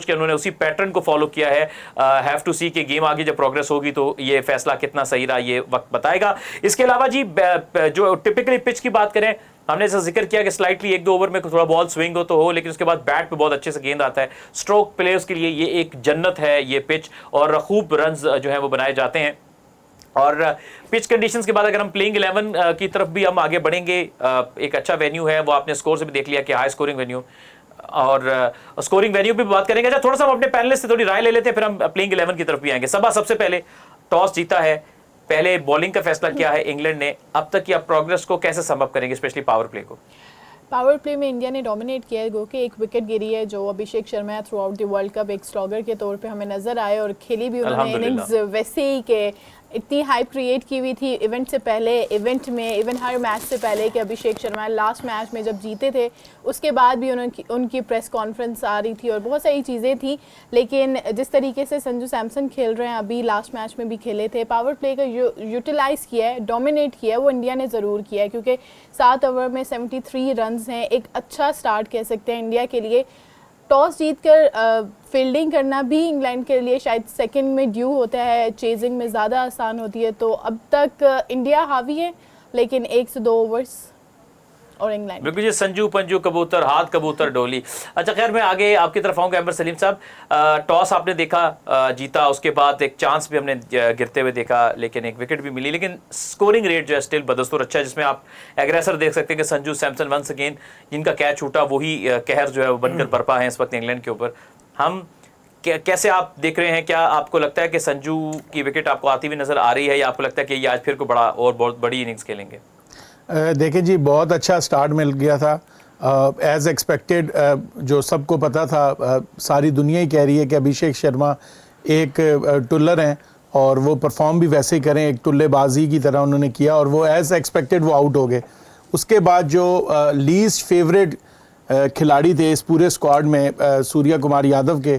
कि उन्होंने उसी पैटर्न को फॉलो किया है। हैव टू सी कि गेम आगे जब प्रोग्रेस होगी तो ये फैसला कितना सही रहा ये वक्त बताएगा। इसके अलावा जी जो टिपिकली पिच की बात करें, हमने ऐसा जिक्र किया कि स्लाइटली 1-2 ओवर में थोड़ा बॉल स्विंग हो तो हो, लेकिन उसके बाद बैट पे बहुत अच्छे से गेंद आता है। स्ट्रोक प्लेयर्स के लिए ये एक जन्नत है ये पिच, और खूब रन्स जो है वो बनाए जाते हैं। और पिच कंडीशंस के बाद अगर हम प्लेइंग 11 की तरफ भी हम आगे बढ़ेंगे, एक अच्छा वेन्यू है, वो आपने स्कोर से भी देख लिया कि हाई स्कोरिंग वेन्यू, और स्कोरिंग वेन्यू पे भी बात करेंगे। अच्छा, थोड़ा सा हम अपने पैनलिस्ट से थोड़ी राय ले लेते हैं, फिर हम प्लेइंग 11 की तरफ भी आएंगे। सबा सबसे पहले टॉस जीता है, पहले बॉलिंग का फैसला किया है इंग्लैंड ने, अब तक की आप प्रोग्रेस को कैसे सम अप करेंगे, स्पेशली पावर प्ले को? पावर प्ले में इंडिया ने डोमिनेट किया है, गो के एक विकेट गिरी है जो Abhishek Sharma through out the world cup एक स्लॉगर के तौर पे हमें नजर आए, और खेली भी उन्होंने इनिंग्स वैसे ही के इतनी हाइप क्रिएट की हुई थी इवेंट से पहले, इवेंट में, इवन हर मैच से पहले कि अभिषेक शर्मा लास्ट मैच में जब जीते थे उसके बाद भी उनकी प्रेस कॉन्फ्रेंस आ रही थी और बहुत सारी चीज़ें थी। लेकिन जिस तरीके से संजू सैमसन खेल रहे हैं, अभी लास्ट मैच में भी खेले थे, पावर प्ले का यूटिलाइज़ किया है, डोमिनेट किया है, वो इंडिया ने ज़रूर किया है, क्योंकि 7 ओवर में 73 रन्स हैं, एक अच्छा स्टार्ट कह सकते हैं इंडिया के लिए। टॉस जीतकर फील्डिंग करना भी इंग्लैंड के लिए शायद सेकंड में ड्यू होता है, चेजिंग में ज़्यादा आसान होती है, तो अब तक इंडिया हावी है, लेकिन 1 से 2 ओवर्स और इंग्लैंड। बिल्कुल जी, संजू पंजू कबूतर हाथ कबूतर डोली। अच्छा खैर, मैं आगे आपकी तरफ आऊँगा। अमर सलीम साहब, टॉस आपने देखा जीता, उसके बाद एक चांस भी हमने गिरते हुए देखा, लेकिन एक विकेट भी मिली, लेकिन स्कोरिंग रेट जो है स्टिल बदस्तूर अच्छा है, जिसमें आप एग्रेसर देख सकते हैं कि संजू सैमसन वंस अगेन जिनका कैच छूटा वही कहर जो है वो बनकर बरपा है इस वक्त इंग्लैंड के ऊपर। हम कैसे आप देख रहे हैं, क्या आपको लगता है कि संजू की विकेट आपको आती हुई नजर आ रही है, या आपको लगता है कि ये आज फिर को बड़ा और बहुत बड़ी इनिंग्स खेलेंगे? देखिए जी, बहुत अच्छा स्टार्ट मिल गया था एज एक्सपेक्टेड। जो सबको पता था, सारी दुनिया ही कह रही है कि अभिषेक शर्मा एक टुल्लर हैं और वो परफॉर्म भी वैसे ही करें, एक टुल्लेबाजी की तरह उन्होंने किया, और वो एज एक्सपेक्टेड वो आउट हो गए। उसके बाद जो लीस्ट फेवरेट खिलाड़ी थे इस पूरे स्क्वाड में, सूर्या कुमार यादव के,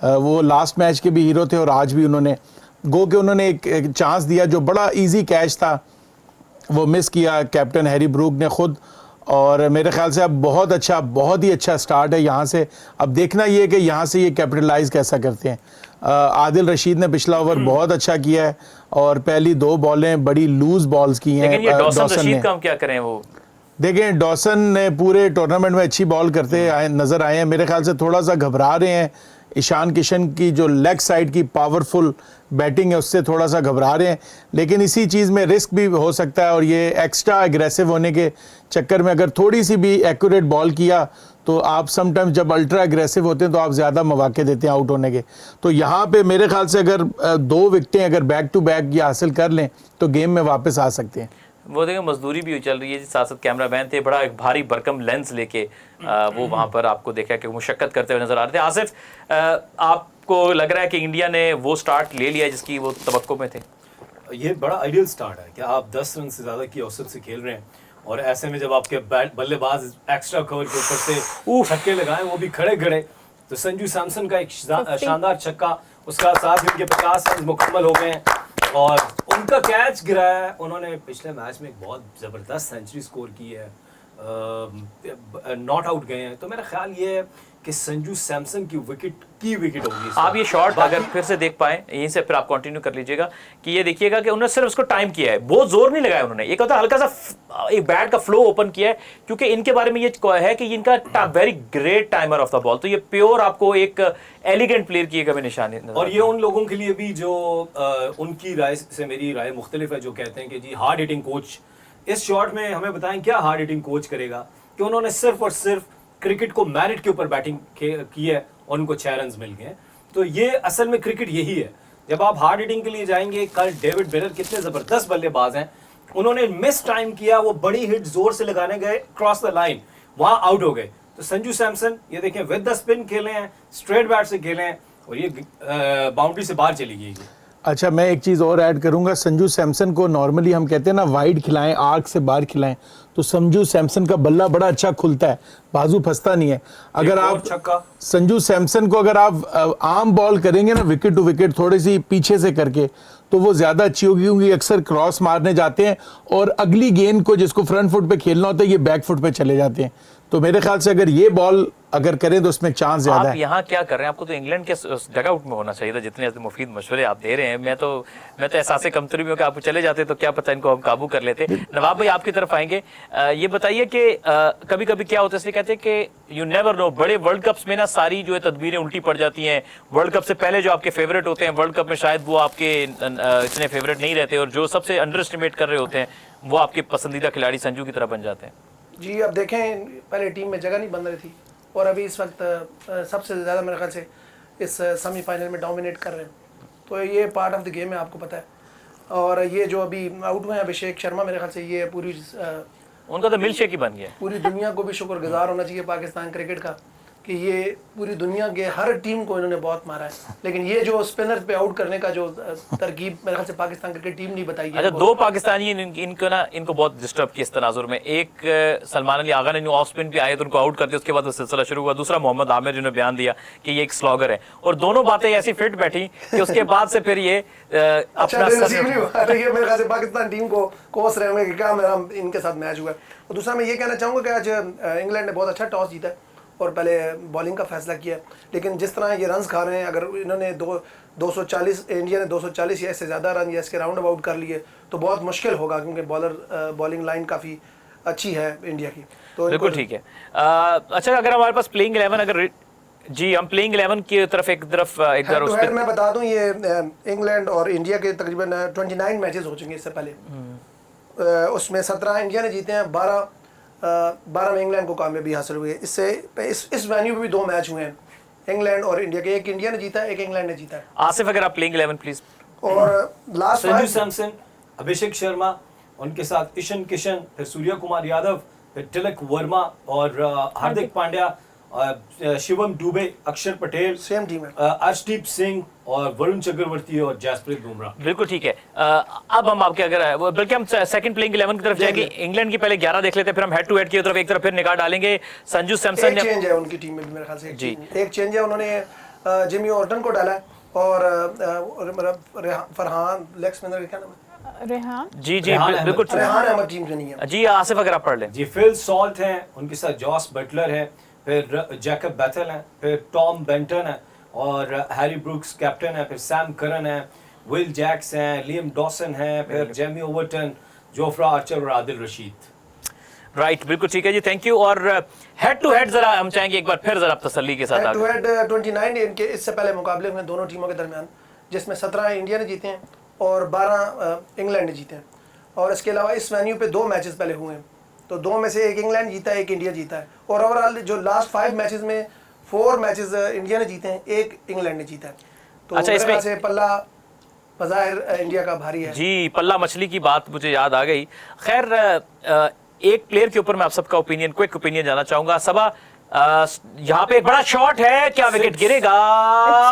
वो लास्ट मैच के भी हीरो थे और आज भी उन्होंने एक चांस दिया जो बड़ा इजी कैच था, वो मिस किया कैप्टन हैरी ब्रूक ने खुद। और मेरे ख्याल से अब बहुत ही अच्छा स्टार्ट है यहाँ से। अब देखना ये है कि यहाँ से ये कैपिटलाइज कैसा करते हैं। आदिल रशीद ने पिछला ओवर बहुत अच्छा किया है और पहली 2 बॉलें बड़ी लूज बॉल्स की हैं डॉसन ने। हम क्या करें, वो देखें, डॉसन ने पूरे टूर्नामेंट में अच्छी बॉल करते नज़र आए हैं। मेरे ख्याल से थोड़ा सा घबरा रहे हैं, ईशान किशन की जो लेग साइड की पावरफुल बैटिंग है उससे थोड़ा सा घबरा रहे हैं, लेकिन इसी चीज़ में रिस्क भी हो सकता है। और ये एक्स्ट्रा एग्रेसिव होने के चक्कर में अगर थोड़ी सी भी एक्यूरेट बॉल किया तो आप समटाइम्स जब अल्ट्रा एग्रेसिव होते हैं तो आप ज़्यादा मौके देते हैं आउट होने के। तो यहाँ पे मेरे ख्याल से अगर 2 विकेटें अगर बैक टू बैक ये हासिल कर लें तो गेम में वापस आ सकते हैं। वो देखिए, मजदूरी भी चल रही है, साथ साथ कैमरा मैन थे, बड़ा एक भारी भरकम लेंस लेके वो वहाँ पर आपको देखा कि मुशक्कत करते हुए नजर आ रहे थे। आसिफ, आपको लग रहा है कि इंडिया ने वो स्टार्ट ले लिया जिसकी वो तवक्को में थे? ये बड़ा आइडियल स्टार्ट है कि आप 10 रन से ज़्यादा की औसत से खेल रहे हैं, और ऐसे में जब आपके बल्लेबाज एक्स्ट्रा कवर के ऊपर से छक्के लगाएं, वो भी खड़े खड़े, तो संजू सैमसन का एक शानदार छक्का, उसका साथ ही उनके 50 रन मुकम्मल हो गए हैं और उनका कैच गिराया है। उन्होंने पिछले मैच में एक बहुत ज़बरदस्त सेंचुरी स्कोर की है, नॉट आउट गए हैं। तो मेरा ख्याल ये है कि संजू सैमसन की विकेट होगी। आप ये शॉट अगर फिर से देख पाए, यहीं से फिर आप कंटिन्यू कर लीजिएगा कि ये देखिएगा कि उन्होंने सिर्फ उसको टाइम किया है, बहुत जोर नहीं लगाया उन्होंने। एक होता है हल्का सा एक बैट का फ्लो ओपन किया है, क्योंकि इनके बारे में ये है कि इनका very great timer of the ball, तो ये प्योर आपको एक एलिगेंट प्लेयर की कभी निशानी। और ये उन लोगों के लिए भी जो उनकी राय से मेरी राय मुख्तलिफ है, जो कहते हैं कि जी हार्ड हिटिंग कोच इस शॉट में हमें बताएं क्या हार्ड हिटिंग कोच करेगा, कि उन्होंने सिर्फ और सिर्फ क्रिकेट को मेरिट के ऊपर बैटिंग की है और उनको 6 रन मिल गए। तो ये असल में क्रिकेट यही है। जब आप हार्ड हिटिंग के लिए जाएंगे, कल डेविड बेलर कितने जबरदस्त बल्लेबाज हैं, उन्होंने मिस टाइम किया, वो बड़ी हिट जोर से लगाने गए, क्रॉस द लाइन, वहां आउट हो गए। तो संजू सैमसन ये देखें विद द स्पिन खेले हैं, स्ट्रेट बैट से खेले हैं और ये बाउंड्री से बाहर चली गई। अच्छा, मैं एक चीज़ और ऐड करूंगा। संजू सैमसन को नॉर्मली हम कहते हैं ना वाइड खिलाएं, आर्क से बाहर खिलाएं, तो संजू सैमसन का बल्ला बड़ा अच्छा खुलता है, बाजू फंसता नहीं है। अगर आप संजू सैमसन को अगर आप आम बॉल करेंगे ना विकेट टू विकेट थोड़ी सी पीछे से करके, तो वो ज़्यादा अच्छी होगी, क्योंकि अक्सर क्रॉस मारने जाते हैं और अगली गेंद को जिसको फ्रंट फुट पे खेलना होता है ये बैक फुट पे चले जाते हैं। तो मेरे ख्याल से अगर ये बॉल अगर करें तो उसमें चांस ज़्यादा आप है। यहाँ क्या कर रहे हैं? आपको तो इंग्लैंड के डग आउट में होना चाहिए था। जितने मुफीद मशवरे आप दे रहे हैं, मैं तो एहसास कमतरी में, आप चले जाते तो क्या पता इनको हम काबू कर लेते। नवाब भाई आपकी तरफ आएंगे, ये बताइए कि कभी कभी क्या होता है, इसलिए कहते हैं कि यू नेवर नो, बड़े वर्ल्ड कप्स में ना सारी जो है तदबीरें उल्टी पड़ जाती हैं। वर्ल्ड कप से पहले जो आपके फेवरेट होते हैं, वर्ल्ड कप में शायद वो आपके इतने फेवरेट नहीं रहते, और जो सबसे अंडर एस्टिमेट कर रहे होते हैं वो आपके पसंदीदा खिलाड़ी संजू की तरह बन जाते हैं। जी अब देखें, पहले टीम में जगह नहीं बन रही थी और अभी इस वक्त सबसे ज़्यादा मेरे ख्याल से इस सेमीफाइनल में डोमिनेट कर रहे हैं, तो ये पार्ट ऑफ द गेम है, आपको पता है। और ये जो अभी आउट हुए हैं अभिषेक शर्मा, मेरे ख्याल से ये पूरी उनका तो मिल्क शेक ही बन गया। पूरी दुनिया को भी शुक्रगुजार होना चाहिए पाकिस्तान क्रिकेट का कि ये पूरी दुनिया के हर टीम को इन्होंने बहुत मारा है, लेकिन ये जो स्पिनर पे आउट करने का जो तरकीब मेरे ख्याल से पाकिस्तान क्रिकेट टीम नहीं बताई है। अच्छा, दो पाकिस्तानी इनको बहुत डिस्टर्ब किया इस तनाजुर में। एक सलमान अली आगा ने ऑफ स्पिन पे आए तो उनको आउट कर दिया, उसके बाद वो सिलसिला शुरू हुआ। दूसरा मोहम्मद आमिर जिन्होंने बयान दिया कि ये एक स्लॉगर है, और दोनों बातें ऐसी फिट बैठी कि उसके बाद से फिर ये अच्छा ये मेरे ख्याल से पाकिस्तान टीम को कोस रहे होंगे कि क्या मेरा इनके साथ मैच हुआ है। और दूसरा मैं ये कहना चाहूँगा कि आज इंग्लैंड ने बहुत अच्छा टॉस जीता है और पहले बॉलिंग का फैसला किया, लेकिन जिस तरह ये रन्स खा रहे हैं, अगर इन्होंने 240 इंडिया ने 240 या इससे ज़्यादा रन या इसके राउंड अबाउट कर लिए तो बहुत मुश्किल होगा, क्योंकि बॉलिंग लाइन काफ़ी अच्छी है इंडिया की। तो बिल्कुल ठीक है। अच्छा, अगर हमारे पास प्लेइंग 11 अगर जी हम प्लेइंग 11 की तरफ एक बार उस मैं बता दूं, ये इंग्लैंड और इंडिया के तकरीबन 29 मैचेस हो चुके हैं इससे पहले। उसमें 17 इंडिया ने जीते हैं, 12 में इंग्लैंड को कामयाबी हासिल हुई है। इससे इस वेन्यू पे भी 2 मैच हुए हैं इंग्लैंड और इंडिया के, एक इंडिया ने जीता है, एक इंग्लैंड ने जीता है। आसिफ अगर आप प्लेइंग 11 प्लीज। और लास्ट संजू सैमसन, अभिषेक शर्मा, उनके साथ ईशान किशन, फिर सूर्य कुमार यादव, फिर तिलक वर्मा और हार्दिक पांड्या, शिवम दुबे, अक्षर पटेल, सेम टीम है, अर्शदीप सिंह और वरुण चक्रवर्ती और जसप्रीत बुमराह। बिल्कुल ठीक है। अब हम आपके बल्कि हम सेकंड प्लेइंग 11 की तरफ जाएंगे। इंग्लैंड की पहले 11 देख लेते हैं, फिर हम हेड टू हेड की तरफ एक तरफ फिर निगाह डालेंगे। संजू सैमसन ने चेंज है उनकी टीम में भी मेरे ख्याल से जी एक चेंज है, उन्होंने जिमी ऑर्टन को डाला है और फरहान लेग स्पिनर, क्या नाम है, रेहान। जी बिल्कुल रेहान अहमद टीम से नहीं है। जी आसिफ अगर आप पढ़ लें। जी फिल सॉल्ट हैं, उनके साथ जॉस बटलर है, फिर जैकब बैथल है, फिर टॉम बेंटन है और हैरी ब्रूक्स कैप्टन है, फिर सैम करन है, विल जैक्स हैं, लियम डॉसन है, फिर जेमी ओवरटन, जोफ्रा आर्चर और आदिल रशीद। राइट, बिल्कुल ठीक है जी, थैंक यू। और हेड टू हेड जरा हम चाहेंगे एक बार फिर जरा तसल्ली के साथ। हेड टू हेड 29 इनके इससे पहले मुकाबले हुए दोनों टीमों के दरमियान, जिसमें 17 इंडिया ने जीते हैं और 12 इंग्लैंड ने जीते हैं। और इसके अलावा इस वेन्यू पे 2 मैचेस पहले हुए हैं, तो 2 में से एक इंग्लैंड जीता है, एक इंडिया जीता है। और ओवरऑल जो लास्ट 5 मैचेस में 4 मैचेस इंडिया ने जीते हैं, एक इंग्लैंड ने जीता है। तो अच्छा, इसमें से पल्ला बज़ाहिर इंडिया का भारी है। जी, पल्ला मछली की बात मुझे याद आ गई। खैर, एक प्लेयर के ऊपर मैं आप सबका ओपिनियन, क्विक ओपिनियन जानना चाहूंगा। सबा, यहाँ पे एक बड़ा शॉट है, क्या विकेट गिरेगा?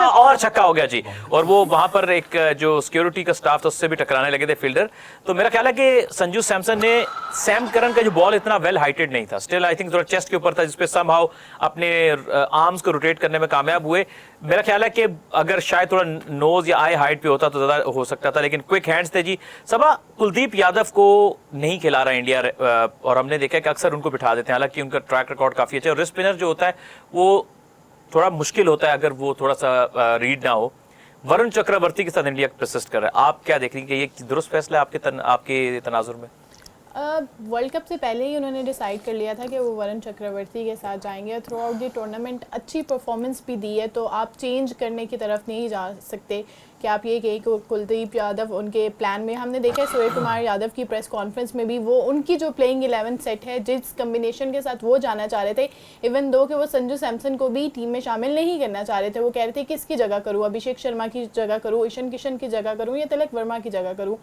और छक्का हो गया जी। और वो वहां पर एक जो सिक्योरिटी का स्टाफ था उससे भी टकराने लगे थे फील्डर। तो मेरा ख्याल है कि संजू सैमसन ने, सैम करन का जो बॉल इतना वेल हाइटेड नहीं था, स्टिल आई थिंक थोड़ा चेस्ट के ऊपर था, जिसपे समहाउ अपने आर्म्स को रोटेट करने में कामयाब हुए। मेरा ख्याल है कि अगर शायद थोड़ा नोज या आई हाइट पे होता तो ज्यादा हो सकता था, लेकिन क्विक हैंड्स थे जी। सबा, कुलदीप यादव को नहीं खिला रहा इंडिया, और हमने देखा कि अक्सर उनको बिठा देते हैं, हालांकि उनका ट्रैक रिकॉर्ड काफी अच्छा है। और स्पिनर जो होता है वो थोड़ा मुश्किल होता है अगर वो थोड़ा सा रीड ना हो। वरुण चक्रवर्ती के साथ इंडिया परसिस्ट कर रहा है, आप क्या देख रही हैं कि ये दुरुस्त फैसला है आपके तनाजुर में? वर्ल्ड कप से पहले ही उन्होंने डिसाइड कर लिया था कि वो वरुण चक्रवर्ती के साथ जाएंगे, और थ्रू आउट द टूर्नामेंट अच्छी परफॉर्मेंस भी दी है, तो आप चेंज करने की तरफ नहीं जा सकते कि आप ये कहें कि कुलदीप यादव उनके प्लान में। हमने देखा है सूर्य कुमार यादव की प्रेस कॉन्फ्रेंस में भी वो उनकी जो प्लेइंग 11 सेट है, जिस कम्बिनेशन के साथ वो जाना चाह रहे थे, इवन दो कि वो संजू सैमसन को भी टीम में शामिल नहीं करना चाह रहे थे, वो कह रहे थे कि किसकी जगह करूँ, अभिषेक शर्मा की जगह करूँ, ईशान किशन की जगह करूँ या तिलक वर्मा की जगह करूँ।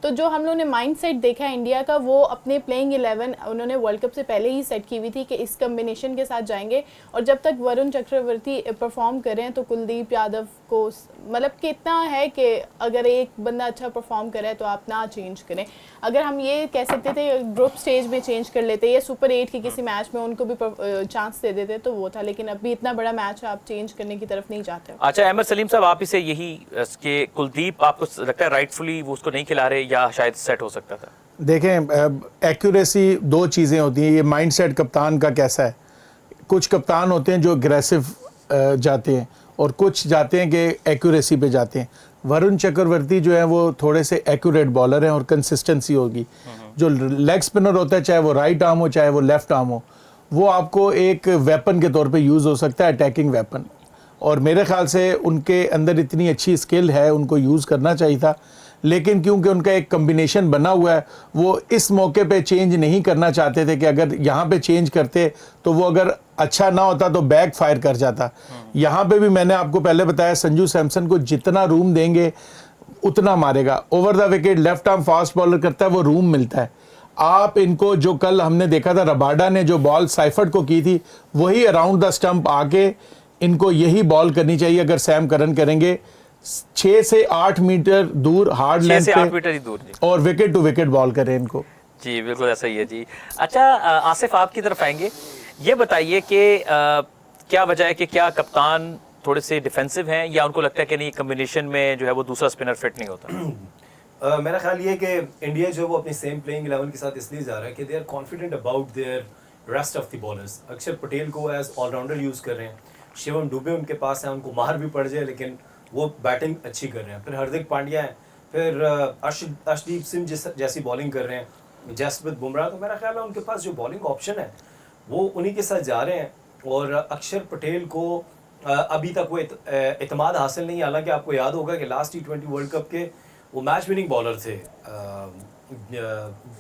तो जो हम लोगों ने माइंडसेट देखा है इंडिया का, वो अपने प्लेइंग 11 उन्होंने वर्ल्ड कप से पहले ही सेट की हुई थी कि इस कम्बिनेशन के साथ जाएंगे। और जब तक वरुण चक्रवर्ती परफॉर्म करें तो कुलदीप यादव को मतलब कि इतना है कि अगर एक बंदा अच्छा परफॉर्म करे तो आप ना चेंज करें। अगर हम ये कह सकते थे ग्रुप स्टेज में चेंज कर लेते या सुपर 8 के किसी मैच में उनको भी चांस दे देते तो वो था, लेकिन अभी इतना बड़ा मैच है, आप चेंज करने की तरफ नहीं जाते। अच्छा अहमद सलीम साहब, आप इसे यही कि कुलदीप आपको लगता है राइटफुली वो उसको नहीं खिला रहे या शायद सेट हो सकता था? देखें, एक्यूरेसी 2 चीज़ें होती हैं, ये माइंडसेट कप्तान का कैसा है कुछ कप्तान होते हैं जो अग्रेसिव जाते हैं और कुछ जाते हैं कि एक्यूरेसी पे जाते हैं। वरुण चक्रवर्ती जो है वो थोड़े से एक्यूरेट बॉलर हैं और कंसिस्टेंसी होगी। जो लेग स्पिनर होता है, चाहे वो राइट आर्म हो चाहे वो लेफ्ट आर्म हो, वो आपको एक वेपन के तौर पे यूज़ हो सकता है, अटैकिंग वेपन। और मेरे ख्याल से उनके अंदर इतनी अच्छी स्किल है, उनको यूज़ करना चाहिए था, लेकिन क्योंकि उनका एक कम्बिनेशन बना हुआ है, वो इस मौके पे चेंज नहीं करना चाहते थे कि अगर यहाँ पे चेंज करते तो वो अगर अच्छा ना होता तो बैक फायर कर जाता। यहाँ पे भी मैंने आपको पहले बताया, संजू सैमसन को जितना रूम देंगे उतना मारेगा। Over the wicket left arm fast bowler करता है, वो रूम मिलता है। आप इनको, जो कल हमने देखा था रबाडा ने जो बॉल साइफर्ट को की थी, वही अराउंड द स्टंप आके इनको यही बॉल करनी चाहिए। अगर सैम करन करेंगे 6 से 8 मीटर दूर हार्ड लेंथ पे 8 मीटर ही दूर जी। और विकेट टू विकेट बॉल करें इनको। जी बिल्कुल ऐसा ही है जी। अच्छा आसिफ आपकी तरफ आएंगे, ये बताइए कि क्या वजह है कि क्या कप्तान थोड़े से डिफेंसिव हैं या उनको लगता है कि नहीं कम्बिनेशन में जो है वो दूसरा स्पिनर फिट नहीं होता? मेरा ख्याल ये है कि इंडिया जो है वो अपनी सेम प्लेइंग 11 के साथ इसलिए जा रहा है कि they are confident about their rest of the bowlers. Akshar Patel को एज ऑलराउंडर यूज़ कर रहे हैं, शिवम दुबे उनके पास है, उनको मार भी पड़ जाए लेकिन वो बैटिंग अच्छी कर रहे हैं। फिर हार्दिक पांड्या है, फिर अर्शदीप सिंह जैसी बॉलिंग कर रहे हैं, जसप्रीत बुमराह। तो मेरा ख्याल है उनके पास जो बॉलिंग ऑप्शन है वो उन्हीं के साथ जा रहे हैं। और अक्षर पटेल को अभी तक वो इत्मीनान हासिल नहीं, हालांकि आपको याद होगा कि लास्ट T20 वर्ल्ड कप के वो मैच विनिंग बॉलर थे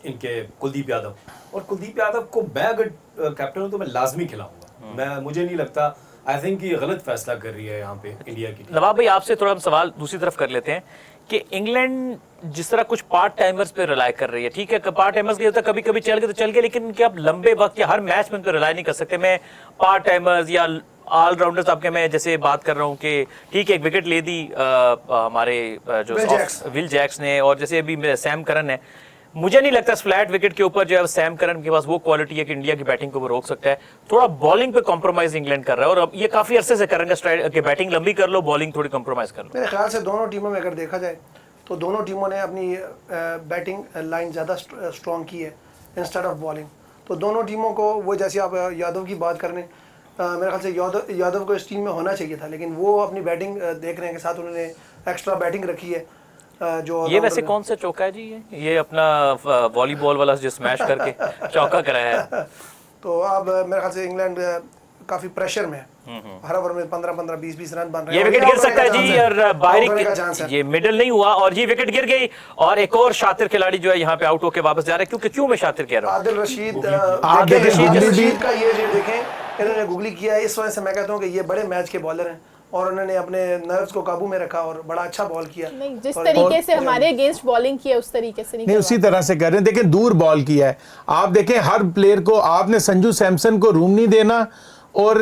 इनके कुलदीप यादव। और कुलदीप यादव को मैं अगर कैप्टन हूँ तो मैं लाजमी खिलाऊंगा। मुझे नहीं लगता, आई थिंक ये गलत फैसला कर रही है यहाँ पे इंडिया की टीम। नवाब भाई आपसे थोड़ा हम सवाल दूसरी तरफ कर लेते हैं कि इंग्लैंड जिस तरह कुछ पार्ट टाइमर्स पे रिलाई कर रही है, ठीक है पार्ट टाइमर्स के कभी कभी चल गए तो चल गए, लेकिन उनके आप लंबे वक्त या हर मैच में उन पर रिलाई नहीं कर सकते। मैं पार्ट टाइमर्स या ऑलराउंडर्स आपके मैं जैसे बात कर रहा हूँ कि ठीक है एक विकेट ले दी हमारे जो विल जैक्स ने, और जैसे अभी सैम करन है, मुझे नहीं लगता फ्लैट विकेट के ऊपर जो है सैम करन के पास वो क्वालिटी है कि इंडिया की बैटिंग को वो रोक सकता है। थोड़ा बॉलिंग पे कॉम्प्रोमाइज इंग्लैंड कर रहा है और अब ये काफी अरसे से करेंगे कि बैटिंग लंबी कर लो, बॉलिंग थोड़ी कॉम्प्रोमाइज कर लो। मेरे ख्याल से दोनों टीमों में अगर देखा जाए तो दोनों टीमों ने अपनी बैटिंग लाइन ज़्यादा स्ट्रॉन्ग की है इंस्टेड ऑफ बॉलिंग। तो दोनों टीमों को वो, जैसे आप यादव की बात कर रहे हैं, मेरे ख्याल से यादव को इस टीम में होना चाहिए था, लेकिन वो अपनी बैटिंग देखने के साथ उन्होंने एक्स्ट्रा बैटिंग रखी है। जो ये वैसे कौन सा चौका है जी? ये अपना वॉलीबॉल वाला जो स्मैश करके चौका कराया है। तो अब मेरे ख्याल से इंग्लैंड काफी प्रेशर में है, हर ओवर में 15-15 20-20 रन बन रहे हैं। ये विकेट गिर सकता है जी, और बाहरी ये मिडल नहीं हुआ और ये विकेट गिर गई और एक और शातिर खिलाड़ी जो है यहाँ पे आउट होकर वापस जा रहा है। क्योंकि क्यों मैं शातिर कह रहा हूँ, आदिल रशीद का ये देखें, इन्होंने गूगली किया है। इस वजह से मैं कहता हूँ कि ये बड़े मैच के बॉलर हैं और उन्होंने अपने नर्व्स को काबू में रखा और बड़ा अच्छा बॉल किया। नहीं, जिस तरीके से हमारे अगेंस्ट बॉलिंग किया उस तरीके से नहीं, उसी तरह से कर रहे हैं। देखें दूर बॉल किया है, आप देखें हर प्लेयर को, आपने संजू सैमसन को रूम नहीं देना और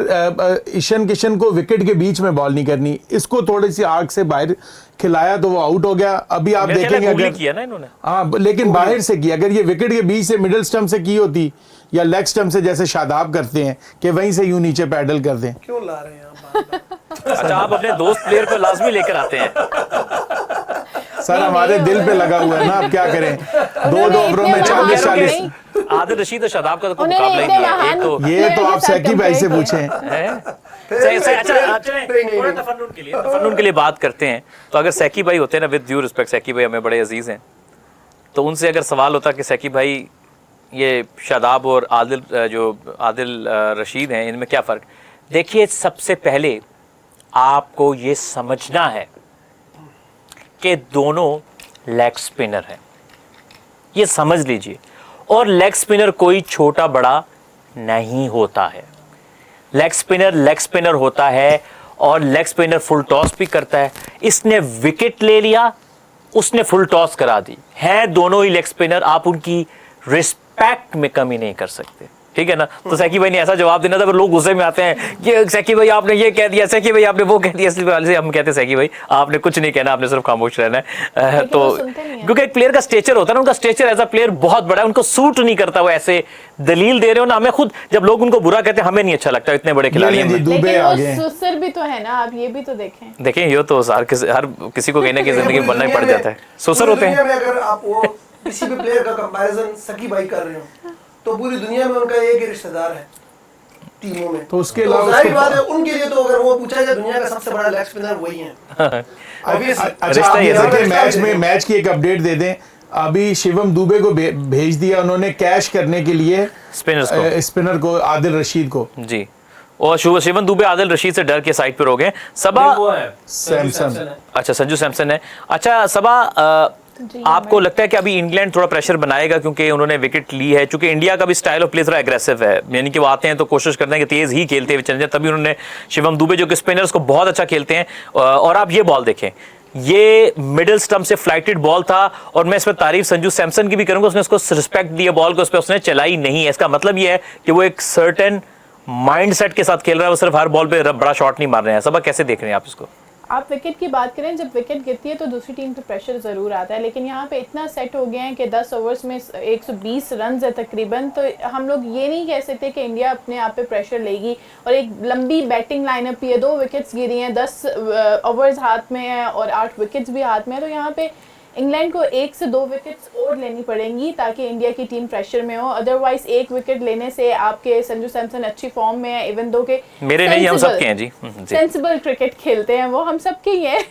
ईशान किशन को विकेट के बीच में बॉल नहीं करनी। इसको थोड़ी सी आग से बाहर खिलाया तो वो आउट हो गया। अभी आप देखेंगे अगर किया ना इन्होंने, हाँ लेकिन बाहर से किया, अगर ये विकेट के बीच से मिडिल स्टंप से की होती या लेग स्टंप से जैसे शादाब करते हैं कि वहीं से यूं नीचे पैडल कर दें। क्यों ला रहे हैं आप? अच्छा आप अपने दोस्त प्लेयर को लाजमी लेकर आते हैं। सर हमारे दिल पे लगा हुआ है ना, अब क्या करें। 2 ओवरों में 40-40। आदिल रशीद और शादाब का तो कोई मुकाबला ही नहीं है। एक तो ये तो आप सैकी भाई से पूछें। तफन्नुन के लिए बात करते हैं तो अगर सैकी भाई होते हैं ना, विद ड्यू रिस्पेक्ट, सैकी भाई हमें बड़े अजीज हैं, तो उनसे अगर सवाल होता कि सैकी भाई ये शादाब और आदिल रशीद हैं, इनमें क्या फ़र्क? देखिए सबसे पहले आपको ये समझना है कि दोनों लेग स्पिनर हैं, ये समझ लीजिए। और लेग स्पिनर कोई छोटा बड़ा नहीं होता है। लेग स्पिनर होता है और लेग स्पिनर फुल टॉस भी करता है। इसने विकेट ले लिया, उसने फुल टॉस करा दी, है दोनों ही लेग स्पिनर। आप उनकी रिस्पेक्ट में कमी नहीं कर सकते, ठीक है ना। तो सैकी भाई ने ऐसा जवाब देना था, पर लोग गुस्से में आते हैं कि सैकी भाई आपने ये कह दिया, सैकी भाई आपने वो कह दिया। इसलिए हम कहते हैं सैकी भाई आपने कुछ नहीं कहना, आपने सिर्फ खामोश रहना है। तो क्योंकि एक प्लेयर का स्टेचर होता है ना, उनका स्टेचर एज अ प्लेयर बहुत बड़ा है, उनको सूट नहीं करता वो ऐसे दलील दे रहे हो ना। हमें खुद जब लोग उनको बुरा कहते हैं हमें नहीं अच्छा लगता, इतने बड़े खिलाड़ी हैं। सुसर भी तो है ना, आप ये भी तो देखें। ये तो हर किसी को कहने की जिंदगी में बनना ही पड़ जाता है, सुसर होते हैं। अगर आप वो किसी भी प्लेयर का कंपैरिजन सकी भाई कर रहे हो तो पूरी दुनिया में उनका एक ही रिश्तेदार है, टीमों में। तो उसके तो अलावा जाहिर बात है उनके लिए तो अगर वो पूछा जाए दुनिया का सबसे बड़ा लेग स्पिनर वही है। अच्छा आप ये देखिए मैच की एक अपडेट दे दें। अभी शिवम दुबे को भेज दिया उन्होंने कैश करने के लिए स्पिनर को आदिल रशीद को जी। और शिवम दुबे आदिल रशीद से डर के साइड पर हो गए। सबा सैमसन, अच्छा संजू सैमसन है। अच्छा सबा आपको लगता है कि अभी इंग्लैंड थोड़ा प्रेशर बनाएगा क्योंकि उन्होंने विकेट ली है, क्योंकि इंडिया का भी स्टाइल ऑफ प्ले थोड़ा एग्रेसिव है, यानी कि वो आते हैं तो कोशिश करते हैं कि तेज ही खेलते हुए चले जाए, तभी उन्होंने शिवम दुबे जो कि स्पिनर्स को बहुत अच्छा खेलते हैं। और आप ये बॉल देखें, ये मिडिल स्टंप से फ्लाइटेड बॉल था और मैं इसमें तारीफ संजू सैमसन की भी करूंगा, उसने उसको रिस्पेक्ट दिया बॉल को, उस पर उसने चलाई नहीं है। इसका मतलब ये है कि वो एक सर्टेन माइंडसेट के साथ खेल रहा है, वो सिर्फ हर बॉल पे बड़ा शॉट नहीं मार रहे हैं। सब कैसे देख रहे हैं आप इसको? आप विकेट की बात करें, जब विकेट गिरती है तो दूसरी टीम पे प्रेशर ज़रूर आता है, लेकिन यहाँ पे इतना सेट हो गया है कि 10 ओवर्स में 120 रन है तकरीबन, तो हम लोग ये नहीं कह सकते कि इंडिया अपने आप पे प्रेशर लेगी। और एक लंबी बैटिंग लाइनअप भी है, 2 विकेट्स गिरी हैं, 10 ओवर्स हाथ में है और 8 विकेट्स भी हाथ में है, तो यहाँ पे इंग्लैंड को 1 से 2 विकेट्स और लेनी पड़ेंगी ताकि इंडिया की टीम प्रेशर में हो। अदरवाइज 1 विकेट लेने से आपके संजू सैमसन अच्छी फॉर्म में है, इवन दो के मेरे नहीं, हम सबके हैं जी, सेंसिबल क्रिकेट खेलते हैं वो, हम सबके ही हैं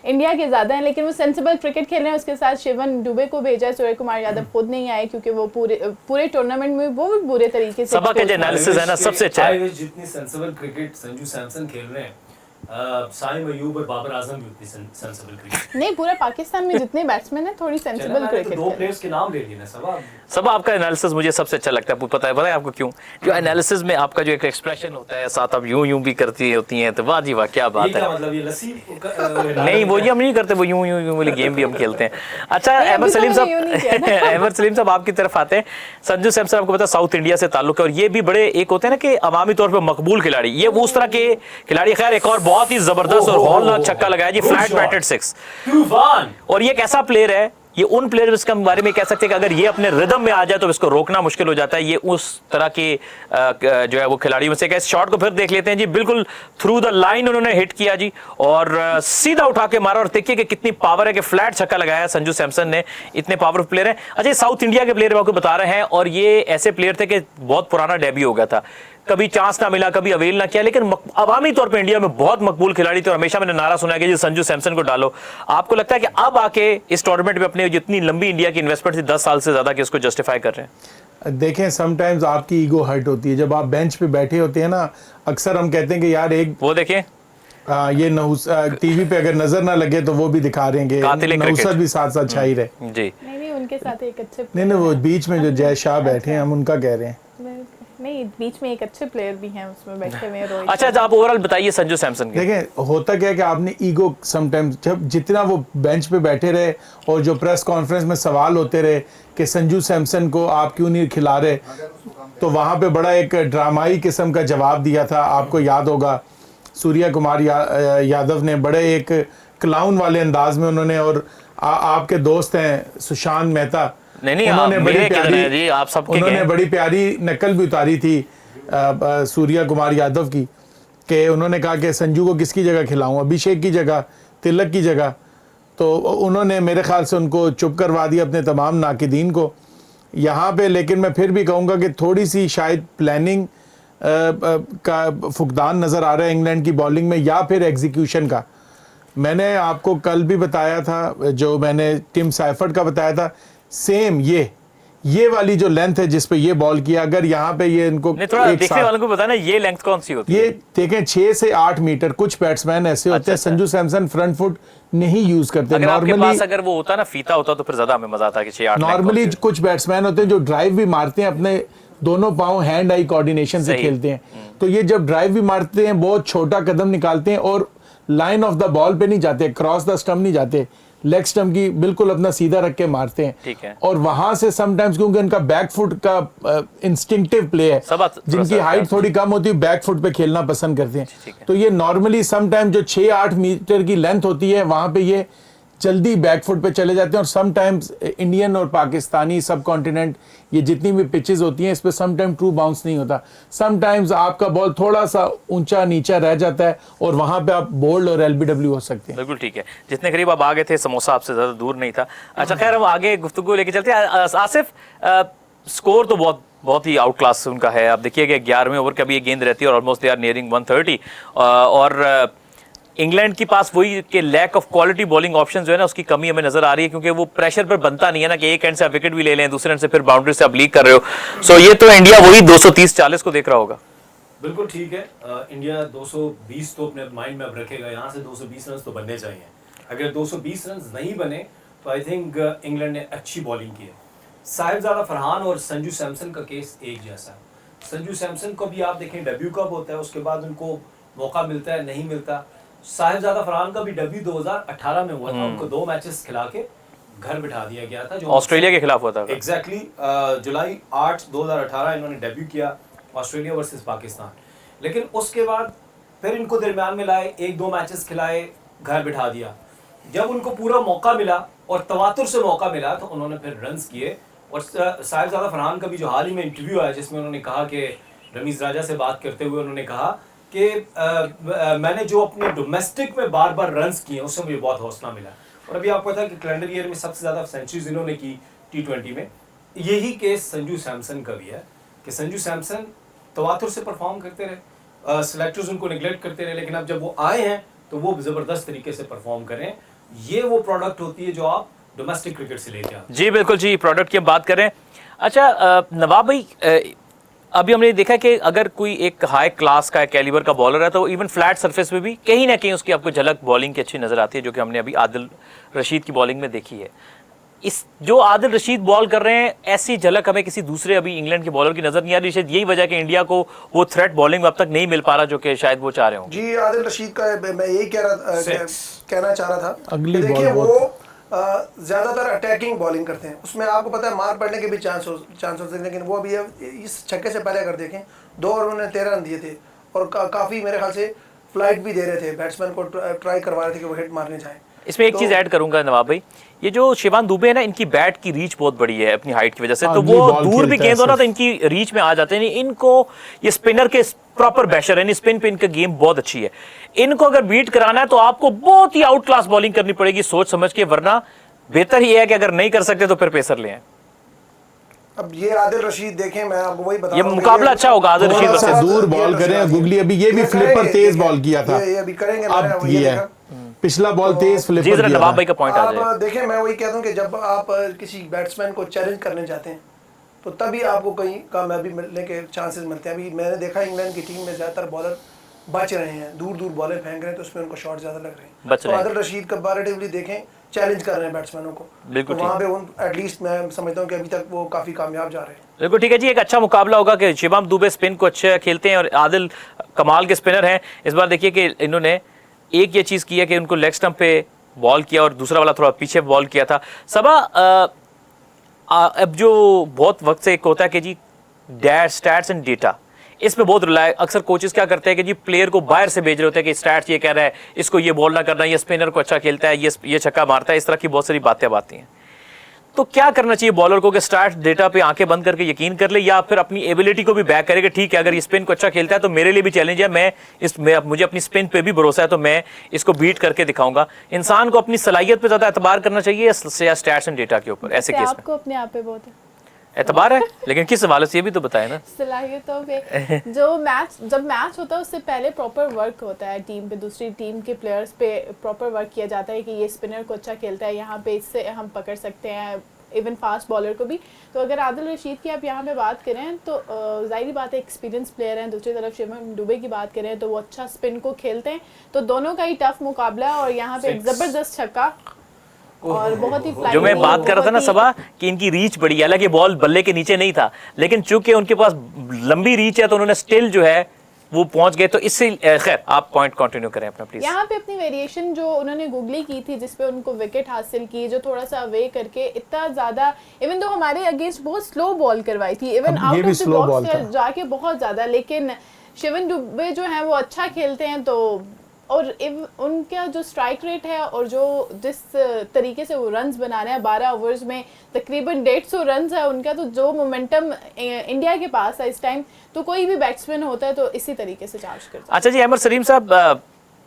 इंडिया के ज्यादा हैं, लेकिन वो सेंसिबल क्रिकेट खेल रहे हैं। उसके साथ शिवम दुबे को भेजा है, सूर्य कुमार यादव खुद नहीं आए क्योंकि वो पूरे टूर्नामेंट में वो भी बुरे तरीके से सबा का जो एनालिसिस है ना सबसे अच्छा है। जितनी सेंसिबल क्रिकेट संजू सैमसन खेल रहे हैं, साइम अयूब और बाबर आजम भी उतनी सेंसिबल क्रिकेट नहीं, पूरा पाकिस्तान में जितने बैट्समैन हैं थोड़ी सेंसिबल क्रिकेट। दो प्लेयर्स के नाम ले लिए ना सब आपका एनालिसिस मुझे सबसे अच्छा लगता है। पता है आपको क्यों? जो एनालिसिस में आपका जो एक एक्सप्रेशन होता है, साथ आप यूं भी करती होती हैं, तो वाह जी वाह क्या बात है। मतलब ये लस्सी नहीं वो ये हम नहीं करते, वो यूं वाली गेम भी हम खेलते हैं। अच्छा अहमद सलीम साहब आपकी तरफ आते हैं। संजू सैमसन आपको पता है साउथ इंडिया से ताल्लुक है और ये भी बड़े एक होते हैं ना कि अवामी तौर पर मकबूल खिलाड़ी, ये वो उस तरह के खिलाड़ी। खैर एक और बहुत ही जबरदस्त और हॉलनाक छक्का लगाया जी, फ्लैट बैटेड 6। और ये एक ऐसा प्लेयर है, ये उन प्लेयर के बारे में कह सकते हैं कि अगर ये अपने रिदम में आ जाए तो इसको रोकना मुश्किल हो जाता है। ये उस तरह के जो है वो खिलाड़ियों में से एक शॉट को फिर देख लेते हैं जी, बिल्कुल थ्रू द लाइन उन्होंने हिट किया जी और सीधा उठा के मारा। और देखिए कि कितनी पावर है कि फ्लैट छक्का लगाया संजू सैमसन ने, इतने पावरफुल प्लेयर हैं। अच्छा साउथ इंडिया के प्लेयर आपको बता रहे हैं और ये ऐसे प्लेयर थे कि बहुत पुराना डेब्यू हो गया था, कभी चांस ना मिला, कभी अवेल ना किया, लेकिन अवामी तौर पे इंडिया में बहुत मकबूल खिलाड़ी थे और हमेशा मैंने नारा सुना कि जी संजू सैमसन को डालो। आपको लगता है कि अब आके इस टूर्नामेंट में अपने जितनी लंबी इंडिया की इन्वेस्टमेंट थी 10 साल से ज्यादा की उसको जस्टिफाई कर रहे हैं? देखें समटाइम्स आपकी ईगो हर्ट होती है जब आप बेंच पे बैठे होते हैं ना। अक्सर हम कहते हैं कि यार एक वो देखें ये टीवी पे अगर नजर ना लगे तो वो भी दिखा रहे हैं कि नौसद भी साथ साथ छाई रहे जी। नहीं उनके साथ एक अच्छे नहीं वो बीच में जो जय शाह बैठे हैं हम उनका कह रहे हैं। नहीं बीच में एक अच्छे प्लेयर भी हैं उसमें बैठे हुए रोहित। अच्छा आप ओवरऑल बताइए संजू सैमसन के। देखें होता क्या है कि आपने ईगो समटाइम्स जब जितना वो बेंच पे बैठे रहे और जो प्रेस कॉन्फ्रेंस में सवाल होते रहे कि संजू सैमसन को आप क्यों नहीं खिला रहे, तो वहाँ पे बड़ा एक ड्रामाई किस्म का जवाब दिया था। आपको याद होगा सूर्य कुमार यादव ने बड़े एक क्लाउन वाले अंदाज में उन्होंने, और आपके दोस्त हैं सुशांत मेहता, उन्होंने बड़ी प्यारी नकल भी उतारी थी सूर्य कुमार यादव की कि उन्होंने कहा कि संजू को किसकी जगह खिलाऊं, अभिषेक की जगह, तिलक की जगह। तो उन्होंने मेरे ख्याल से उनको चुप करवा दिया अपने तमाम नाकिदीन को यहाँ पे। लेकिन मैं फिर भी कहूँगा कि थोड़ी सी शायद प्लानिंग का फुकदान नज़र आ रहा है इंग्लैंड की बॉलिंग में या फिर एग्जीक्यूशन का। मैंने आपको कल भी बताया था, जो मैंने टिम साइफर्ट का बताया था, सेम ये वाली जो लेंथ है जिस पे ये बॉल किया, अगर यहाँ पे ये इनको देखने वालों को बताना ये लेंथ कौन सी होती है। ये देखें 6 से 8 मीटर। कुछ बैट्समैन ऐसे होते हैं संजू सैमसन फ्रंट फुट नहीं यूज करते। नॉर्मली अगर वो होता ना फीता होता तो फिर ज्यादा हमें मजा आता कि 6-8। नॉर्मली कुछ बैट्समैन होते हैं जो ड्राइव भी मारते हैं, अपने दोनों पांव हैंड आई कोऑर्डिनेशन से खेलते हैं, तो ये जब ड्राइव भी मारते हैं बहुत छोटा कदम निकालते हैं और लाइन ऑफ द बॉल पे नहीं जाते, क्रॉस द स्टंप नहीं जाते, लेग स्टंप की बिल्कुल अपना सीधा रख के मारते हैं। ठीक है। और वहां से समटाइम्स क्योंकि उनका बैक फुट का इंस्टिंक्टिव प्ले है, जिनकी हाइट थोड़ी कम होती है बैक फुट पे खेलना पसंद करते हैं। तो ये नॉर्मली समटाइम जो 6-8 मीटर की लेंथ होती है वहां पे ये जल्दी बैक फुट पे चले जाते हैं। और समटाइम्स इंडियन और पाकिस्तानी सब कॉन्टिनेंट ये जितनी भी पिचेस होती हैं इस पे समटाइम ट्रू बाउंस नहीं होता, समटाइम्स आपका बॉल थोड़ा सा ऊंचा नीचा रह जाता है और वहां पे आप बोल्ड और एलबीडब्ल्यू हो सकते हैं। बिल्कुल ठीक है, जितने करीब आप आगे थे समोसा आपसे ज्यादा दूर नहीं था। अच्छा खैर हम आगे गुफ्तगू लेके चलते हैं। आसिफ स्कोर तो बहुत ही आउट क्लास उनका है। आप देखिए कि 11वें ओवर का भी ये गेंद रहती है और ऑलमोस्ट दे आर नियरिंग 130 और इंग्लैंड के पास वही कि lack of quality bowling option जो है ना उसकी कमी हमें नजर आ रही है, क्योंकि वो प्रेशर पर बनता नहीं है ना कि एक एंड से आप विकेट भी ले लें, दूसरे एंड से फिर बाउंड्री से आप लीक कर रहे हो। सो ये तो इंडिया वही 230-40 को देख रहा होगा। बिल्कुल ठीक है। इंडिया 220 तो अपने माइंड में अब रखेगा, यहाँ से 220 रन तो बनने चाहिए। अगर 220 रन नहीं बने तो आई थिंक इंग्लैंड ने अच्छी बॉलिंग की है। साहिबजादा फरहान और संजू सैमसन का केस एक जैसा है। संजू सैमसन को भी आप देखें डेब्यू कब होता है, उसके बाद उनको मौका मिलता है नहीं मिलता। साहिबजादा फरहान का भी डेब्यू 2018 में हुआ था, उनको 2 मैचेस खिला के घर बिठा दिया गया था, जो ऑस्ट्रेलिया के खिलाफ हुआ था। एग्जैक्टली जुलाई 8 2018 इन्होंने डेब्यू किया ऑस्ट्रेलिया वर्सेस पाकिस्तान। लेकिन उसके बाद फिर इनको दरमियान में लाए, 1-2 मैचेस खिलाए, घर बिठा दिया। जब उनको पूरा मौका मिला और तवातुर से मौका मिला तो उन्होंने फिर रन्स किए। और साहिबजादा फरहान का भी जो हाल ही में इंटरव्यू आया जिसमें उन्होंने कहा कि रमीज राजा से बात करते हुए उन्होंने कहा कि मैंने जो अपने डोमेस्टिक में बार बार रन्स किए उससे मुझे बहुत हौसला मिला। और अभी आपको पता है कि कैलेंडर ईयर में सबसे ज़्यादा सेंचुरीज इन्होंने की T20 में। यही केस संजू सैमसन का भी है कि संजू सैमसन तवातुर से परफॉर्म करते रहे, सिलेक्टर्स उनको निगलेक्ट करते रहे, लेकिन अब जब वो आए हैं तो वो ज़बरदस्त तरीके से परफॉर्म करें। ये वो प्रोडक्ट होती है जो आप डोमेस्टिक क्रिकेट से लेके आते हैं। जी बिल्कुल जी, प्रोडक्ट की हम बात करें। अच्छा नवाब भाई, अभी हमने देखा कि अगर कोई एक हाई क्लास का कैलिबर का बॉलर है तो इवन फ्लैट सरफेस पे भी कहीं ना कहीं उसकी आपको झलक बॉलिंग की अच्छी नजर आती है, जो कि हमने अभी आदिल रशीद की बॉलिंग में देखी है। इस जो आदिल रशीद बॉल कर रहे हैं ऐसी झलक हमें किसी दूसरे अभी इंग्लैंड के बॉलर की नजर नहीं आ रही। शायद यही वजह कि इंडिया को वो थ्रेट बॉलिंग में अब तक नहीं मिल पा रहा जो कि शायद वो चाह रहे हों। जी आदिल रशीद का मैं यही कहना चाह रहा था। अगली देखिए बॉल वो ज्यादातर अटैकिंग बॉलिंग करते हैं, उसमें आपको पता है मार पड़ने के भी चांस हो सकते हैं, लेकिन वो अभी इस छक्के से पहले अगर देखें 2 ओवर उन्होंने 13 रन दिए थे और काफी मेरे ख्याल से फ्लाइट भी दे रहे थे, बैट्समैन को ट्राई करवा रहे थे कि वो हिट मारने चाहे। इसमें एक चीज ऐड करूंगा नवाब भाई, ये जो शिवान दुबे है ना, इनकी बैट की रीच बहुत बड़ी है अपनी हाइट की वजह से, तो वो दूर भी गेंद हो ना तो इनकी रीच में आ जाते हैं। इनको ये स्पिनर के प्रॉपर बैशर है, स्पिन पे इनका गेम बहुत अच्छी है। इनको अगर बीट कराना है तो आपको बहुत ही आउट क्लास बॉलिंग करनी पड़ेगी सोच समझ के, वरना बेहतर ही है कि अगर नहीं कर सकते तो फिर पेसर ले आए। अब ये आदिल रशीद देखें, मैं आपको वही बता ये मुकाबला अच्छा होगा आदिल रशीद से वर्सेस दूर बॉल करें। गुगली अभी ये भी फ्लिपर तेज बॉल किया था, ये अभी करेंगे। अब ये पिछला बॉल तेज फ्लिपर जी, जरा किया नवाब था। भाई का पॉइंट आ जाए। आप देखें, मैं वही कहता हूँ कि जब आप किसी बैट्समैन को चैलेंज करने जाते हैं तो तभी आपको कहीं कामयाबी मिलने के चांसेस मिलते हैं। अभी मैंने देखा इंग्लैंड की टीम में ज्यादातर बॉलर बच रहे हैं, दूर दूर बॉलर फेंक रहे हैं तो उसमें उनको शॉट ज्यादा लग रहे हैं। तो आदिल रशीद कंपैरेटिवली देखें चैलेंज कर रहे हैं बैट्समैनों को, तो वहाँ पे उन एटलीस्ट मैं समझता हूँ कि अभी तक वो काफी कामयाब जा रहे हैं। बिल्कुल ठीक है जी, एक अच्छा मुकाबला होगा कि शिवम दुबे स्पिन को अच्छा खेलते हैं और आदिल कमाल के स्पिनर हैं। इस बार देखिए कि इन्होंने एक ये चीज़ की है कि उनको लेग स्टंप पे बॉल किया और दूसरा वाला थोड़ा पीछे बॉल किया था। सबा अब जो बहुत वक्त से एक होता है कि जी डैश स्टैट्स एंड डेटा, इस पे बहुत रिलाय अक्सर कोचेस क्या करते हैं कि जी प्लेयर को बाहर से भेज रहे होते हैं कि स्टैट्स ये कह रहा है इसको ये बॉल ना करना, ये स्पिनर को अच्छा खेलता है, ये छक्का मारता है, इस तरह की बहुत सारी बातें आती हैं। तो क्या करना चाहिए बॉलर को कि स्टार्ट डेटा पे आंखें बंद करके यकीन कर ले, या फिर अपनी एबिलिटी को भी बैक करे कि ठीक है अगर ये स्पिन को अच्छा खेलता है तो मेरे लिए भी चैलेंज है, मुझे अपनी स्पिन पे भी भरोसा है तो मैं इसको बीट करके दिखाऊंगा। इंसान को अपनी सलाहियत पे ज्यादा एतबार करना चाहिए या स्टैट्स एंड डेटा के ऊपर? ऐसे केस में आपको अपने आप पे बहुत एतबार है, लेकिन किस हवाले से ये भी तो बताए ना। सलाहियतों पे जब मैच होता है उससे पहले प्रॉपर वर्क होता है टीम पे, दूसरी टीम के प्लेयर्स पे प्रॉपर वर्क किया जाता है कि ये स्पिनर को अच्छा खेलता है, यहाँ पे इससे हम पकड़ सकते हैं, इवन फास्ट बॉलर को भी। तो अगर आदिल रशीद की आप यहाँ पे बात करें तो जाहिर बात है एक्सपीरियंस प्लेयर हैं, दूसरी तरफ शिवम दुबे की बात करें तो वो अच्छा स्पिन को खेलते हैं, तो दोनों का ही टफ मुकाबला है। और यहाँ पे एक जबरदस्त छक्का और बहुत ही जो मैं बात कर रहा था ना सबा कि इनकी रीच बड़ी है, हालांकि बॉल बल्ले के नीचे नहीं था, लेकिन चूंकि उनके पास लंबी रीच है तो उन्होंने स्टिल जो है वो पहुंच गए। तो इससे खैर आप पॉइंट कंटिन्यू करें अपना प्लीज। यहाँ पे अपनी वेरिएशन जो उन्होंने गुगली की थी जिसपे उनको विकेट हासिल की, जो थोड़ा सा अवे करके इतना ज्यादा, इवन तो हमारे अगेंस्ट बहुत स्लो बॉल करवाई थी, even out of the box जाके बहुत ज्यादा, लेकिन शिवम दुबे जो है वो अच्छा खेलते हैं। तो और उनका जो स्ट्राइक रेट है और जो जिस तरीके से वो रन्स बना रहे हैं 12 ओवर्स में तकरीबन 150 रन्स है उनका, तो जो मोमेंटम इंडिया के पास है इस टाइम, तो कोई भी बैट्समैन होता है तो इसी तरीके से चार्ज करता है। अच्छा जी अहमद सलीम साहब,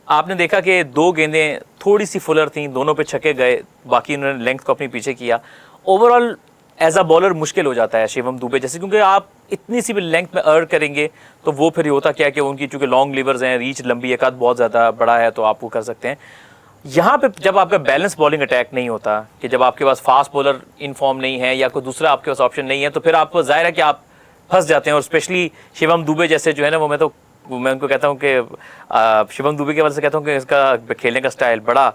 आपने देखा कि 2 गेंदें थोड़ी सी फुलर थी, दोनों पे छक्के गए, बाकी उन्होंने लेंथ को अपनी पीछे किया। ओवरऑल एज अ बॉलर मुश्किल हो जाता है शिवम दुबे जैसे, क्योंकि आप इतनी सी भी लेंथ में अर्न करेंगे तो वो फिर होता क्या है कि उनकी चूंकि लॉन्ग लीवर्स हैं, रीच लंबी है, कद बहुत ज़्यादा बड़ा है, तो आप वो कर सकते हैं। यहाँ पे जब आपका बैलेंस बॉलिंग अटैक नहीं होता, कि जब आपके पास फास्ट बॉलर इन फॉर्म नहीं है या कोई दूसरा आपके पास ऑप्शन नहीं है, तो फिर आपको जाहिर है कि आप फंस जाते हैं। और स्पेशली शिवम दुबे जैसे जो है ना, वो मैं उनको कहता हूँ कि शिवम दुबे की वजह से कहता हूँ कि इसका खेलने का स्टाइल बड़ा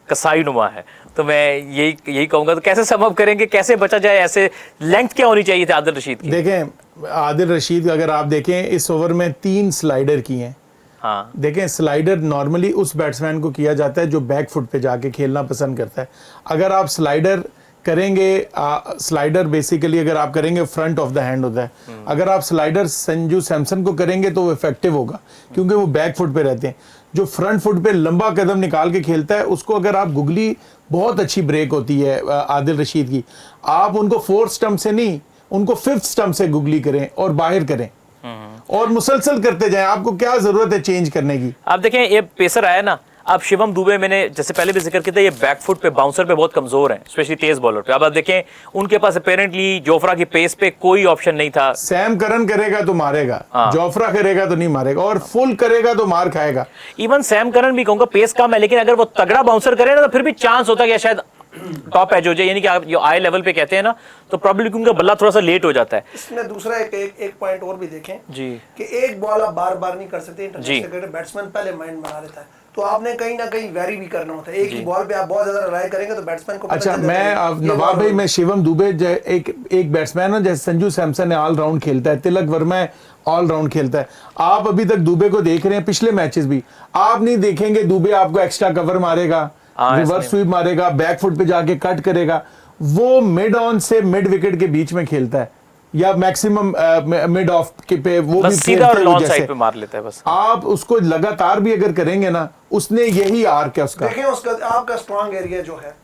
कसाई नुमा है। तो मैं यही कहूँगा, तो कैसे सम अप करेंगे, कैसे बचा जाए, ऐसे लेंथ क्या होनी चाहिए थी आदिल रशीद की? देखें आदिल रशीद अगर आप देखें इस ओवर में 3 स्लाइडर की हैं। हाँ, देखें स्लाइडर नॉर्मली उस बैट्समैन को किया जाता है जो बैक फुट पे जाके खेलना पसंद करता है। अगर आप स्लाइडर करेंगे, स्लाइडर बेसिकली अगर आप करेंगे फ्रंट ऑफ द हैंड होता है, अगर आप स्लाइडर संजू सैमसन को करेंगे तो वो इफेक्टिव होगा क्योंकि वो बैक फुट पे रहते हैं। जो फ्रंट फुट पे लंबा कदम निकाल के खेलता है उसको अगर आप गुगली, बहुत अच्छी ब्रेक होती है आदिल रशीद की, आप उनको 4th स्टंप से नहीं, उनको 5th स्टंप से गुगली करें और बाहर करें और मुसलसल करते जाएं। आपको क्या जरूरत है चेंज करने की? आप देखें ये पेसर आया ना, अब शिवम दुबे मैंने जैसे पहले भी जिक्र किया था, ये बैकफुट पे बाउंसर पे बहुत कमजोर हैं, स्पेशली तेज बॉलर पे। अब आप देखें उनके पास अपेरेंटली जोफ्रा की पेस पे कोई ऑप्शन नहीं था। सैम करन करेगा तो मारेगा, जोफ्रा करेगा तो नहीं मारेगा, और फुल करेगा तो मार खाएगा। इवन सैम करन भी कहूंगा पेस कम है, लेकिन अगर वो तगड़ा बाउंसर करे ना तो फिर भी चांस होता है कि शायद टॉप एज हो जाए, यानी कि आप जो आई लेवल पे कहते हैं ना, तो प्रॉब्लम क्योंकि बल्ला थोड़ा सा लेट हो जाता है। इसमें दूसरा एक पॉइंट और भी देखें जी कि एक बॉल आप बार बार नहीं कर सकते। इंटरनेशनल बैट्समैन पहले माइंड बना लेता है, तो आपने कहीं ना कहीं वेरी भी करना होता है। एक ही बॉल पे आप बहुत ज्यादा रिलाय करेंगे तो बैट्समैन को अच्छा, मैं नवाब भाई, मैं शिवम दुबे एक बैट्समैन है, जैसे संजू सैमसन है ऑल राउंड खेलता है, तिलक वर्मा है ऑल राउंड खेलता है। आप अभी तक दुबे को देख रहे हैं, पिछले मैचेस भी आप नहीं देखेंगे दुबे आपको एक्स्ट्रा कवर मारेगा, रिवर्स स्वीप मारेगा, बैक फुट पे जाके कट करेगा। वो मिड ऑन से मिड विकेट के बीच में खेलता है या मैक्सिमम मिड ऑफ पे, वो भी सीधा और लॉन्ग साइड पे मार लेता है बस। आप उसको लगातार भी अगर करेंगे ना, उसने यही आर्क है उसका। देखें उसका आपका स्ट्रांग एरिया जो है,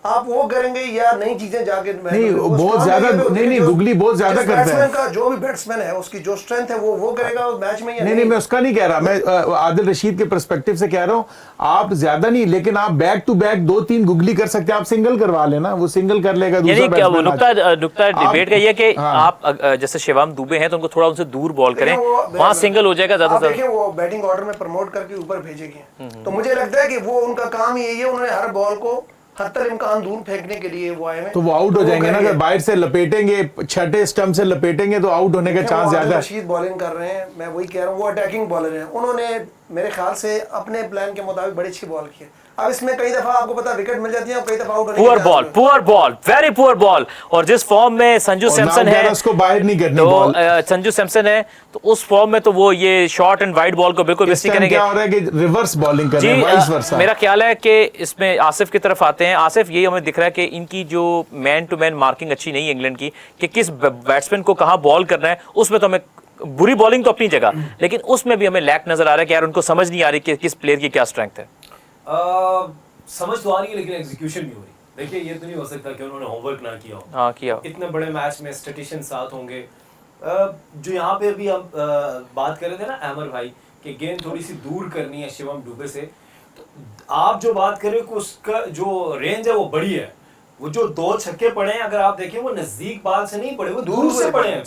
आप वो करेंगे या नई चीजें जाके नहीं, बहुत ज्यादा नहीं, गुगली बहुत ज्यादा करता है। का जो भी बैट्समैन है उसकी जो स्ट्रेंथ है वो करेगा मैच में या नहीं, मैं उसका नहीं कह रहा, मैं आदिल रशीद के पर्सपेक्टिव से कह रहा हूं। आप ज्यादा नहीं, लेकिन आप बैक टू बैक 2-3 गुगली कर सकते हैं। आप सिंगल करवा लेना, वो सिंगल कर लेगा। नुकता डिबेट का ये कि आप जैसे शिवम दुबे हैं तो उनको थोड़ा उनसे दूर बॉल करें, वहां सिंगल हो जाएगा ज्यादा से ज्यादा। वो बैटिंग ऑर्डर में प्रमोट करके ऊपर भेजेंगे, तो मुझे लगता है कि वो उनका काम ही यही है। उन्होंने हर बॉल को हर इम्कान दूर फेंकने के लिए वो आए हैं, तो वो आउट हो जाएंगे ना। अगर बाहर से लपेटेंगे, छठे स्टंप से लपेटेंगे तो आउट होने का चांस ज्यादा है। रशीद बॉलिंग कर रहे हैं, मैं वही कह रहा हूँ, वो अटैकिंग बॉलर हैं। उन्होंने मेरे ख्याल से अपने प्लान के मुताबिक बड़ी अच्छी बॉल की है। अब इसमें कई दफा आपको पता विकेट मिल जाती है, कई दफा out. Poor ball, very poor ball. और जिस फॉर्म में संजू सैमसन है, उसको बाहर नहीं करनी तो बॉल। संजू सैमसन है तो उस फॉर्म में तो वो ये शॉर्ट एंड वाइड बॉल को बिल्कुल मिस नहीं करेंगे। क्या हो रहा है कि रिवर्स बॉलिंग कर रहे हैं, वाइस वर्सा। मेरा ख्याल है कि इसमें आसिफ की तरफ आते हैं। आसिफ, ये हमें दिख रहा है कि इनकी जो मैन टू मैन मार्किंग अच्छी नहीं है इंग्लैंड की, कि किस बैट्समैन को कहां बॉल करना है। उसमें तो हमें बुरी बॉलिंग तो अपनी जगह, लेकिन उसमें भी हमें लैक नजर आ रहा है कि यार उनको समझ नहीं आ रही कि किस प्लेयर की क्या स्ट्रेंथ है। समझ तो आ रही है लेकिन एग्जीक्यूशन नहीं हो रही। देखिए ये तो नहीं हो सकता कि उन्होंने होमवर्क ना किया हो। हाँ, किया। इतने बड़े मैच में स्टैटिस्टिशियन साथ होंगे। जो यहाँ पे अभी हम बात कर रहे थे ना अहमर भाई, कि गेंद थोड़ी सी दूर करनी है शिवम दुबे से, तो आप जो बात कर रहे हो उसका जो रेंज है वो बड़ी है। वो जो 2 छक्के पड़े हैं, अगर आप देखें, वो नजदीक बाल से नहीं पड़े, वो दूर से पड़े हैं।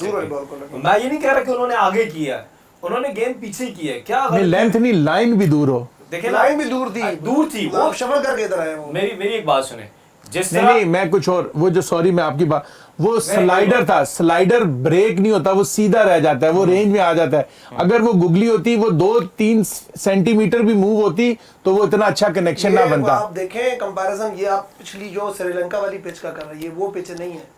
मैं ये नहीं कह रहा कि उन्होंने आगे किया है, उन्होंने गेंद पीछे की है। क्या लेंथ नहीं, लाइन भी दूर हो। देखिए लाइन भी दूर थी, वो शफल करके इधर आए। वो मेरी एक बात सुने, जिस नहीं, मैं कुछ और, वो जो, सॉरी मैं आपकी बात, वो स्लाइडर था, स्लाइडर ब्रेक नहीं होता, वो सीधा रह जाता है, वो रेंज में आ जाता है। अगर वो गुगली होती, वो 2-3 सेंटीमीटर भी मूव होती तो वो इतना अच्छा कनेक्शन ना बनता। आप देखें कंपैरिजन, ये आप पिछली जो श्रीलंका वाली पिच का कर रहे हैं, वो पिच नहीं है।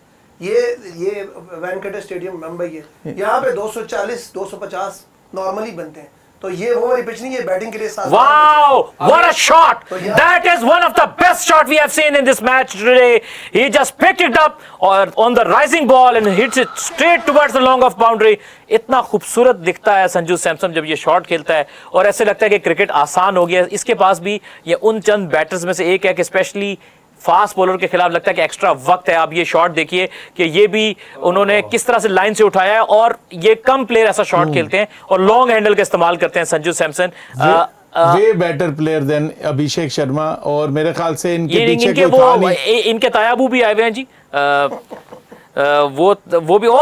ये वेंकटेश स्टेडियम मुंबई है, यहाँ पे 240-250 नॉर्मली बनते हैं। तो ये वो वाली पिच नहीं है बैटिंग के लिए। Wow, what a shot! That is one of the best shot we have seen in this match today. He just picked it up on the rising ball and hits it straight towards the long off boundary. इतना खूबसूरत दिखता है संजू सैमसन जब ये shot खेलता है, और ऐसे लगता है कि क्रिकेट आसान हो गया। इसके पास भी ये उन चंद बैटर्स में से एक है कि स्पेशली फास्ट बॉलर के खिलाफ लगता है कि एक्स्ट्रा वक्त है। आप ये शॉट देखिए कि ये भी उन्होंने किस तरह से लाइन से उठाया है, और ये कम प्लेयर ऐसा शॉट खेलते हैं और लॉन्ग हैंडल का इस्तेमाल करते हैं Sanju Samson. Way better player than Abhishek Sharma, और मेरे ख्याल से इनके पीछे इनके तायाबू भी आए हुए हैं जी। वो भी ओ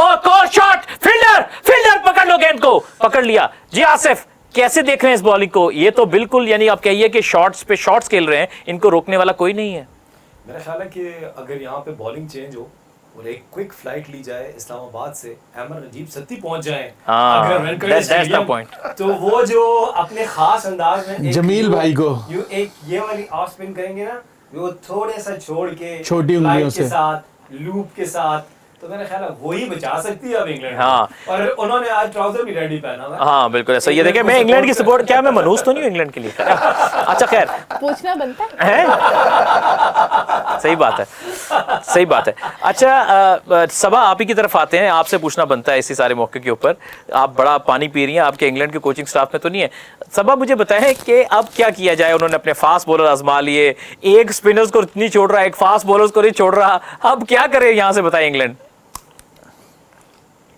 शॉट, फील्डर पकड़ लो गेंद को, पकड़ लिया जी। आसिफ कैसे देख रहे हैं इस बॉलिंग को? ये तो बिल्कुल यानी आप कहिए कि शॉट्स पे शॉट्स खेल रहे हैं, इनको रोकने वाला कोई नहीं है। मेरा ख्याल है कि अगर यहाँ पे बॉलिंग चेंज हो और एक क्विक फ्लाइट ली जाए इस्लामाबाद से, अहमद नजीब सत्ती पहुंच जाए हाँ, अगर वानखेड़े स्टेडियम, तो वो जो अपने खास अंदाज में जमील भाई को एक ये वाली ऑफ स्पिन करेंगे ना, वो थोड़े सा छोड़ के छोटी उंगलियों से साथ लूप के साथ, तो मेरा ख्याल है वही बचा सकती है अब इंग्लैंड। हाँ। और उन्होंने आज ट्राउजर भी रेडी पहना हुआ है। हाँ बिल्कुल ऐसा। ये देखिए मैं इंग्लैंड की सपोर्ट, क्या मैं मनहूस तो नहीं हूँ इंग्लैंड के लिए? अच्छा खैर, पूछना बनता है सही बात है, सही बात है। अच्छा सबा आप ही की तरफ आते हैं, आपसे पूछना बनता है इसी सारे मौके के ऊपर। आप बड़ा पानी पी रही हैं, आपके इंग्लैंड के कोचिंग स्टाफ में तो नहीं है। सबा मुझे बताएं कि अब क्या किया जाए? उन्होंने अपने फास्ट बॉलर आजमा लिए, एक स्पिनर्स को नहीं छोड़ रहा, एक फास्ट बॉलर्स को नहीं छोड़ रहा, अब क्या करे यहाँ से बताएं इंग्लैंड?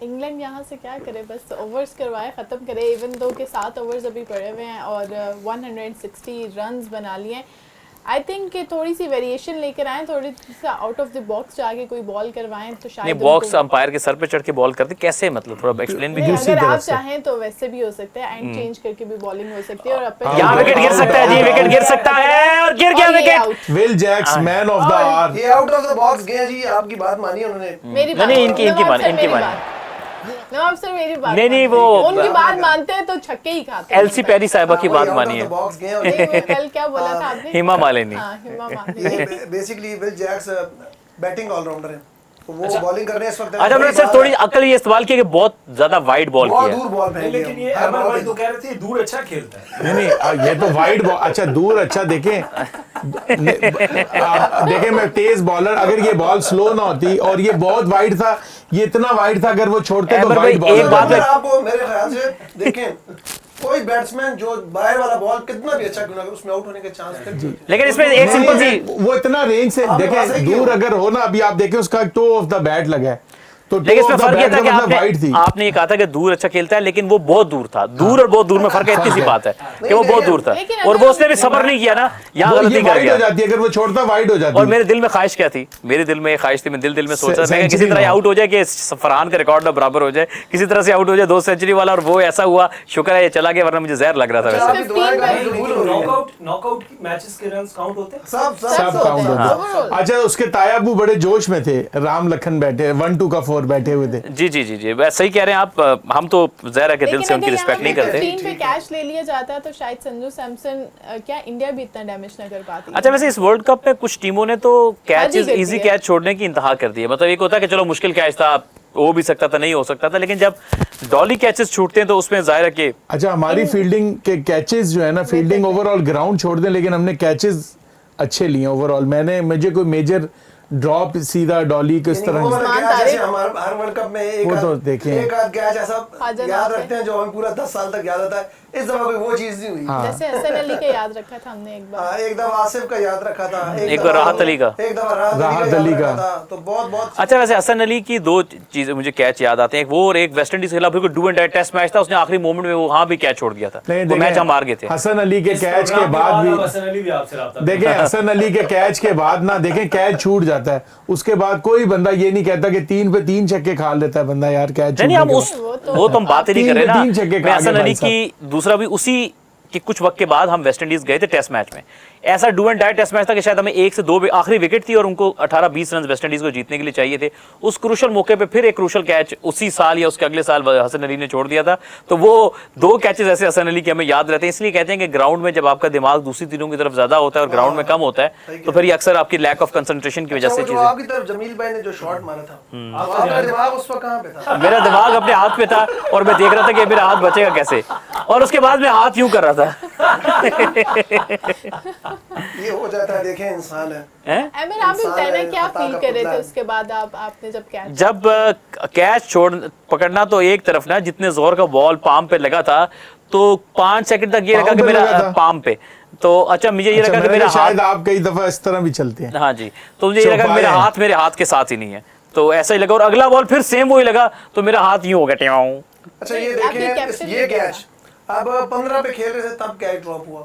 इंग्लैंड यहाँ से क्या करे, बस ओवर्स करवाए, ख़त्म करे। इवन दो के 7 ओवर्स अभी पड़े हुए हैं और 160 रन्स बना लिए। आई थिंक कि थोड़ी सी वेरिएशन लेकर आए, थोड़ी सा आउट ऑफ द बॉक्स जाके कोई बॉल करवाएं तो शायद बॉक्स अंपायर के सर पे चढ़ के बॉल करते कैसे, मतलब थोड़ा एक्सप्लेन भी कीजिए। अगर आप चाहें तो वैसे भी हो सकता है, एंड चेंज करके भी बॉलिंग हो सकती है। और अपन यहाँ विकेट गिर सकता है जी, विकेट गिर सकता है और गिर गया wicket. Will Jacks man of the hour, ये आउट ऑफ द बॉक्स गए जी। आपकी बात मानी उन्होंने? मेरी बात नहीं, इनकी मानी नवाब सर, मेरी बात नहीं वो उनकी बात मानते हैं तो छक्के ही खाते हैं। एलसी पेरी साहिबा की बात मानी है। बॉक्स गए और कल क्या बोला था आपने? हिमा मालिनी। हाँ, Hema Malini. Basically Will Jacks batting allrounder है, तो वो बॉलिंग करने इस वक्त। अच्छा उन्होंने सिर्फ थोड़ी अकल ये इस्तेमाल किया कि बहुत ज्यादा वाइड बॉल बहुत किया। दूर बॉल फेंक लेकिन ये अहमद भाई तो कह रहे थे दूर अच्छा खेलता है। नहीं ये तो वाइड बॉल, अच्छा दूर, अच्छा देखें देखें मैं तेज बॉलर, अगर ये बॉल स्लो ना होती और ये बहुत वाइड था, ये इतना वाइड था, अगर वो छोड़ते तो वाइड बॉल। एक बात है, आपको मेरे ख्याल से देखें, कोई बैट्समैन जो बाहर वाला बॉल कितना भी अच्छा क्यों ना, उसमें आउट होने के चांस थे। लेकिन इसमें एक सिंपल सी, वो इतना रेंज से देखें, दूर अगर हो ना, अभी आप देखें उसका टो ऑफ द बैट लगा है, तो लेकिन इसमें फर्क ये था कि आपने आपने ये कहा था कि दूर अच्छा खेलता है, लेकिन वो बहुत दूर था। दूर और बहुत दूर में फर्क है, इतनी सी बात है कि वो बहुत दूर था और वो उसने भी सब्र नहीं किया ना, यहाँ गलती कर गया। अगर वो छोड़ता वाइड हो जाती। और मेरे दिल में ख्वाहिश क्या थी, मेरे दिल में ख्वाहिश थी, मैं दिल में सोचा था किसी तरह आउट हो जाए कि फरहान का रिकॉर्ड ना बराबर हो जाए, किसी तरह से आउट हो जाए 2 सेंचुरी वाला, और वो ऐसा हुआ। शुक्र है ये चला गया, वरना मुझे जहर लग रहा था वैसे। नॉकआउट मैचेस के रन्स काउंट होते हैं, सब काउंट होते हैं। अच्छा उसके तायाबू बड़े जोश में थे, राम लखन बैठे 1-2 का 4 बैठे हुए थे। जी वैसे सही कह रहे हैं आप। हम तो ज़ाहिर के दिल से उनकी रिस्पेक्ट नहीं करते। 15 पे कैच ले लिया जाता तो शायद संजू सैमसन क्या इंडिया भी इतना डैमेज ना कर पाती। अच्छा वैसे इस वर्ल्ड कप में कुछ टीमों ने तो कैचेस इजी कैच छोड़ने की इंतहा कर दी है। मतलब एक होता है कि चलो मुश्किल कैच था, हो भी सकता था, नहीं हो सकता था, लेकिन जब डॉली कैचेस छूटते हैं तो उसमें जाहिर है कि अच्छा हमारी फील्डिंग के कैचेस जो है ना, फील्डिंग ओवरऑल ग्राउंड छोड़ दें, लेकिन हमने कैचेस अच्छे लिए ओवरऑल। मुझे कोई मेजर ड्रॉप सीधा डॉली किस तरह हर वर्ल्ड कप में एक तो देखें एक आध कैच ऐसा याद रखते हैं जो हमें पूरा 10 साल तक याद आता है। इस दफा कोई वो चीज नहीं हुई। जैसे हसन अली का याद रखा था हमने एक बार, एक दफा आसिफ का याद रखा था, एक बार राहत अली का, एक दफा राहत अली का था, तो बहुत अच्छा वैसे हसन अली की 2 चीजें मुझे कैच याद आते हैं, वो और एक वेस्ट इंडीज के खिलाफ बिल्कुल do and die test match था, उसने आखिरी मोमेंट में वहां भी कैच छोड़ दिया था, वो मैच हम हार गए थे। हसन अली के कैच के बाद भी देखें, हसन अली के कैच के बाद ना देखें कैच छूट जाता है, उसके बाद कोई बंदा ये नहीं कहता कि 3 पे 3 छक्के खा लेता है बंदा, यार कैच नहीं हम उस वो तो हम बात ही नहीं कर रहे ना। मैं हसन अली की दूसरा भी उसी कि कुछ वक्त के बाद हम वेस्ट इंडीज गए थे टेस्ट मैच में, ऐसा do and die test match था कि शायद हमें 1 से 2 आखिरी विकेट थी और उनको 18-20 रन वेस्ट इंडीज को जीतने के लिए चाहिए थे। उस क्रूशल मौके पे फिर एक क्रूशल कैच उसी साल या उसके अगले साल हसन अली ने छोड़ दिया था। तो वो 2 कैचेस ऐसे हसन अली के हमें याद रहते हैं। इसलिए कहते हैं कि ग्राउंड में जब आपका दिमाग दूसरी टीमों की तरफ ज्यादा होता है और ग्राउंड में कम होता है तो फिर ये अक्सर आपकी लैक ऑफ कंसंट्रेशन की वजह से चीजें। आपकी तरफ जमील भाई ने जो शॉट मारा था, आपका दिमाग उस वक्त कहां पे था? मेरा दिमाग अपने हाथ पे था और मैं देख रहा था कि मेरा हाथ बचेगा कैसे, और उसके बाद मैं हाथ यूं कर रहा था। ये हो जाता है, देखें इंसान है। एमिर आप भी बताइए क्या फील कर रहे थे उसके बाद आपने जब कैच छोड़ पकड़ना, तो एक तरफ ना जितने जोर का बॉल पाम पे लगा था तो 5 सेकंड तक ये लगा कि मेरा पाम पे, तो अच्छा मुझे ये लगा कि मेरा शायद आप कई दफा इस तरह भी चलते हैं। हाँ जी, तो मुझे ये लगा कि मेरे हाथ के साथ ही नहीं है, तो ऐसा ही लगा। और अगला बॉल फिर सेम वही लगा तो मेरा हाथ यूं हो गया। अच्छा ये देखें, ये कैच अब 15 पे खेल रहे थे तब कैच ड्रॉप हुआ,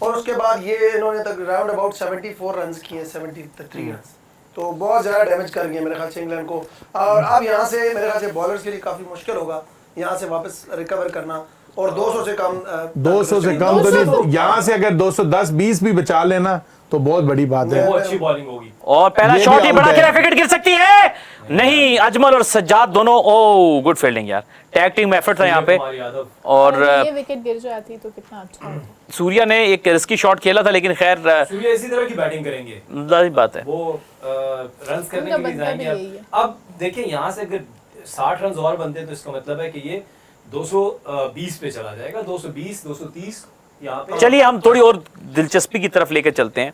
और उसके बाद ये इन्होंने तक राउंड अबाउट 74 रन्स किए, 73 रन्स। तो बहुत ज़्यादा डैमेज कर गए मेरे ख्याल से इंग्लैंड को। और अब यहाँ से मेरे ख्याल से बॉलर्स के लिए काफ़ी मुश्किल होगा यहाँ से वापस रिकवर करना। और 200 से कम 200 से कम तो नहीं, यहाँ से अगर 210-20 भी बचा लेना तो बहुत बड़ी बात है। वो अच्छी बॉलिंग होगी। और पहला ये शॉट भी ही out बड़ा है। के विकेट गिर सकती है नहीं, अजमल और सज्जाद दोनों, ओ गुड फील्डिंग यार, टैग टीम एफर्ट था यहाँ पे। कुमार यादव। और ये विकेट गिर जाती तो कितना अच्छा होता। सूर्या ने एक रिस्की शॉट खेला था, लेकिन खैर सूर्या इसी तरह की बैटिंग करेंगे, जाहिर बात है। वो रन्स करने उनका के लिए बनता जाएंगे। भी यही है। अब देखिए यहाँ से अगर 60 रन और बनते हैं तो इसका मतलब है कि ये 220 पे चला जाएगा, 220 230 यहाँ पे। चलिए हम थोड़ी और दिलचस्पी की तरफ लेकर चलते हैं।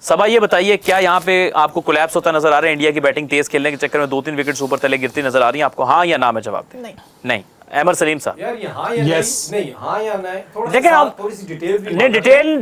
सबा ये बताइए, क्या यहाँ पे आपको कोलैप्स होता नजर आ रहा है? इंडिया की बैटिंग तेज खेलने के चक्कर में 2-3 विकेट्स ऊपर तले गिरती नजर आ रही है आपको? हाँ या ना में जवाब दें। नहीं। अहमद सलीम साहब, यार ये हाँ या Yes. नहीं, हाँ या नहीं, थोड़ा देखें सा आप- थोड़ी सी डिटेल भी नहीं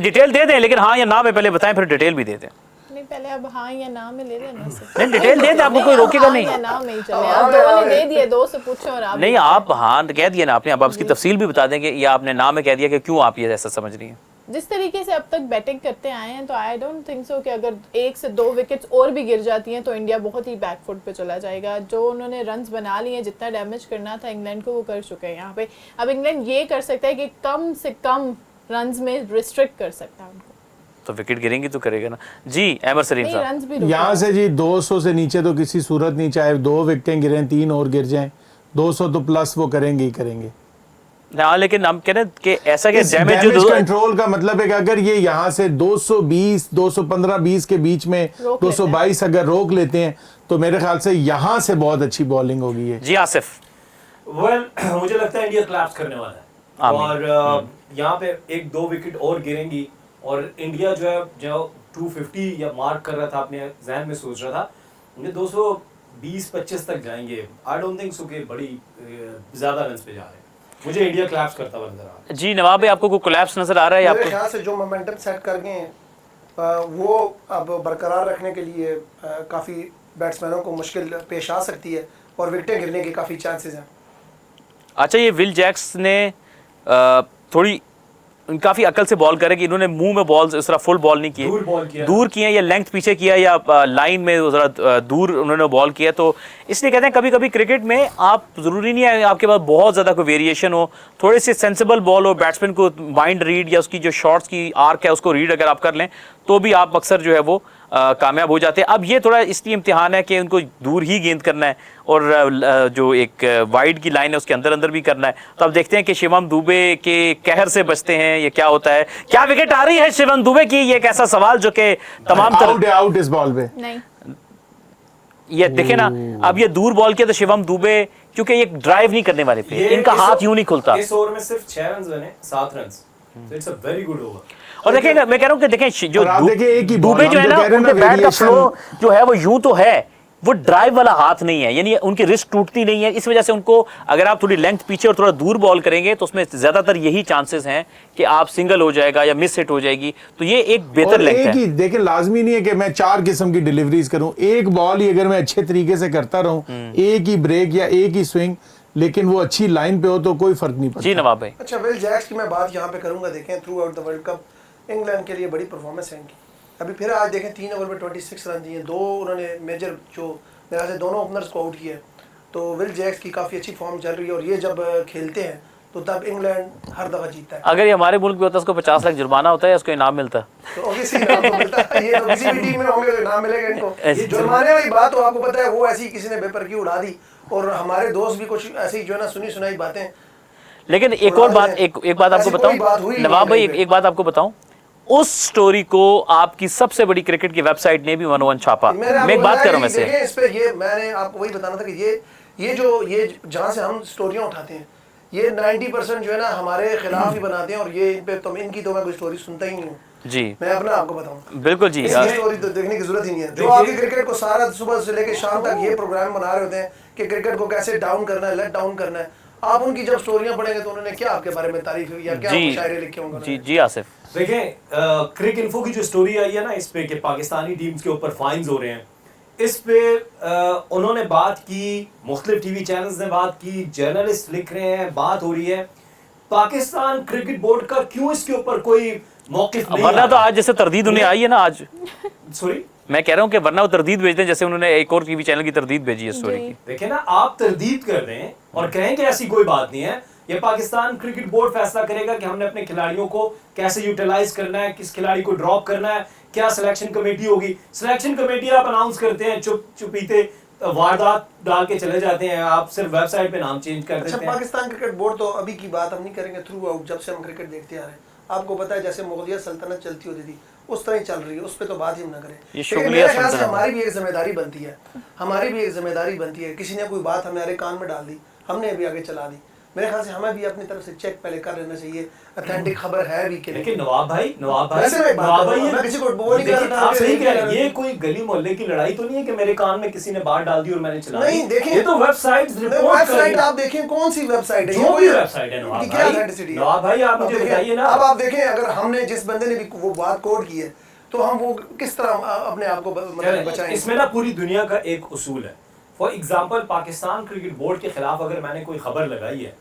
डिटेल दे दें, लेकिन हाँ या ना में पहले बताएं, फिर डिटेल भी दे दें। नहीं, पहले अब हाँ या ना में ले लेना। नहीं डिटेल दे दें, आपको कोई रोकेगा हाँ नहीं। या ना में ही चले। आप दोनों ने दे दिए, दो से पूछो और आप नहीं आप हाँ कह दिया ना आपने, अब आप उसकी तफसील भी बता देंगे, या आपने ना में कह दिया कि क्यों आप ये ऐसा समझ रही हैं? जिस तरीके से अब तक बैटिंग करते आए हैं तो आई डोंट थिंक सो कि अगर 1 से 2 विकेट्स और भी गिर जाती हैं तो इंडिया बहुत ही बैकफुट पे चला जाएगा। जो उन्होंने रन्स बना लिए हैं, जितना डैमेज करना था इंग्लैंड को वो कर चुके हैं यहाँ पे। अब इंग्लैंड ये कर सकता है कि कम से कम रन्स में रिस्ट्रिक्ट कर सकता है उनको। तो विकेट गिरेंगी तो करेगा ना जी। अहमद सलीम नहीं, साहब, रन्स भी रुके यहाँ हैं। से जी 200 से नीचे तो किसी सूरत नहीं, चाहे 2 विकेटें गिरें 3 और गिर जाएं, 200 तो प्लस वो करेंगे ही करेंगे। हाँ लेकिन हम कह रहे हैं कि ऐसा कि इस डैमेज डैमेज जो कंट्रोल का मतलब है कि अगर ये यहाँ से 220 215-20 के बीच में रोक लेते 222 अगर रोक लेते हैं तो मेरे ख्याल से यहाँ से बहुत अच्छी बॉलिंग होगी ये। जी आसिफ, वेल मुझे लगता है इंडिया collapse करने वाला है आमीन। और यहाँ पे 1-2 विकेट और गिरेंगी और इंडिया जो 250 या मार्क कर रहा था, अपने जहन में सोच रहा था, ये 220-25 तक जाएंगे। आई डोंट थिंक सो कि बड़ी ज्यादा रन्स पे जा रहे हैं। मुझे इंडिया collapse करता हुआ नजर आ रहा है। जी नवाब भाई, आपको कोई कोलैप्स नजर आ रहा है मेरे आपको? ख्याल से जो मोमेंटम सेट कर गए हैं वो अब बरकरार रखने के लिए काफ़ी बैट्समैनों को मुश्किल पेश आ सकती है और विकेटें गिरने के काफ़ी चांसेस हैं। अच्छा, ये विल जैक्स ने थोड़ी काफी अकल से बॉल करे कि इन्होंने मुंह में बॉल इस तरह फुल बॉल नहीं किए, दूर बॉल किया। दूर किए या लेंथ पीछे किया या लाइन में जरा दूर उन्होंने बॉल किया। तो इसलिए कहते हैं कभी कभी क्रिकेट में आप जरूरी नहीं है आपके पास बहुत ज्यादा कोई वेरिएशन हो, थोड़ी सी सेंसिबल बॉल हो, बैट्समैन को माइंड रीड या उसकी जो शॉट्स की आर्क है उसको रीड अगर आप कर लें तो भी आप अक्सर जो है वो कामयाब हो जाते हैं। अब ये थोड़ा इसलिए इम्तिहान है कि उनको दूर ही गेंद करना है और जो एक वाइड की लाइन है उसके अंदर अंदर भी करना है। तो अब देखते हैं कि शिवम दुबे के कहर से बचते हैं, ये क्या होता है, क्या विकेट आ रही है शिवम दुबे की? ये एक ऐसा सवाल जो कि तमाम आउट इस बॉल पे नहीं, ये देखे ना, अब ये दूर बॉल किया तो शिवम दुबे क्योंकि ये ड्राइव नहीं करने वाले पे, इनका हाथ यूं नहीं खुलता। इस ओवर में सिर्फ 6 रन बने, 7 run, so it's a very good over। और देखें, मैं कह रहा हूं कि देखें जो और आप देखिए एक ही बॉल, दुबे जो हम है तो ना कह रहे हैं ना, उनके बैट का variation- फ्लो जो है वो यूं तो है, वो ड्राइव वाला हाथ नहीं है, यानी उनकी रिस्ट टूटती नहीं है। इस वजह से उनको अगर आप थोड़ी लेंथ पीछे और थोड़ा दूर बॉल करेंगे तो उसमें ज्यादातर यही चांसेस हैं कि आप सिंगल हो जाएगा या मिस हिट हो जाएगी। तो ये एक बेहतर और लेंथ एक है। ही देखें, लाजमी नहीं है कि मैं 4 किस्म की डिलीवरीज करूं, एक बॉल ही अगर मैं अच्छे तरीके से करता रहूं, एक ही ब्रेक या एक ही स्विंग, लेकिन वो अच्छी लाइन पे हो तो कोई फर्क नहीं पड़ता। जी नवाब भाई, अच्छा, विल जैक्स की मैं बात यहाँ पे करूँगा। देखें through out the world cup England के लिए बड़ी परफॉर्मेंस है इनकी। अभी फिर आज देखें 3 ओवर में 26 रन दिए, 2 उन्होंने मेजर जो मेरे ख्याल से दोनों ओपनर्स को आउट किया है। तो विल जैक्स की काफ़ी अच्छी फॉर्म चल रही है और ये जब खेलते हैं तो तब इंग्लैंड हर दफ़ा जीतता है। अगर ये हमारे मुल्क में होता उसको 50 लाख जुर्माना होता है, उसको इनाम मिलता। तो ऑब्वियसली नाम तो मिलता है, ये तो किसी भी टीम में होंगे तो नाम मिलेगा इनको। ये जुर्माने वाली बात तो आपको पता है वो ऐसी किसी ने बेपर की उड़ा दी और हमारे दोस्त भी कुछ ऐसे ही जो है ना सुनी सुनाई बातें। लेकिन एक और बात, एक बात आपको ऐसी कोई बात बताऊं हुई नवाब भाई, नहीं एक बात आपको बताऊं, उस स्टोरी को आपकी सबसे बड़ी क्रिकेट की वेबसाइट ने भी 101 छापा। मैं एक बात कर रहा हूं वैसे, देखें इस पे ये मैंने आपको वही बताना था कि ये जहाँ से हम स्टोरियाँ उठाते हैं ये 90% जो है ना हमारे खिलाफ ही बनाते हैं और ये इन पे तो इनकी तो मैं कोई स्टोरी सुनता ही नहीं हूँ। जी मैं अपना आपको बताऊं, बिल्कुल जी। इसकी स्टोरी तो देखने की जरूरत ही नहीं है। जो आपके क्रिकेट को सारा सुबह से लेकर शाम तक ये प्रोग्राम बना रहे होते हैं कि क्रिकेट को कैसे डाउन करना है, लेट डाउन करना है, आप उनकी जब स्टोरियां पढ़ेंगे तो उन्होंने क्या आपके बारे में तारीफ या क्या जी शायरी लिखे होंगे जी जी आसिफ, देखें क्रिक इन्फो की जो स्टोरी आई है ना इस पे कि पाकिस्तानी टीम्स के ऊपर फाइन्स हो रहे हैं, इस पे उन्होंने बात की, मुख्तलिफ टीवी चैनल्स ने बात की, जर्नलिस्ट लिख रहे हैं, बात हो रही है। पाकिस्तान क्रिकेट बोर्ड का क्यों इसके ऊपर कोई मौकिफ नहीं? वरना तो आज जैसे तरदीद उन्हें आई है ना आज, सॉरी मैं कह रहा हूँ कि वरना वो तरदीद भेजते हैं, जैसे उन्होंने एक और टीवी चैनल की तरदीद भेजी है स्टोरी की। देखिए ना, आप तरदीद कर रहे हैं और कहें कि ऐसी कोई बात नहीं है, ये पाकिस्तान क्रिकेट बोर्ड फैसला करेगा कि हमने अपने खिलाड़ियों को कैसे यूटिलाइज करना है, किस खिलाड़ी को ड्रॉप करना है, क्या सिलेक्शन कमेटी होगी। सिलेक्शन कमेटी आप अनाउंस करते हैं, चुपीते वारदात डाल के चले जाते हैं, आप सिर्फ वेबसाइट पे नाम चेंज कर देते हैं। पाकिस्तान क्रिकेट बोर्ड तो अभी की बात हम नहीं करेंगे, थ्रू आउट जब से हम क्रिकेट देखते आ रहे हैं, आपको पता है जैसे मुगलिया सल्तनत चलती होती थी उस तरह ही चल रही है, उस पर तो बात ही हम ना करें। लेकिन मेरे ख्याल से हमारी भी एक जिम्मेदारी बनती है, हमारी भी एक जिम्मेदारी बनती है। किसी ने कोई बात हमारे कान में डाल दी, हमने भी आगे चला दी, मेरे ख्याल से हमें भी अपनी तरफ से चेक पहले कर लेना चाहिए, ऑथेंटिक खबर है भी कि लेकिन नवाब भाई मैं किसी को वो नहीं कर आप सही कह रहे हैं, ये कोई गली मोहल्ले की लड़ाई तो नहीं है कि मेरे कान में किसी ने बात डाल दी और मैंने चला नहीं देखिए, ये तो वेबसाइट्स रिपोर्ट कर रही है। आप देखें कौन सी वेबसाइट है, जो भी वेबसाइट है नवाब भाई आप मुझे बताइए ना। अब आप देखें, अगर हमने जिस बंदे ने भी वो बात कोड की है तो हम वो किस तरह अपने आप को मतलब बचाएं। इसमें ना पूरी दुनिया का एक उसूल है। For example Pakistan cricket board के खिलाफ अगर मैंने कोई खबर लगाई है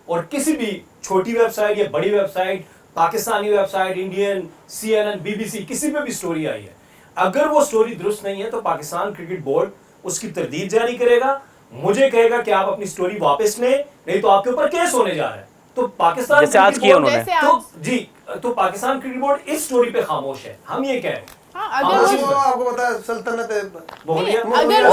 और किसी भी छोटी वेबसाइट या बड़ी website, Pakistani website, Indian, CNN, BBC, किसी पे भी स्टोरी आई है, अगर वो स्टोरी दुरुस्त नहीं है तो पाकिस्तान क्रिकेट बोर्ड उसकी तरदीद जारी करेगा, मुझे कहेगा कि आप अपनी स्टोरी वापस लें, नहीं तो आपके ऊपर केस होने जा रहा है। तो पाकिस्तान जैसे आज किया उन्होंने तो पाकिस्तान क्रिकेट बोर्ड इस स्टोरी पे खामोश है, हम ये कह रहे हैं। आपको पता है सल्तनत अगर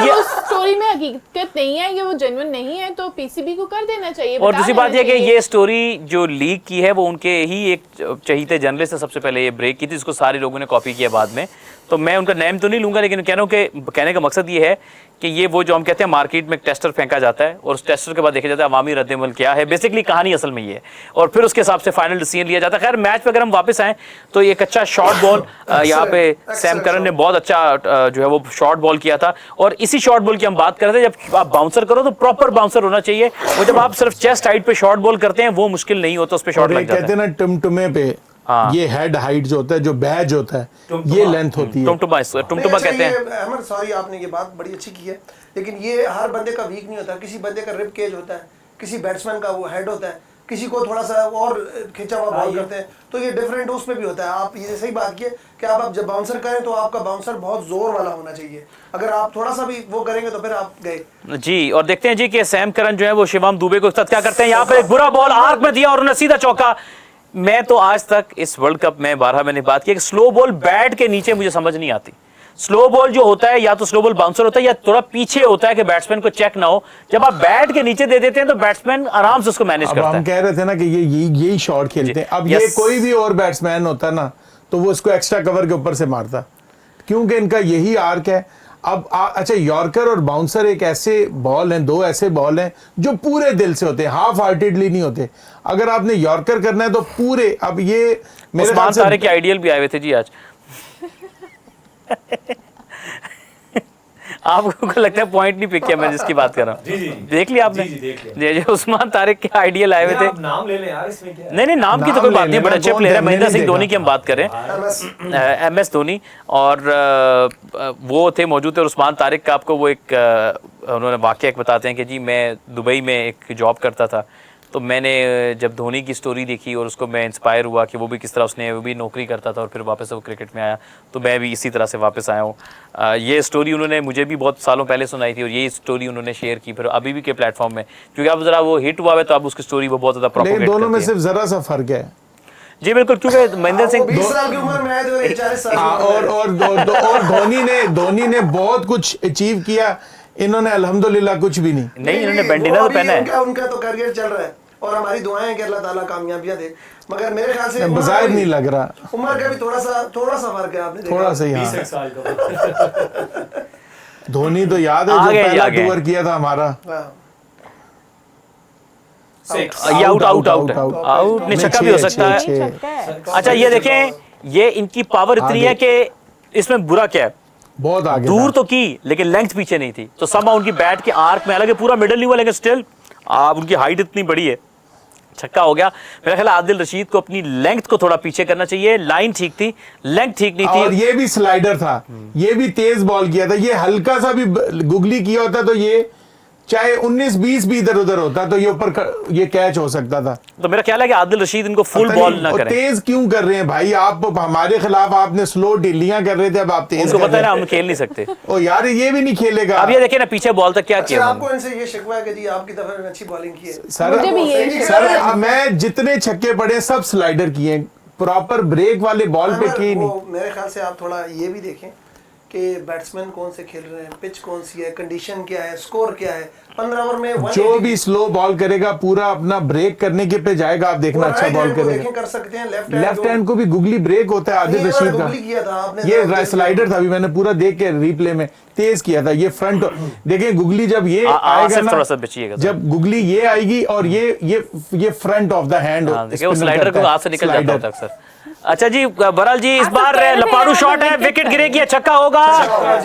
उस स्टोरी में हकीकत नहीं है, ये वो जेन्युइन नहीं है, तो PCB को कर देना चाहिए। और दूसरी बात यह कि ये स्टोरी जो लीक की है वो उनके ही एक चहीते जर्नलिस्ट ने सबसे पहले ये ब्रेक की थी, जिसको सारे लोगों ने कॉपी किया बाद में। तो मैं उनका नेम तो नहीं लूंगा, लेकिन कह रहा हूँ कि कहने का मकसद ये है कि ये वो जो हम कहते हैं मार्केट में टेस्टर फेंका जाता है और उस टेस्टर के बाद देखा जाता है अवामी रद्द-ए-अमल क्या है, बेसिकली कहानी असल में ये है, और फिर उसके हिसाब से फाइनल डिसीजन लिया जाता है। खैर मैच पे अगर हम वापस आएँ तो एक अच्छा शॉर्ट बॉल यहाँ पे सैम करन ने बहुत अच्छा जो है वो शॉर्ट बॉल किया था, और इसी शॉर्ट बॉल की हम बात कर रहे थे। जब आप बाउंसर करो तो प्रॉपर बाउंसर होना चाहिए, और जब आप सिर्फ चेस्ट हाइट पे शॉर्ट बॉल करते हैं वो मुश्किल नहीं होता, उस पे शॉट लग जाता है। कहते हैं ना टुमटुमे पे ये हेड हाइट जो होता है, जो बैज होता है, ये लेंथ होती है, टुमटुमा कहते हैं। अहमद सॉरी, आपने ये बात बड़ी अच्छी की है, लेकिन ये हर बंदे का वीक नहीं होता। किसी बंदे का रिब केज होता है, किसी बैट्समैन का वो हेड होता है, किसी को थोड़ा सा और खिंचा हुआ बॉल करते हैं, तो ये डिफरेंट उसमें भी होता है। आप ये सही बात की कि आप जब बाउंसर करें तो आपका बाउंसर बहुत जोर वाला होना चाहिए, अगर आप थोड़ा सा भी वो करेंगे तो फिर आप गए जी। और देखते हैं जी कि सैम करन जो है वो शिवम दुबे को साथ क्या करते हैं। यहाँ पर एक बुरा बॉल आर्क में दिया और उन्होंने सीधा चौका। मैं तो आज तक इस वर्ल्ड कप में 12 मैंने बात की कि स्लो बॉल बैट के नीचे मुझे समझ नहीं आती। स्लो बॉल जो होता है या तो स्लो बॉल बाउंसर होता है या थोड़ा पीछे होता है कि बैट्समैन को चेक ना हो। जब आप बैट के नीचे दे देते हैं तो बैट्समैन आराम से उसको मैनेज करता है। हम कह रहे थे ना कि यही शॉट खेलते हैं। अब ये कोई भी और बैट्समैन होता ना तो वो इसको एक्स्ट्रा कवर के ऊपर से मारता, क्योंकि इनका यही आर्क है। अब अच्छा, यॉर्कर और बाउंसर एक ऐसे बॉल हैं, दो ऐसे बॉल हैं जो पूरे दिल से होते हैं, हाफ हार्टेडली नहीं होते। अगर आपने यॉर्कर करना है तो पूरे, अब ये मेरे ख्याल से के आइडियल भी आए हुए थे जी आज। आपको लगता है पॉइंट नहीं पिक किया मैं जिसकी बात कर रहा हूँ? देख लिया आपने? जी उस्मान तारिक के आइडियल आए हुए थे। नाम ले लें यार, इसमें क्या है? नहीं नाम की तो कोई बात नहीं, बड़े अच्छे प्लेयर है। महेंद्र सिंह धोनी की हम बात करें, MS धोनी, और वो थे मौजूद थे। और उस्मान तारिक का आपको वो एक उन्होंने वाकया बताते हैं कि जी मैं दुबई में एक जॉब करता था, तो मैंने जब धोनी की स्टोरी देखी और उसको मैं इंस्पायर हुआ कि वो भी किस तरह उसने वो भी नौकरी करता था और फिर वापस वो क्रिकेट में आया, तो मैं भी इसी तरह से वापस आया हूँ। ये स्टोरी उन्होंने मुझे भी बहुत सालों पहले सुनाई थी और ये स्टोरी उन्होंने शेयर की फिर अभी भी के प्लेटफॉर्म में, क्योंकि अब जरा वो हिट हुआ है तो अब उसकी स्टोरी वो बहुत ज़्यादा प्रोपेगेट करती है। दोनों में सिर्फ जरा सा फर्क है जी, बिल्कुल, क्योंकि महेंद्र सिंह 20 साल की उम्र में है तो 40 साल और धोनी ने बहुत कुछ अचीव किया, इन्होंने अल्हम्दुलिल्लाह कुछ भी नहीं। इन्होंने बैंडिना तो पहना है, उनका तो करियर चल रहा है और हमारी दुआएं हैं कि अल्लाह ताला कामयाबियां दे, मगर मेरे ख्याल से बज़ाहिर नहीं लग रहा। उम्र का भी थोड़ा सा फर्क है, आपने थोड़ा सा ही। 20 साल का धोनी तो याद है जो पहला टूर किया था हमारा, आउट नहीं, छक्का भी हो सकता है। अच्छा ये देखें, ये इनकी पावर इतनी है कि इसमें बुरा क्या है, बहुत आगे दूर तो की लेकिन लेंथ पीछे नहीं थी, तो सब उनकी बैट के आर्क में, हालांकि पूरा मिडल नहीं हुआ लेकिन स्टिल आप उनकी हाइट इतनी बड़ी है, छक्का हो गया। मेरा ख्याल आदिल रशीद को अपनी लेंथ को थोड़ा पीछे करना चाहिए। लाइन ठीक थी, लेंथ ठीक नहीं थी, और ये भी स्लाइडर था, ये भी तेज बॉल किया था, ये हल्का सा भी गुगली किया होता तो ये चाहे 19-20 भी इधर उधर होता तो ये कैच हो सकता था। तो मेरा ख्याल है कि आदिल रशीद इनको फुल पता बॉल नहीं, ना और करें। तेज क्यों कर रहे हैं भाई? आप हमारे खिलाफ आपने स्लो ढीलियां कर रहे थे, अब आप तेज उनको कर पता है रहे ना हैं। हम खेल नहीं सकते। ओ यार ये भी नहीं खेलेगा। अब ये देखिए ना पीछे बॉल तक क्या अच्छा, किया आपको इनसे ये शिकवा है कि जी आपकी तरफ में अच्छी बॉलिंग की है। सर मुझे भी यही सही सर कह रहे हैं। मैं जितने छक्के पड़े सब स्लाइडर किए, प्रॉपर ब्रेक वाले बॉल पे किए नहीं। वो मेरे ख्याल से आप थोड़ा ये भी देखें कि बैट्समैन कौन से खेल रहे हैं, पिच कौन सी है, कंडीशन क्या है, स्कोर क्या है। 15 ओवर में 180 जो भी स्लो बॉल करेगा पूरा अपना ब्रेक करने के पे जाएगा, आप देखना अच्छा बॉल करेगा। देखें कर सकते हैं लेफ्ट हैंड को भी गुगली ब्रेक होता है आदिल रशीद का। किया था आपने, ये स्लाइडर था, अभी मैंने पूरा देख के रिप्ले में तेज किया था। ये फ्रंट देखिए गुगली जब ये आएगा आसिफ ना, थोड़ा सा बचिएगा सर। जब गुगली ये आएगी और ये फ्रंट ऑफ द हैंड देखिए वो स्लाइडर को हाथ से निकल जाता होता है अक्सर। अच्छा जी बहरहाल जी इस बार कह रहे थे लपाड़ू यार, शॉट है, विकेट गिरेगी, छक्का होगा।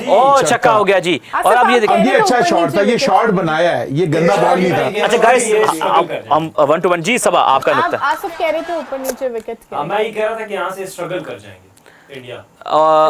ओ छक्का हो गया जी। और अब ये देखिए ये अच्छा शॉट था, ये शॉट बनाया है, ये गंदा बॉल नहीं था। अच्छा गाइस हम 1 to 1 जी सबा आपका आप नुक्ता। आसिफ कह रहे थे ऊपर नीचे विकेट के, मैं ये कह रहा था कि यहाँ से स्ट्रगल कर जाएंगे इंडिया।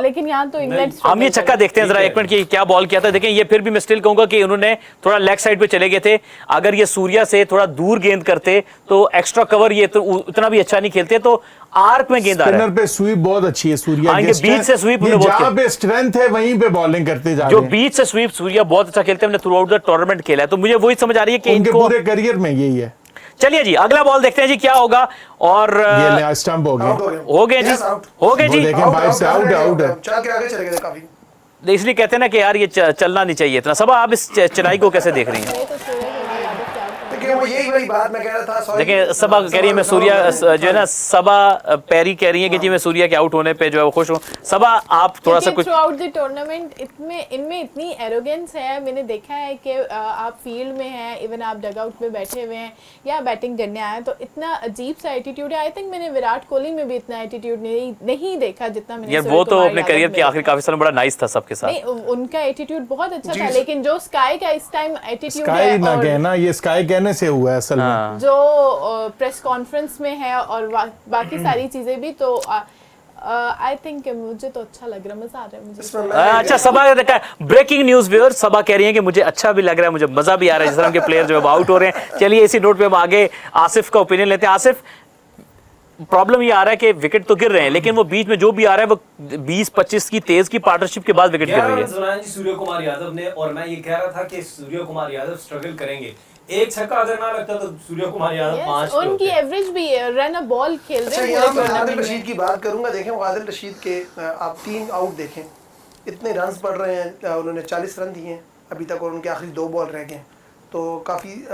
लेकिन यहाँ तो इंग्लैंड हम ये छक्का देखते हैं जरा एक मिनट की क्या बॉल किया था। देखें ये फिर भी मैं स्टिल कहूंगा कि उन्होंने थोड़ा लेग साइड पे चले गए थे। अगर ये सूर्या से थोड़ा दूर गेंद करते तो एक्स्ट्रा कवर ये तो उतना भी अच्छा नहीं खेलते। तो आर्क में गेंद आ रहा है, स्पिनर पे स्वीप बहुत अच्छी है सूर्या हाँ, की। ये बीच से स्वीप ये उन्होंने बहुत जहाँ पे स्ट्रेंथ है वहीं पे बॉलिंग करते जा जो रहे हैं। बीच से स्वीप सूर्या बहुत अच्छा खेलते हैं। हमने थ्रू आउट द टूर्नामेंट खेला है, तो मुझे वही समझ आ रही है कि उनके इनको पूरे करियर में यही है। चलिए जी अगला बॉल देखते हैं जी क्या होगा। और ये स्टंप हो गया, हो गए जी, हो गए जी। वो देखें बाइट से आउट है। चल के आगे चले गए काफी। इसलिए कहते हैं ना कि यार ये चलना नहीं चाहिए इतना। सब आप इस चेन्नई को कैसे देख रही हैं? देखिए वो यही वाली बात मैं कह रहा था। sorry, देखिए सबा कह रही है मैं सूर्या जो है ना सबा पैरी कह रही है कि जी मैं सूर्या के आउट होने पे जो है वो खुश हूँ। सबा आप थोड़ा सा कुछ थ्रू आउट द टूर्नामेंट इनमें इतनी एरोगेंस है। मैंने देखा है कि आप फील्ड में हैं, इवन आप डग आउट में बैठे हुए हैं या बैटिंग करने आए तो इतना अजीब सा एटीट्यूड है। आई थिंक मैंने विराट कोहली में भी इतना एटीट्यूड नहीं देखा जितना मैंने यार सूर्य वो तो कुमार अपने यादव करियर में के आखिरी काफी सालों बड़ा नाइस था सबके साथ। नहीं, उनका एटीट्यूड बहुत अच्छा था, लेकिन जो स्काई का इस टाइम एटीट्यूड स्काई है ना और कहना, ये स्काई कहने से हुआ है असल में। जो प्रेस कॉन्फ्रेंस में है और बाकी सारी चीजें भी, तो आई थिंक मुझे तो अच्छा लग रहा है, मजा आ रहा है मुझे। इसमें मैं अच्छा सबा देखा ब्रेकिंग न्यूज व्यूअर सबा कह रही है कि मुझे अच्छा भी लग रहा है, मुझे मजा भी आ रहा है जिस तरह के प्लेयर जो है आउट हो रहे हैं। चलिए इसी नोट पे हम आगे आसिफ का ओपिनियन लेते हैं। आसिफ प्रॉब्लम ये आ रहा है कि विकेट तो गिर रहे हैं लेकिन वो बीच में जो भी आ रहा है वो 20-25 की तेज की पार्टनरशिप के बाद विकेट गिर रही है। सूर्य कुमार यादव ने, और मैं ये कह रहा था कि सूर्य कुमार यादव स्ट्रगल करेंगे। एक छक्का अगर ना लगता तो सूर्य कुमार यादव 5 पे उनकी होते। एवरेज भी रन अ बॉल खेल अच्छा रहे यहाँ मैं हैं आदिल रशीद की बात करूंगा। देखें वो आदिल रशीद के आप 3 आउट देखें, इतने रन्स पड़ रहे हैं। उन्होंने 40 रन दिए हैं अभी तक और उनके आखिरी 2 बॉल रह गए। तो काफ़ी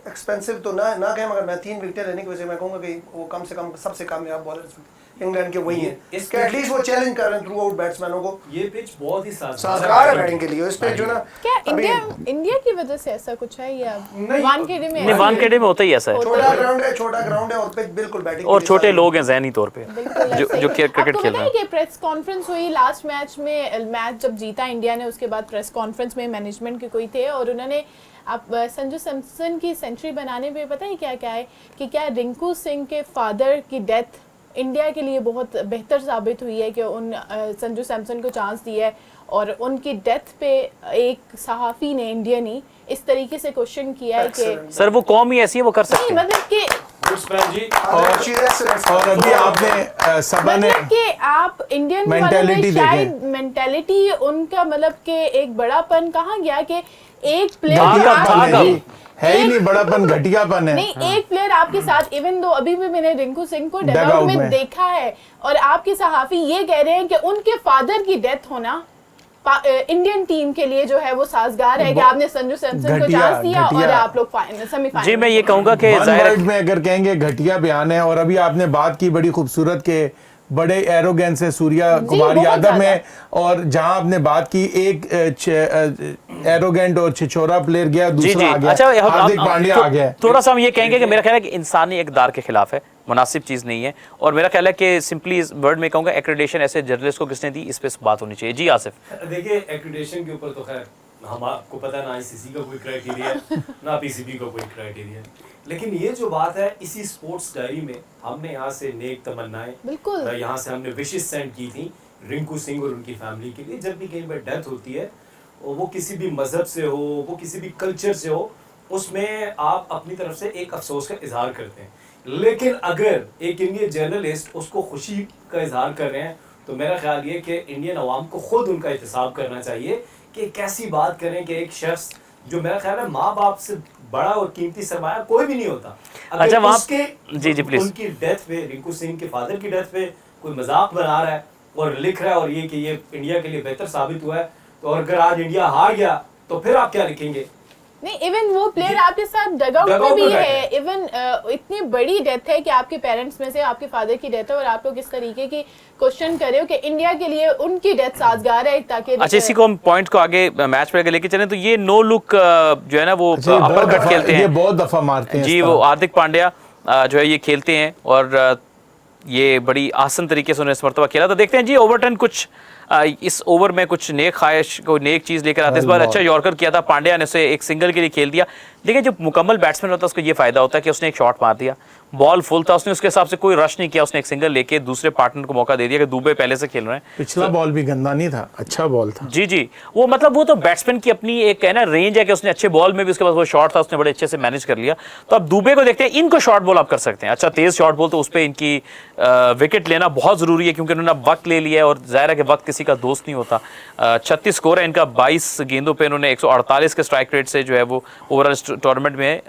एक्सपेंसिव तो ना कहें, मगर मैं 3 विकेटें लेने की वजह से मैं कहूँगा कि वो कम से कम सबसे कामयाब बॉलर्स इंग्लैंड के वही हैं। इसके एटलीस्ट वो चैलेंज कर रहे हैं थ्रू आउट बैट्समैनों को। ये पिच बहुत ही साजगार है बैटिंग के लिए। इस पे जो ना क्या अभी इंडिया की वजह से ऐसा कुछ है या नहीं, वानखेड़े में नहीं वानखेड़े में होता ही ऐसा है छोटा ग्राउंड है और पिच बिल्कुल बैटिंग और छोटे लोग हैं जहनी तौर पे बिल्कुल जो ऐसा ही। जो क्रिकेट आपको खेल पता रहे है हैं। कि प्रेस कॉन्फ्रेंस हुई लास्ट मैच में, मैच जब जीता इंडिया ने उसके बाद प्रेस कॉन्फ्रेंस में मैनेजमेंट के कोई थे और उन्होंने आप संजू सैमसन की सेंचुरी बनाने पे पता है क्या क्या है कि क्या रिंकू सिंह के फादर की डेथ इंडिया के लिए बहुत बेहतर साबित हुई है कि उन संजू सैमसन को चांस दिया है। और उनकी डेथ पे एक सहाफ़ी ने इंडियन ही इस तरीके से क्वेश्चन किया है कि सर वो कौम ही ऐसी है वो कर सकते नहीं हैं। मतलब कि और अभी आपने सबा ने मतलब कि आप इंडियन वालों Mentality में देखें। शायद मेंटालिटी उनका मतलब कि एक बड़ापन कहाँ गया कि एक प्लेयर घटियापन है भागा। जी, है ही नहीं बड़ापन, घटियापन है। नहीं एक प्लेयर आपके साथ, इवन दो अभी भी मैंने रिंकू सिंह को डग Dugout आउट में में। देखा है और आपके सहाफी ये कह रहे हैं कि उनके फादर की डेथ होना इंडियन टीम के लिए जो है वो साजगार है कि आपने संजू सैमसन को चांस दिया और आप लोग सेमीफाइनल। जी मैं ये कहूंगा कि वन जाहिर वर्ड में अगर कहेंगे घटिया बयान है। और अभी आपने बात की बड़ी खूबसूरत के बड़े एरोगेंस है सूर्या कुमार बहुत यादव ज्यादा। में, और जहां आपने बात की एक एरोगेंट और छिछोरा प्लेयर गया, जी दूसरा जी आ गया, अच्छा हार्दिक पांड्या आ गया। थोड़ा सा हम ये कहेंगे कि मेरा ख्याल है कि इंसानी इकदार के खिलाफ है, मुनासिब चीज़ नहीं है। और मेरा ख्याल है कि सिंपली इस वर्ड में कहूँगा एक्रेडिटेशन ऐसे जर्नलिस्ट को किसने दी, इस पे बात होनी चाहिए। जी आसिफ। देखिए एक्रेडिटेशन के ऊपर तो खैर हम आपको पता है ना आईसीसी का कोई क्राइटेरिया है ना पीसीबी का कोई क्राइटेरिया है, लेकिन ये जो बात है इसी स्पोर्ट्स डायरी में हमने यहाँ से नेक तमन्नाएं, बिल्कुल यहाँ से हमने विशेष सेंड की थी रिंकू सिंह और उनकी फैमिली के लिए। जब भी कहीं पर डेथ होती है वो किसी भी मजहब से हो, वो किसी भी कल्चर से हो, उसमें आप अपनी तरफ से एक अफसोस का इजहार करते हैं। लेकिन अगर एक इंडियन जर्नलिस्ट उसको खुशी का इजहार कर रहे हैं तो मेरा ख्याल ये कि इंडियन अवाम को खुद उनका एहतसाब करना चाहिए कि कैसी बात करें कि एक शख्स जो मेरा ख्याल है माँ बाप से बड़ा और कीमती सरमाया कोई भी नहीं होता, अगर अच्छा, वहाँ उसके जी प्लीज, उनकी डेथ पे, रिंकू सिंह के फादर की डेथ पे कोई मजाक बना रहा है और लिख रहा है और ये कि ये इंडिया के लिए बेहतर साबित हुआ है, तो अगर आज इंडिया हार गया तो फिर आप क्या लिखेंगे? नहीं, इवन वो प्लेयर आपके साथ डगआउट में भी है, इवन इतनी बड़ी डेथ है कि आपके पेरेंट्स में से आपके फादर की डेथ है और आप लोग इस तरीके की क्वेश्चन कर रहे हो कि इंडिया के लिए उनकी डेथ साजगार है ताकि। अच्छा, इसी को हम पॉइंट को आगे मैच पे लेके चलें तो ये नो लुक जो है ना वो अपर कट खेलते हैं, ये बहुत दफा मारते हैं जी, वो हार्दिक पांड्या जो है ये खेलते हैं और ये बड़ी आसान तरीके से उन्होंने इस मरतबा खेला। तो देखते हैं जी ओवरटर्न कुछ इस ओवर में कुछ नेक ख्वाहिश को नेक चीज़ लेकर आते। इस बार अच्छा यॉर्कर किया था पांड्या ने, उसे एक सिंगल के लिए खेल दिया। लेकिन जो मुकम्मल बैट्समैन होता है उसको ये फायदा होता है कि उसने एक शॉट मार दिया, बॉल फुल था, उसने उसके हिसाब से कोई रश नहीं किया, उसने एक सिंगल लेके दूसरे पार्टनर को मौका दे दिया कि दुबे पहले से खेल रहे हैं। पिछला बॉल भी गंदा नहीं था, अच्छा बॉल था। जी जी, वो मतलब वो तो बैट्समैन की अपनी एक है ना रेंज है कि उसने अच्छे बॉल में भी उसके पास वो शॉट था, उसने बड़े अच्छे से मैनेज कर लिया। तो अब दुबे को देखते हैं, इनको शॉर्ट बॉल आप कर सकते हैं, अच्छा तेज शॉर्ट बॉल, तो उस पर इनकी विकेट लेना बहुत जरूरी है क्योंकि उन्होंने वक्त ले लिया है और जाहिर है कि वक्त किसी का दोस्त नहीं होता। 36 स्कोर है इनका, 22 गेंदों पे इन्होंने 148 के स्ट्राइक रेट से जो है वो ओवरऑल टूर्नामेंट में।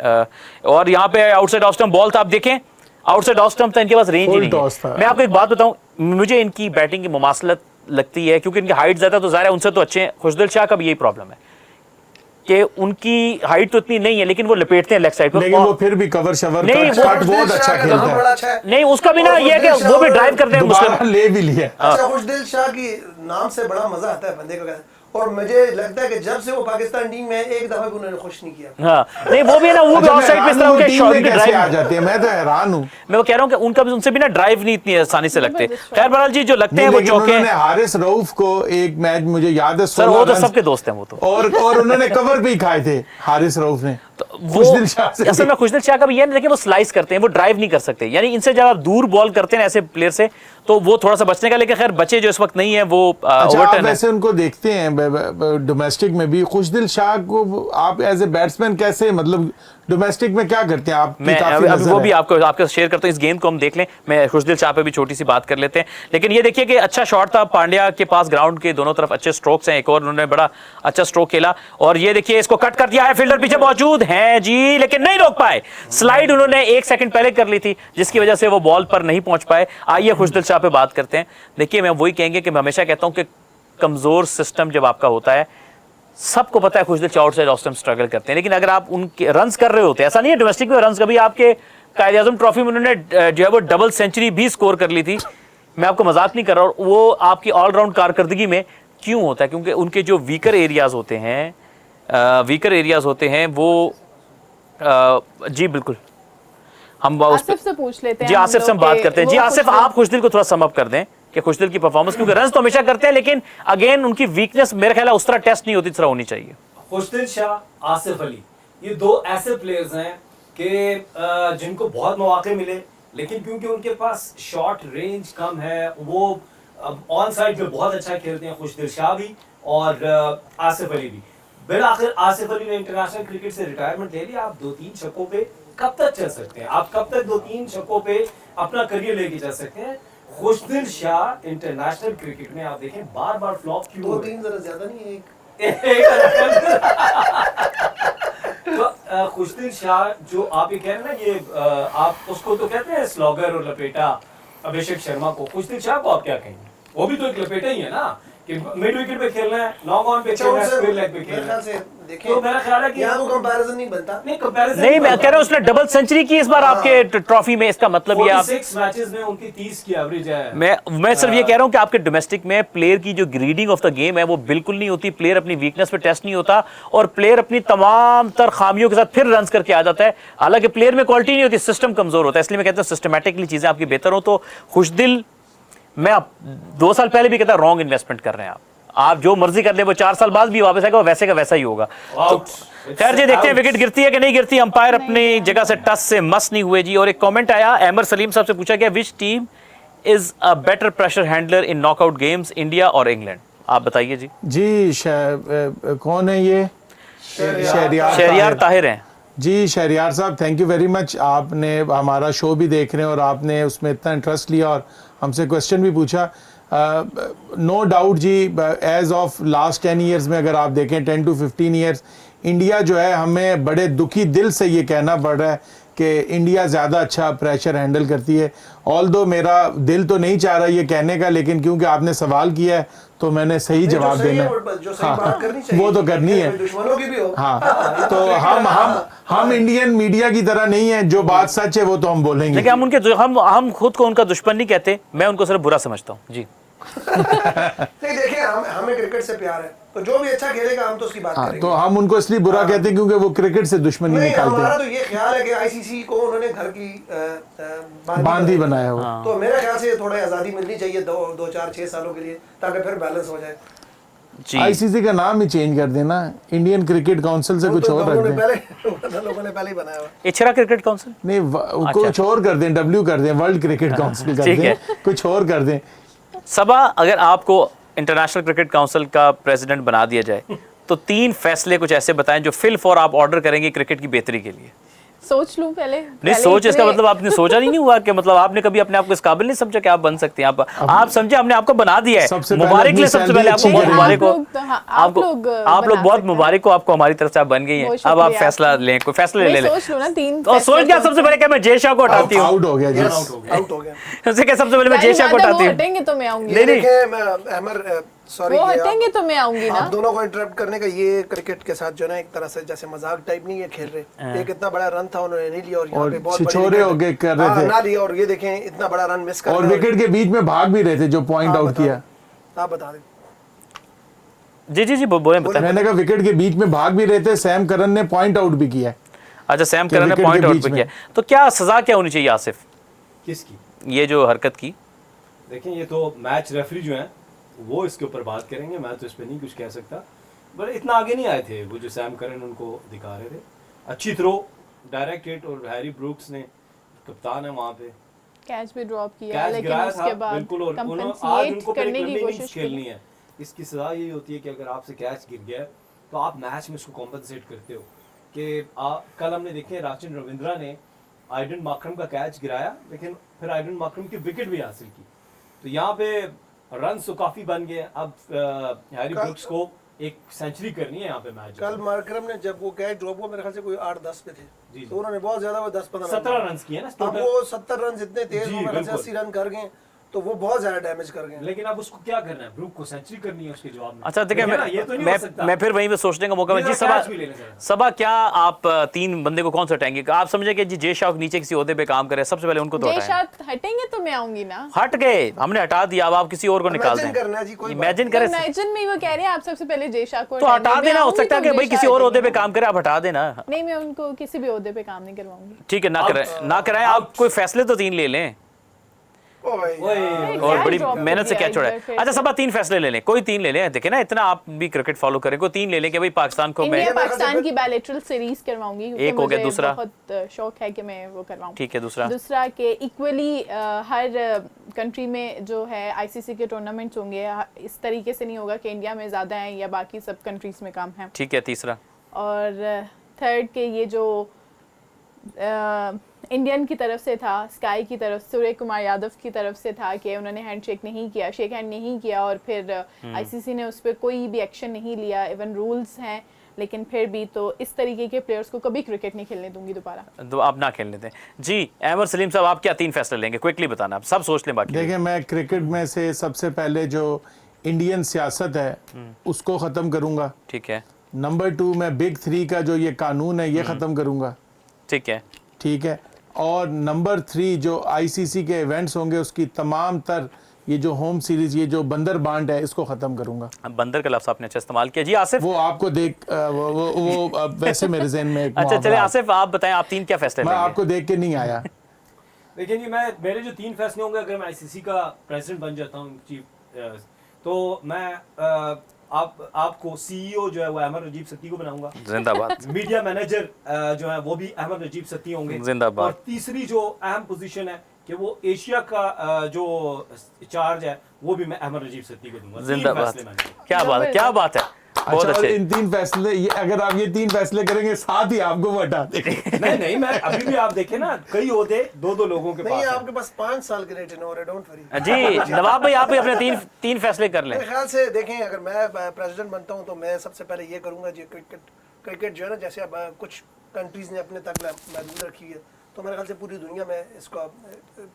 और यहाँ पे आउटसाइड ऑफ स्टंप बॉल था, आप देखें आउटसाइड ऑफ स्टंप था, इनके पास रेंज ही नहीं है। मैं आपको एक बात बताऊं, मुझे इनकी बैटिंग की मुमासलत लगती है क्योंकि इनकी हाइट ज्यादा, तो जाहिर है उनसे तो अच्छे हैं। खुशदिल शाह का भी यही प्रॉब्लम है कि उनकी हाइट तो इतनी नहीं है लेकिन वो लपेटते हैं लेग साइड पर, लेकिन वो फिर भी कवर शवर नहीं, कट बहुत अच्छा खेलता है। नहीं उसका भी ना ये है कि वो भी ड्राइव करते हैं, मुस्लिम ले भी लिया। अच्छा, खुशदिल शाह की नाम से बड़ा मजा आता है बंदे का, और मुझे लगता है कि जब से वो पाकिस्तान टीम में एक दफा भी उन्होंने खुश नहीं किया। हाँ, नहीं वो भी है ना, वो भी ऑफसाइड पे इस तरह के शॉट की ड्राइव आ जाते हैं, मैं तो हैरान हूं। मैं वो कह रहा हूं कि उनका भी उनसे भी ना ड्राइव नहीं इतनी आसानी से लगते। खैर बहरहाल जी जो लगते हैं वो चौके। उन्होंने हारिस रऊफ को एक मैच मुझे याद है, सर वो तो सबके दोस्त हैं वो तो, और उन्होंने कवर भी खाए थे हारिस रऊफ ने। तो खुशदिल शाह से असल में खुशदिल शाह का भी ये नहीं, वो स्लाइस करते हैं, वो ड्राइव नहीं कर सकते, यानी इनसे जब आप दूर बॉल करते हैं ऐसे प्लेयर से तो वो थोड़ा सा बचने का, लेकिन खैर बचे जो इस वक्त नहीं है वो ओवरटर्न है। वैसे उनको देखते हैं डोमेस्टिक में भी, खुशदिल शाह को आप एज ए बैट्समैन कैसे, मतलब डोमेस्टिक में क्या करते हैं आप? मैं अभी वो भी आपको शेयर करता हूँ, इस गेंद को हम देख लें, मैं खुशदिल शाह पे भी छोटी सी बात कर लेते हैं। लेकिन ये देखिए कि अच्छा शॉट था, पांड्या के पास ग्राउंड के दोनों तरफ अच्छे स्ट्रोक्स हैं, एक और उन्होंने बड़ा अच्छा स्ट्रोक खेला और ये देखिए इसको कट कर दिया है, फील्डर पीछे मौजूद है जी लेकिन नहीं रोक पाए, स्लाइड उन्होंने 1 सेकंड पहले कर ली थी जिसकी वजह से वो बॉल पर नहीं पहुंच पाए। आइए खुशदिल शाह पे बात करते हैं। देखिए मैं वही कहेंगे कि मैं हमेशा कहता हूं कि कमजोर सिस्टम जब आपका होता है, सबको पता है Khushdil Shah outside off stump struggle करते हैं, लेकिन अगर आप उनके रन्स कर रहे होते हैं, ऐसा नहीं है डोमेस्टिक में रन्स, कभी आपके कायद-ए-आज़म ट्रॉफी में उन्होंने जो है वो डबल सेंचुरी भी स्कोर कर ली थी, मैं आपको मजाक नहीं कर रहा, और वो आपकी ऑलराउंड कारकर्दगी में क्यों होता है? क्योंकि उनके जो वीकर एरियाज होते हैं वो जी बिल्कुल हम आसिफ से पूछ लेते हैं। जी आसिफ से हम बात करते हैं। जी आसिफ, आप खुशदिल को थोड़ा सम अप कर दें कि खुशदिल की परफॉर्मेंस, क्योंकि रन्स तो हमेशा करते हैं लेकिन अगेन उनकी वीकनेस मेरे ख्याल है उस तरह टेस्ट नहीं होती जिस तरह होनी चाहिए। खुशदिल शाह, आसिफ अली, ये दो ऐसे प्लेयर्स हैं कि जिनको बहुत मौके मिले लेकिन क्योंकि उनके पास शॉट रेंज कम है, वो ऑन साइड में बहुत अच्छा खेलते हैं, खुशदिल शाह भी और आसिफ अली भी। बिलाखिर आसिफ अली ने इंटरनेशनल क्रिकेट से रिटायरमेंट ले लिया। आप 2-3 छक्कों पे कब तक चल सकते हैं? आप कब तक 2-3 छक्कों पे अपना करियर लेके चल सकते हैं? खुशदिल शाह इंटरनेशनल क्रिकेट में आप देखें बार बार फ्लॉप क्यों हो रहे हैं? 2-3 जरा ज्यादा नहीं है, तो खुशदिल शाह जो आप ये कह रहे हैं ना, ये आप उसको तो कहते हैं स्लॉगर और लपेटा अभिषेक शर्मा को, खुशदिल शाह को आप क्या कहेंगे? वो भी तो एक लपेटा ही है ना कि मिड विकेट पे खेलना है, लॉन्ग ऑन पे खेलना है, स्क्वायर लेग पे खेलना है। तो मेरा ख्याल है कि यहाँ तो कंपैरिजन नहीं बनता। नहीं, कंपैरिजन नहीं, मैं कह रहा हूं उसने डबल सेंचुरी की इस बार आपके ट्रॉफी में, इसका मतलब ये आप 46 मैचेस में उनकी 30 की एवरेज है। मैं सिर्फ ये कह रहा हूं कि आपके डोमेस्टिक में प्लेयर की जो रीडिंग ऑफ द गेम है वो बिल्कुल नहीं होती, प्लेयर अपनी वीकनेस पे टेस्ट नहीं होता और प्लेयर अपनी तमाम तर खामियों के साथ फिर रन करके आ जाता है। हालांकि प्लेयर में क्वालिटी नहीं होती, सिस्टम कमजोर होता है, इसलिए मैं कहता हूं सिस्टमैटिकली चीजें आपकी बेहतर हो। तो खुशदिल, मैं आप 2 साल पहले भी कहता रॉन्ग इन्वेस्टमेंट कर रहे हैं आप जो मर्जी कर ले, वो 4 साल बाद भी वापस आएगा, वैसे का वैसा ही होगा। तो खैर जी देखते हैं विकेट गिरती है कि नहीं गिरती, अंपायर अपनी जगह से टस से मस नहीं हुए जी। और एक कमेंट आया, अहमद सलीम साहब से पूछा गया, which team is a better pressure handler in knockout games, India और इंग्लैंड? आप बताइए जी। जी कौन है ये? शहरियार ताहिर हैं जी। शहरियार साहब, थैंक यू वेरी मच। आपने हमारा शो भी देख रहे हैं और आपने उसमें इतना इंटरेस्ट लिया और हमसे क्वेश्चन भी पूछा। नो डाउट जी, एज ऑफ लास्ट 10 ईयर्स में अगर आप देखें 10 to 15 ईयर्स, इंडिया जो है, हमें बड़े दुखी दिल से ये कहना पड़ रहा है कि इंडिया ज़्यादा अच्छा प्रेशर हैंडल करती है। ऑल्दो मेरा दिल तो नहीं चाह रहा ये कहने का, लेकिन क्योंकि आपने सवाल किया है तो मैंने सही जवाब देना है। हाँ, वो तो करनी है। हाँ, तो हम इंडियन मीडिया की तरह नहीं है, जो बात सच है वो तो हम बोलेंगे। लेकिन हम खुद को उनका दुश्मन नहीं कहते, मैं उनको सिर्फ बुरा समझता हूँ जी। नहीं, देखिए हमें क्रिकेट से प्यार है, तो जो भी अच्छा खेलेगा हम तो उसकी बात करेंगे। तो हम उनको इसलिए बुरा कहते हैं क्योंकि वो क्रिकेट से दुश्मनी निकालते हैं। हमारा तो ये ख्याल है कि आईसीसी को उन्होंने घर की बांधी बनाया हो। तो मेरे ख्याल से थोड़ी आज़ादी मिलनी चाहिए 2, 4, 6 सालों के लिए, ताकि फिर बैलेंस हो जाए। आईसीसी का नाम ही चेंज कर देना, इंडियन क्रिकेट काउंसिल से कुछ और रख दें। लोगों ने पहले ही बनाया हुआ। इचरा क्रिकेट काउंसिल नहीं, कुछ और कर दें, डब्ल्यू कर दें, वर्ल्ड क्रिकेट काउंसिल कर दें, कुछ और कर दें। सबा, अगर आपको इंटरनेशनल क्रिकेट काउंसिल का प्रेसिडेंट बना दिया जाए तो 3 फैसले कुछ ऐसे बताएं जो फिल फॉर आप ऑर्डर करेंगे क्रिकेट की बेहतरी के लिए। सोच लूं पहले। नहीं, सोच इसका मतलब आपने सोचा नहीं हुआ कि मतलब आपने कभी अपने आप को इस काबिल नहीं समझा कि आप बन सकते हैं। आप समझे, हमने आपको बना दिया है। मुबारक ले, सबसे पहले आपको बहुत मुबारक हो। आप लोग बहुत मुबारक हो, आपको हमारी तरफ से आप बन गई हैं। अब आप फैसला लें, कोई फैसला ले लें। सोच लो ना 3। और सोच क्या, सबसे पहले क्या मैं जय शाह को हटाती हूँ। आउट हो गया जी, आउट हो गया। सबसे पहले मैं जय शाह को हटाती हूँ। हटेंगे तो मैं आऊंगी। नहीं, सॉरी, वो हटेंगे तो मैं आऊंगी ना। आप दोनों को इंटरप्ट करने का ये क्रिकेट के साथ जो ना एक तरह से जैसे मजाक टाइप नहीं है खेल रहे। एक इतना बड़ा रन था उन्होंने नहीं लिया और यहाँ पे बहुत छिछोरे हो गए कर रहे थे ना लिया, और ये देखें इतना बड़ा रन मिस कर और विकेट के बीच में भाग भी रहे थे जो पॉइंट आउट किया। आप बता दें। जी बोले बताएं। मैंने कहा विकेट के बीच में भाग भी रहे थे, सैम करन ने पॉइंट आउट भी किया। अच्छा, सैम करन ने पॉइंट आउट भी किया, तो क्या सजा क्या होनी चाहिए आसिफ किसकी? ये जो हरकत की? देखें, ये तो मैच रेफरी जो है वो इसके ऊपर बात करेंगे, मैं तो इस पर नहीं कुछ कह सकता। बट इतना आगे नहीं आए थे वो जो सैम करन उनको दिखा रहे थे। अच्छी थ्रो, डायरेक्ट हिट, और हैरी ब्रूक्स ने, कप्तान है वहाँ पे, कैच भी ड्रॉप किया, लेकिन उसके बाद बिल्कुल, और आज उनको करने की कोशिश खेलनी है। इसकी सजा यही होती है कि अगर आपसे कैच गिर गया तो आप मैच में उसको कॉम्पनसेट करते हो। कि कल हमने देखे राचिन रविंद्रा ने आइडन मार्क्रम का कैच गिराया, लेकिन फिर आइडन मार्क्रम की विकेट भी हासिल की, तो यहाँ पे रन तो काफी बन गए। अब हैरी ब्रूक्स को एक सेंचुरी करनी है यहाँ पे मैच। कल मार्करम ने जब वो कैच ड्रॉप हुआ मेरे ख्याल से कोई 8-10 पे थे, तो उन्होंने बहुत ज्यादा, वो 10-15 17 रन किए ना। अब वो 70 रन इतने तेज, वो मेरे ख्याल से 80 रन कर गए, तो वो बहुत ज्यादा डैमेज कर गए। लेकिन अब उसको क्या करना है, ब्रूक को सेंचुरी करनी है उसके जवाब में। अच्छा, देखिए मैं फिर वहीं पे सोचने का मौका मिला जी। सबा क्या आप 3 बंदे को कौन सा हटाएंगे? आप समझे कि जी जय शाह नीचे किसी ओहदे पे काम करे, सबसे पहले उनको तो जय शाह हटेंगे तो मैं आऊंगी ना। हट गए, हमने हटा दिया, अब आप किसी और को निकाल दें। इमेजिन करें, इमेजिन में वो कह रहे हैं आप सबसे पहले जय शाह को तो हटा देना। हो सकता है कि भाई किसी और ओहदे पे काम करे, आप हटा देना। नहीं, मैं उनको किसी भी ओहदे पे काम नहीं करवाऊंगी। ठीक है, ना कराएं, आप कोई फैसले तो 3 ले लें। और बड़ी मेहनत से क्या छोड़ा है। अच्छा सबा 3 फैसले ले लें, कोई 3 ले लें। देखे ना, इतना आप भी क्रिकेट फॉलो करें, कोई 3 ले लें कि भाई पाकिस्तान को मैं पाकिस्तान की बायलैटरल सीरीज करवाऊंगी। एक हो गया, दूसरा बहुत शौक है कि मैं वो करवाऊं। ठीक है, दूसरा के इक्वली हर कंट्री में जो है आईसीसी के टूर्नामेंट्स होंगे, इस तरीके से नहीं होगा कि इंडिया में ज्यादा है या बाकी सब कंट्रीज में कम है। ठीक है, तीसरा। और थर्ड के ये जो इंडियन की तरफ से था, स्काई की तरफ, सूर्य कुमार यादव की तरफ से था कि उन्होंने हैंडशेक नहीं किया, शेक हैंड नहीं किया, और फिर आईसीसी ने उस पर कोई भी एक्शन नहीं लिया। इवन रूल्स हैं, लेकिन फिर भी तो इस तरीके के प्लेयर्स को कभी क्रिकेट नहीं खेलने दूंगी दोबारा। तो आप ना खेलने दें जी। अहमद सलीम साहब, आप क्या 3 फैसले लेंगे? क्विकली बताना, आप सब सोच लें। बाकी देखिए, मैं क्रिकेट में से सबसे पहले जो इंडियन सियासत है उसको ख़त्म करूँगा। ठीक है। नंबर 2, मैं बिग 3 का जो ये कानून है ये ख़त्म करूँगा। ठीक है, ठीक है। और नंबर 3, जो आईसीसी के इवेंट्स होंगे उसकी तमाम तर ये जो होम सीरीज, ये जो बंदर बांट है, इसको खत्म करूंगा। बंदर का लफ्ज़ आपने अच्छा इस्तेमाल किया जी। आसिफ, वो आपको देख वो वैसे मेरे ज़हन में अच्छा चलिए आसिफ आप बताएं, आप 3 क्या फैसले लेंगे? मैं आपको देख के नहीं आया। देखिए जी, मेरे जो 3 फैसले होंगे, अगर मैं आईसीसी का प्रेसिडेंट बन जाता हूँ चीफ, तो मैं आपको सीईओ जो है वो अहमद नजीब सत्ती को बनाऊंगा। जिंदाबाद। मीडिया मैनेजर जो है वो भी अहमद नजीब सत्ती होंगे। जिंदाबाद। और तीसरी जो अहम पोजीशन है कि वो एशिया का जो चार्ज है वो भी मैं अहमद नजीब सिद्दीकी को दूंगा। जिंदाबाद, क्या बात है, बहुत अच्छा, और अच्छे। इन 3 फैसले, ये अगर आप ये 3 फैसले करेंगे साथ ही आपको वो हटा देंगे। नहीं, मैं अभी भी आप देखें ना, कई ओहदे 2-2 लोगों के नहीं पास आपके पास 5 साल के लिए टेन्योर है, डोंट वरी। जी नवाब भाई, आप भी अपने तीन फैसले कर लें। मेरे ख्याल से देखें, अगर मैं प्रेसिडेंट बनता हूं तो मैं सबसे पहले ये करूंगा जी, क्रिकेट जो है ना, जैसे अब कुछ कंट्रीज ने अपने तक महदूद रखी है, तो मेरे ख्याल से पूरी दुनिया में इसको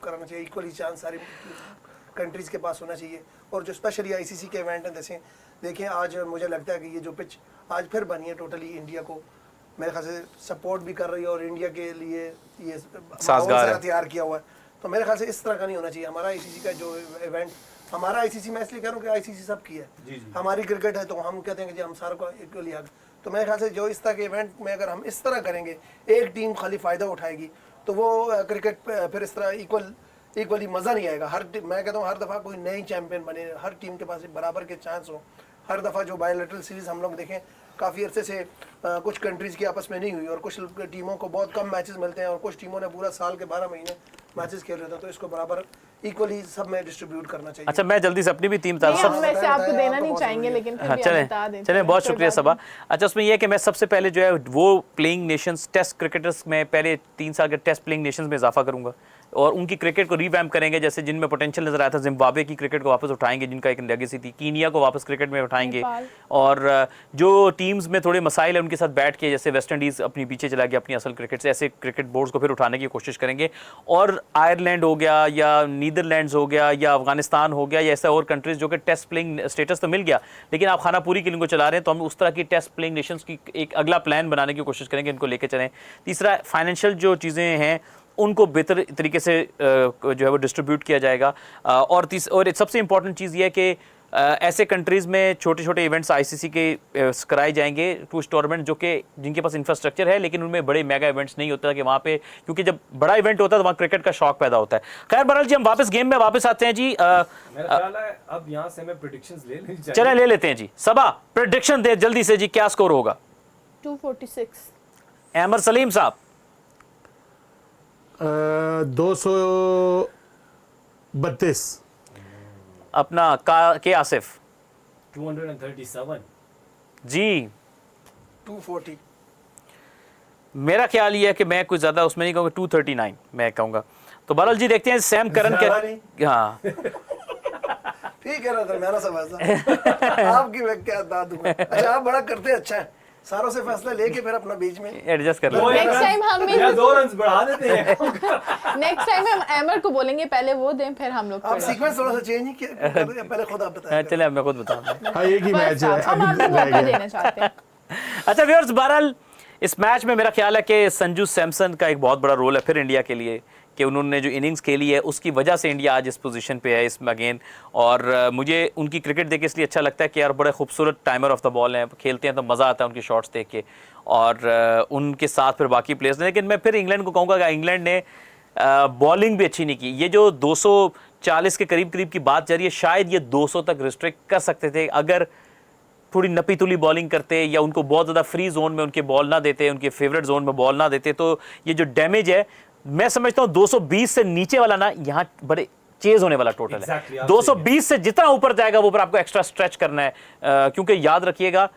कराना चाहिए, इक्वली चांस सारी कंट्रीज के पास होना चाहिए। और जो स्पेशली आईसीसी के इवेंट हैं, जैसे देखें आज मुझे लगता है कि ये जो पिच आज फिर बनी है टोटली इंडिया को मेरे ख्याल से सपोर्ट भी कर रही है और इंडिया के लिए ये साजगार है, तैयार किया हुआ है। तो मेरे ख्याल से इस तरह का नहीं होना चाहिए। हमारा आईसीसी का जो इवेंट, हमारा आईसीसी मैं इसलिए कह रहा हूँ कि आईसीसी सब की है, हमारी क्रिकेट है, तो हम कहते हैं कि जी हम सारों को इक्वली हक। तो मेरे ख्याल से जो इस तरह के इवेंट में अगर हम इस तरह करेंगे, एक टीम खाली फ़ायदा उठाएगी, तो वो क्रिकेट फिर इस तरह इक्वली मज़ा नहीं आएगा। मैं कहता हूँ हर दफ़ा कोई नई चैंपियन बने, हर टीम के पास बराबर के चांस हो। हर दफ़ा जो बायोलेटरल सीरीज़ हम लोग देखें, काफ़ी अरसे से कुछ कंट्रीज़ की आपस में नहीं हुई और कुछ टीमों को बहुत कम मैचेस मिलते हैं और कुछ टीमों ने पूरा साल के 12 महीने मैचेस खेले होते हैं। तो इसको बराबर इक्वली सब में डिस्ट्रीब्यूट करना चाहिए। अच्छा, मैं जल्दी से अपनी भी टीम बता नहीं, हम वैसे आपको देना नहीं चाहेंगे, लेकिन फिर भी आप बता दें। चलें, बहुत शुक्रिया सबा। अच्छा, उसमें यह है कि मैं सबसे पहले जो है वो प्लेइंग नेशंस टेस्ट क्रिकेटर्स में पहले 3 साल के टेस्ट प्लेइंग नेशंस में इजाफा करूंगा और उनकी क्रिकेट को रीवैम्प करेंगे, जैसे जिनमें पोटेंशियल नजर आया था। जिम्बाब्वे की क्रिकेट को वापस उठाएंगे, जिनका एक लेगेसी थी। कीनिया को वापस क्रिकेट में उठाएंगे और जो टीम्स में थोड़े मसाइल है उनके साथ बैठ के, जैसे वेस्ट इंडीज़ अपनी पीछे चला गया अपनी असल क्रिकेट से, ऐसे क्रिकेट बोर्ड्स को फिर उठाने की कोशिश करेंगे। और आयरलैंड हो गया या नीदरलैंड्स हो गया या अफगानिस्तान हो गया या ऐसा और कंट्रीज जो कि टेस्ट प्लेइंग स्टेटस तो मिल गया लेकिन आप खाना पूरी के लिए इनको चला रहे हैं, तो हम उस तरह की टेस्ट प्लेइंग नेशंस की एक अगला प्लान बनाने की कोशिश करेंगे, इनको लेके चलें। तीसरा, फाइनेंशियल जो चीज़ें हैं उनको बेहतर तरीके से जो है वो डिस्ट्रीब्यूट किया जाएगा। और सबसे इंपॉर्टेंट चीज़ ये है कि ऐसे कंट्रीज़ में छोटे छोटे इवेंट्स आईसीसी के कराए जाएंगे, टूरिस्ट टूर्नामेंट, जो कि जिनके पास इंफ्रास्ट्रक्चर है लेकिन उनमें बड़े मेगा इवेंट्स नहीं होता कि वहाँ पे, क्योंकि जब बड़ा इवेंट होता है तो वहाँ क्रिकेट का शौक पैदा होता है। खैर बहरहाल जी, हम वापस गेम में वापस आते हैं जी। मेरा ख्याल है अब यहाँ से मैं प्रेडिक्शंस ले लेनी चाहिए। चलें, ले लेते हैं जी। सबा प्रेडिक्शन दे जल्दी से जी, क्या स्कोर होगा? 246। अहमद सलीम साहब? 232। अपना के आसिफ? 237 जी। 240। मेरा ख्याल ये है कि मैं कुछ ज़्यादा उसमें नहीं कहूँगा, 239 मैं कहूँगा। तो बहरहाल जी देखते हैं सैम करन के। हाँ ठीक है ना, दरमियाना समझता आपकी मैं क्या दाद दूंगा। अच्छा, आप बड़ा करते अच्छा है, सारों से फैसला लेके फिर अपना बीच में एडजस्ट कर नेक्स्ट टाइम हम या 2 रन बढ़ा देते हैं। नेक्स्ट टाइम हम अमर को बोलेंगे पहले वो दें, फिर हम लोग आप सीक्वेंस थोड़ा सा चेंज नहीं किया, पहले खुद आप बताएं। चले, अब मैं खुद बताऊंगा। हाँ, एक ही मैच है, हम आपको मौका देना चाहते हैं। अच्छा व्यूअर्स, बहरहाल इस मैच में मेरा ख्याल है कि संजू सैमसन का एक बहुत बड़ा रोल है फिर इंडिया के लिए, कि उन्होंने जो इनिंग्स खेली है उसकी वजह से इंडिया आज इस पोजीशन पे है इसमें अगेन। और मुझे उनकी क्रिकेट देख के इसलिए अच्छा लगता है कि यार बड़े खूबसूरत टाइमर ऑफ द बॉल हैं, खेलते हैं तो मज़ा आता है उनके शॉट्स देख के, और उनके साथ फिर बाकी प्लेयर्स ने। लेकिन मैं फिर इंग्लैंड को कहूँगा कि इंग्लैंड ने बॉलिंग भी अच्छी नहीं की। ये जो 240 के करीब करीब की बात जा रही है, शायद ये 200 तक रिस्ट्रिक्ट कर सकते थे अगर थोड़ी नपी तुली बॉलिंग करते या उनको बहुत ज़्यादा फ्री जोन में उनके बॉल ना देते, उनके फेवरेट जोन में बॉल ना देते। तो ये जो डैमेज है, मैं समझता हूँ 220 से नीचे वाला ना यहाँ बड़े चेज होने वाला टोटल है। 220 से जितना ऊपर जाएगा वो ऊपर आपको एक्स्ट्रा स्ट्रेच करना है, क्योंकि याद रखिएगा,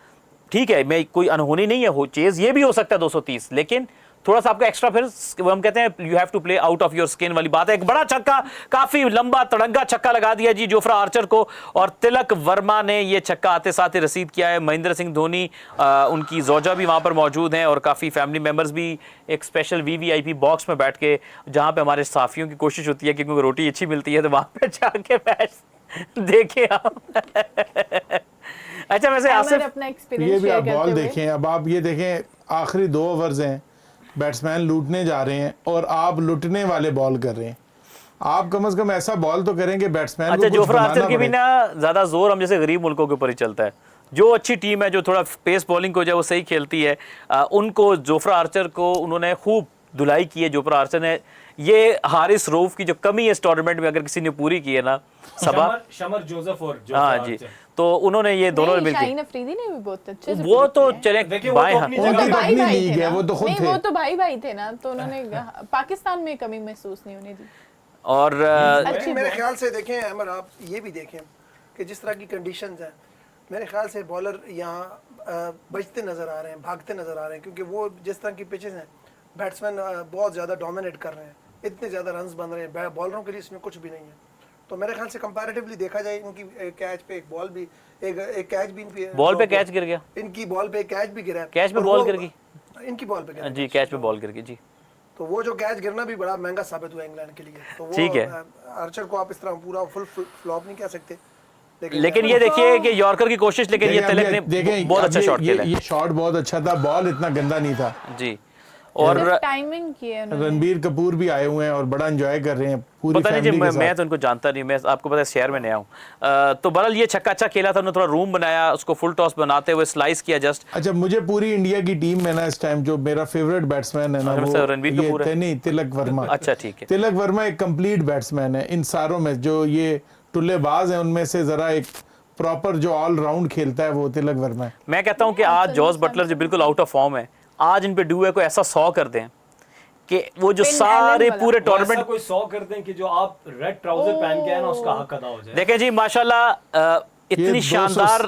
ठीक है मैं कोई अनहोनी नहीं है, हो चेज ये भी हो सकता है 230, लेकिन थोड़ा सा आपका एक्स्ट्रा फिर हम कहते हैं you have to play out of your skin वाली बात है। एक बड़ा छक्का, काफी लंबा तड़ंगा छक्का लगा दिया जी जोफ्रा आर्चर को, और तिलक वर्मा ने ये छक्का आते साथ ही रसीद किया है। महेंद्र सिंह धोनी, उनकी जोजा भी वहाँ पर मौजूद हैं और काफ़ी फैमिली मेम्बर्स भी एक स्पेशल वीवीआईपी बॉक्स में बैठ के, जहाँ पे हमारे साफियों की कोशिश होती है कि क्योंकि रोटी अच्छी मिलती है तो वहाँ पे जाके मैच देखे आप। अच्छा वैसे आसिफ, अपना ये एक्सपीरियंस भी शेयर आप करते बॉल हुए देखें, अब आप ये देखें आखिरी 2 ओवर्स हैं, बैट्समैन लूटने जा रहे हैं और आप लुटने वाले बॉल कर रहे हैं। आप कम से कम ऐसा बॉल तो करेंगे बैट्समैन को। अच्छा जोफ्रा आर्चर की भी ना ज्यादा जोर हम जैसे गरीब मुल्कों के ऊपर ही चलता है। जो अच्छी टीम है, जो थोड़ा पेस बॉलिंग को जो वो सही खेलती है, उनको जोफ्रा आर्चर को उन्होंने खूब धुलाई की है। जोफ्रा आर्चर ने ये हारिस रऊफ की जो कमी है इस टूर्नामेंट में अगर किसी ने पूरी की है ना, सबा शमर जोसेफ और हाँ जी, तो उन्होंने ये दोनों मिलकर, शाहीन अफरीदी ने भी बहुत अच्छे से वो तो प्ले किया है। चले बाएं हाथ, उनकी तो अपनी लीग है, वो तो खुद नहीं, थे। वो तो भाई भाई थे ना, तो उन्होंने पाकिस्तान में कमी महसूस नहीं होने दी। और मेरे ख्याल से देखें अमर, आप ये भी देखें कि जिस तरह की कंडीशंस हैं, मेरे ख्याल से बॉलर यहाँ बचते नज़र आ रहे हैं, भागते नज़र आ रहे हैं, क्योंकि वो जिस तरह की पिचेस हैं बैट्समैन बहुत ज़्यादा डोमिनेट कर रहे हैं, इतने ज़्यादा रन्स बन रहे हैं, बॉलरों के लिए इसमें कुछ भी नहीं है। तो मेरे ख्याल से कंपैरेटिवली देखा जाए, इनकी कैच पे एक बॉल भी एक कैच भी इनकी बॉल पे कैच गिर गया, इनकी बॉल पे कैच भी गिरा है, कैच पे बॉल गिर गई, इनकी बॉल पे गिरा जी कैच पे बॉल गिर गई जी। तो वो जो कैच गिरना भी बड़ा महंगा साबित हुआ इंग्लैंड के लिए। तो वो ठीक है। आर्चर को आप इस तरह पूरा फुल फ्लॉप नहीं कह सकते, लेकिन ये देखिए कि यॉर्कर की कोशिश, लेकिन ये तिलक ने बहुत अच्छा शॉट खेला, ये शॉट बहुत अच्छा था, बॉल इतना गंदा नहीं था जी। और टाइमिंग की है उन्होंने। रणबीर कपूर भी आए हुए हैं और बड़ा एंजॉय कर रहे हैं पूरी पता नहीं जी, फैमिली के मैं साथ। तो उनको जानता नहीं, मैं आपको पता है शहर में नया हूँ। तो बहरहाल ये छक्का अच्छा खेला था, उन्होंने थोड़ा रूम बनाया, उसको फुल टॉस बनाते हुए स्लाइस किया जस्ट। अच्छा, मुझे पूरी इंडिया की टीम में ना इस टाइम जो मेरा फेवरेट बैट्समैन है ना, वो रणबीर कपूर है? नहीं, तिलक वर्मा। अच्छा ठीक है। तिलक वर्मा एक कंप्लीट बैट्समैन है इन सारों में, जो ये टुल्लेबाज हैं उनमें से जरा एक प्रॉपर जो ऑल राउंड खेलता है वो तिलक वर्मा है। मैं कहता हूँ कि आज जॉस बटलर जो बिल्कुल आउट ऑफ फॉर्म है, आज इन पे डुए को ऐसा 100 कर दें कि वो जो सारे पूरे टूर्नामेंट कोई 100 करते हैं कि जो आप रेड ट्राउजर पहन के आए ना उसका हक अदा हो जाए। देखें जी माशाल्लाह, इतनी शानदार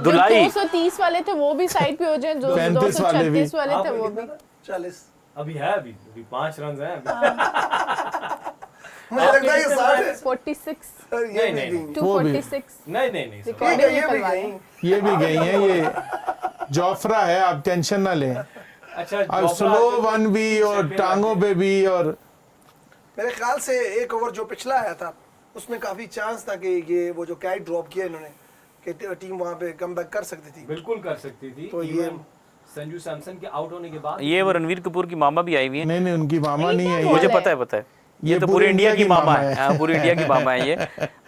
धुलाई। 230 वाले थे वो भी साइड पे हो जाए, 35 वाले भी। 236 वाले थे वो भी। 40 अभी है, अभी 5 रन हैं। मुझे लगता है ये 60 है। 46 ये नहीं, भी गई। 246 नहीं नहीं नहीं रिकॉर्ड ये भी निकलवाए। गई। ये भी गई हैं, ये जोफ्रा है, आप टेंशन ना लें। अच्छा, अब स्लो वन भी और टांगों पे भी, और मेरे ख्याल से एक ओवर जो पिछला आया था उसमें काफी चांस था कि ये वो जो कैच ड्रॉप किया इन्होंने कि टीम वहां पे कमबैक कर सकती थी। बिल्कुल कर सकती थी। तो ये संजू सैमसन के आउट होने के बाद ये वो रणवीर कपूर की मामा भी आई हुई है, नहीं उनकी मामा नहीं है, मुझे है। पता है ये तो पूरी इंडिया की मामा है। हाँ, पूरी इंडिया की मामा है ये।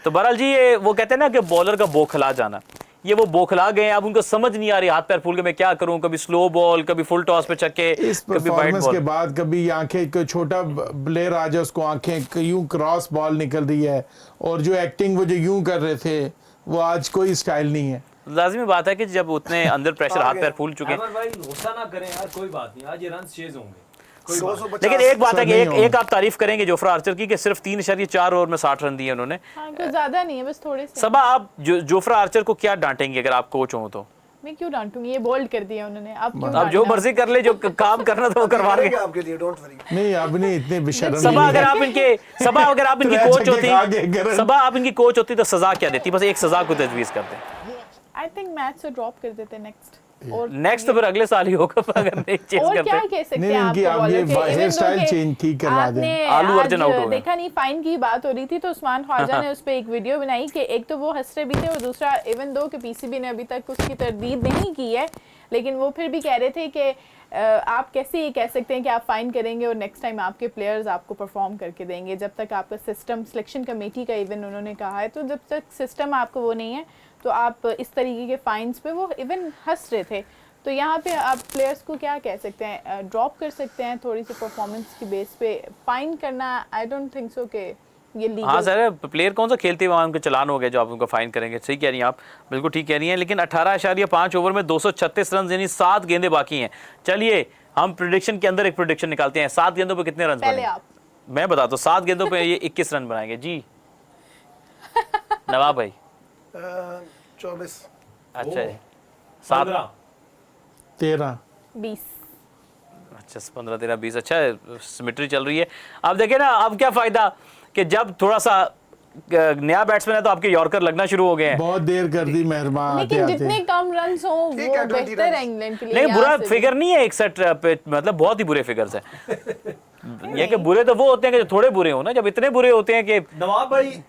तो बहरहाल जी, ये वो कहते हैं ना कि बॉलर का बौखला जाना, ये वो बौखला गए। अब उनको समझ नहीं आ रही, हाथ पैर फूल के मैं क्या करूं, कभी स्लो बॉल, कभी फुल टॉस पे छक्के, इस कभी वाइड परफॉर्मेंस के बॉल। बाद कभी आंखें, कोई छोटा प्लेयर आ जाए उसको आंखें यूं क्रॉस बॉल निकल रही है, और जो एक्टिंग वो जो यूं कर रहे थे वो आज कोई स्टाइल नहीं है। लाजिमी बात है कि जब उतने अंदर प्रेशर, हाथ पैर फूल चुके हैं। अमर भाई गुस्सा ना करें यार, कोई बात नहीं, आज ये रन चेज होंगे। 250 लेकिन एक बात है कि नहीं होगा। एक आप तारीफ करेंगे जोफ्रा आर्चर की कि सिर्फ 3.4 ओवर में 60 रन दिए उन्होंने। हाँ, कुछ ज्यादा नहीं है, बस थोड़े से। सबा, आप जोफ्रा आर्चर को क्या डांटेंगे अगर आप कोच हो तो? मैं क्यों डांटूंगी, ये बोल्ड कर दिया उन्होंने। अब क्यों अब जो डांटना? मर्जी कर ले, जो काम करना था वो करवा करेंगे लेंगे। आपके लिए, डोंट वरी। नहीं, अब नहीं, इतने बेशर्म सबा नहीं अगर है। आप इनके सबा अगर आप इनकी तो कोच ऐसे के आगे होती, गरज। सबा आप इनकी कोच होती तो सजा क्या देती? बस एक सजा को तजवीज करते। आई थिंक मैच से ड्रॉप कर देते नेक्स्ट। और नेक्स्ट तो फिर अगले साल ही होगा अगर नहीं चेंज और क्या करते। कह सकते नहीं, हैं इनकी आपको आप ये बॉलर के? हेयर Even स्टाइल though कि चेंज ठीक करवा दें। आपने आलू आज अर्जुन आउट हो गए। देखा नहीं, फाइन की बात हो रही थी तो उस्मान ख्वाजा ने उस पर एक वीडियो बनाई कि एक तो वो हंस रहे भी थे, और दूसरा इवन दो कि पीसीबी ने अभी तक उसकी तरदीद नहीं की है, लेकिन वो फिर भी कह रहे थे कि आप कैसे ये कह सकते हैं कि आप फाइन करेंगे और नेक्स्ट टाइम आपके प्लेयर्स आपको परफॉर्म करके देंगे, जब तक आपका सिस्टम, सिलेक्शन कमेटी का इवन उन्होंने कहा है, तो जब तक सिस्टम आपको वो नहीं है तो आप इस तरीके के फाइन्स पे, वो इवन हंस रहे थे। तो यहाँ पे आप प्लेयर्स को क्या कह सकते हैं, ड्रॉप कर सकते हैं थोड़ी सी परफॉर्मेंस की बेस पे। फाइन करना आई डोंट थिंक सो कि ये लीगल। हाँ सर, प्लेयर कौन सा खेलते हैं वहाँ उनके चलान हो गए जो आप उनको फाइन करेंगे। सही कह रही हैं आप, बिल्कुल ठीक कह रही हैं। लेकिन 18.5 ओवर में 236 रन, यानी 7 गेंदें बाकी हैं। चलिए हम प्रेडिक्शन के अंदर एक प्रेडिक्शन निकालते हैं। 7 गेंदों पे कितने रन पहले बनेंगे? आप। मैं बताता हूँ, 7 गेंदों पे ये 21 रन बनाएंगे जी। नवाब भाई 24 अच्छा जी, 7 13 20 अच्छा 15 13 20 अच्छा सिमेट्री चल रही है। अब देखिए ना, अब क्या फायदा कि जब थोड़ा सा नया बैट्समैन है तो आपके यॉर्कर लगना शुरू हो गए हैं। बहुत देर कर दी मेहरबान आते लेकिन आते। जितने कम रन हो वो ठीक है, 20 बेहतर है इंग्लैंड के लिए। नहीं, बुरा यहाँ से भी। फिगर नहीं है 61 पे, मतलब बहुत ही बुरे फिगर्स हैं। ये कि बुरे तो वो होते हैं कि जो थोड़े बुरे हो ना, जब इतने बुरे होते हैं कि नवाब भाई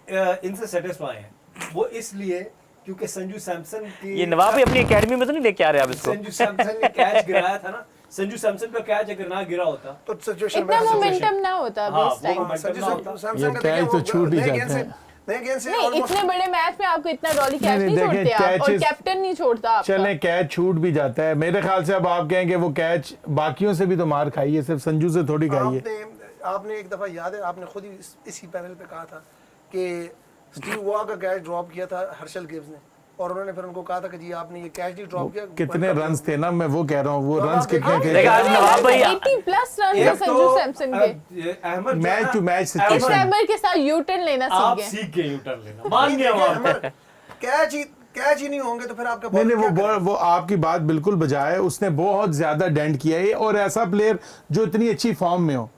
इनसे सेटिस्फाई हैं, वो इसलिए क्योंकि संजू सैमसन की ये नवाब भी अपनी एकेडमी में तो नहीं लेके आ रहे आप इसको। संजू सैमसन ने कैच गिराया था ना, संजू सैमसन का कैच अगर ना गिरा होता तो सिचुएशन इतना मोमेंटम ना होता हाँ, अभी इस टाइम। वो ये कैच तो छूट ही जाते हैं। नए गेंद से नहीं, almost- इतने बड़े मैच में आपको इतना डॉली कैच नहीं, नहीं देखें, छोड़ते आप, और catches- कैप्टन नहीं छोड़ता आपका। चलें, कैच छूट भी जाता है मेरे ख्याल से। अब आप कहेंगे वो कैच बाकियों से भी तो मार खाई है, सिर्फ संजू से थोड़ी खाई है। आपने एक दफा याद है, आपने खुद ही इसी पैनल पे कहा था कि स्टीव वॉ का कैच ड्रॉप किया था हर्षल गिब्स ने, और उन्होंने फिर उनको कहा था कि जी आपने ये कैच नहीं ड्रॉप किया। कितने रन्स थे ना, मैं वो कह रहा हूँ, वो रन्स कितने थे। देखा आज नवाब भाई 80 प्लस रन है संजू सैमसन के। अहमद मैच टू मैच इस सिचुएशन। अहमद के साथ यू टर्न लेना आप सीख गए। सीख के यूटर्न लेना, मान गया वहां पे। कैच ही नहीं होंगे तो फिर आपका नहीं नहीं, bowler क्या करेगा? वो आपकी बात बिल्कुल बजाय है, उसने बहुत ज्यादा डेंट किया है, और ऐसा प्लेयर जो इतनी अच्छी फॉर्म में हो।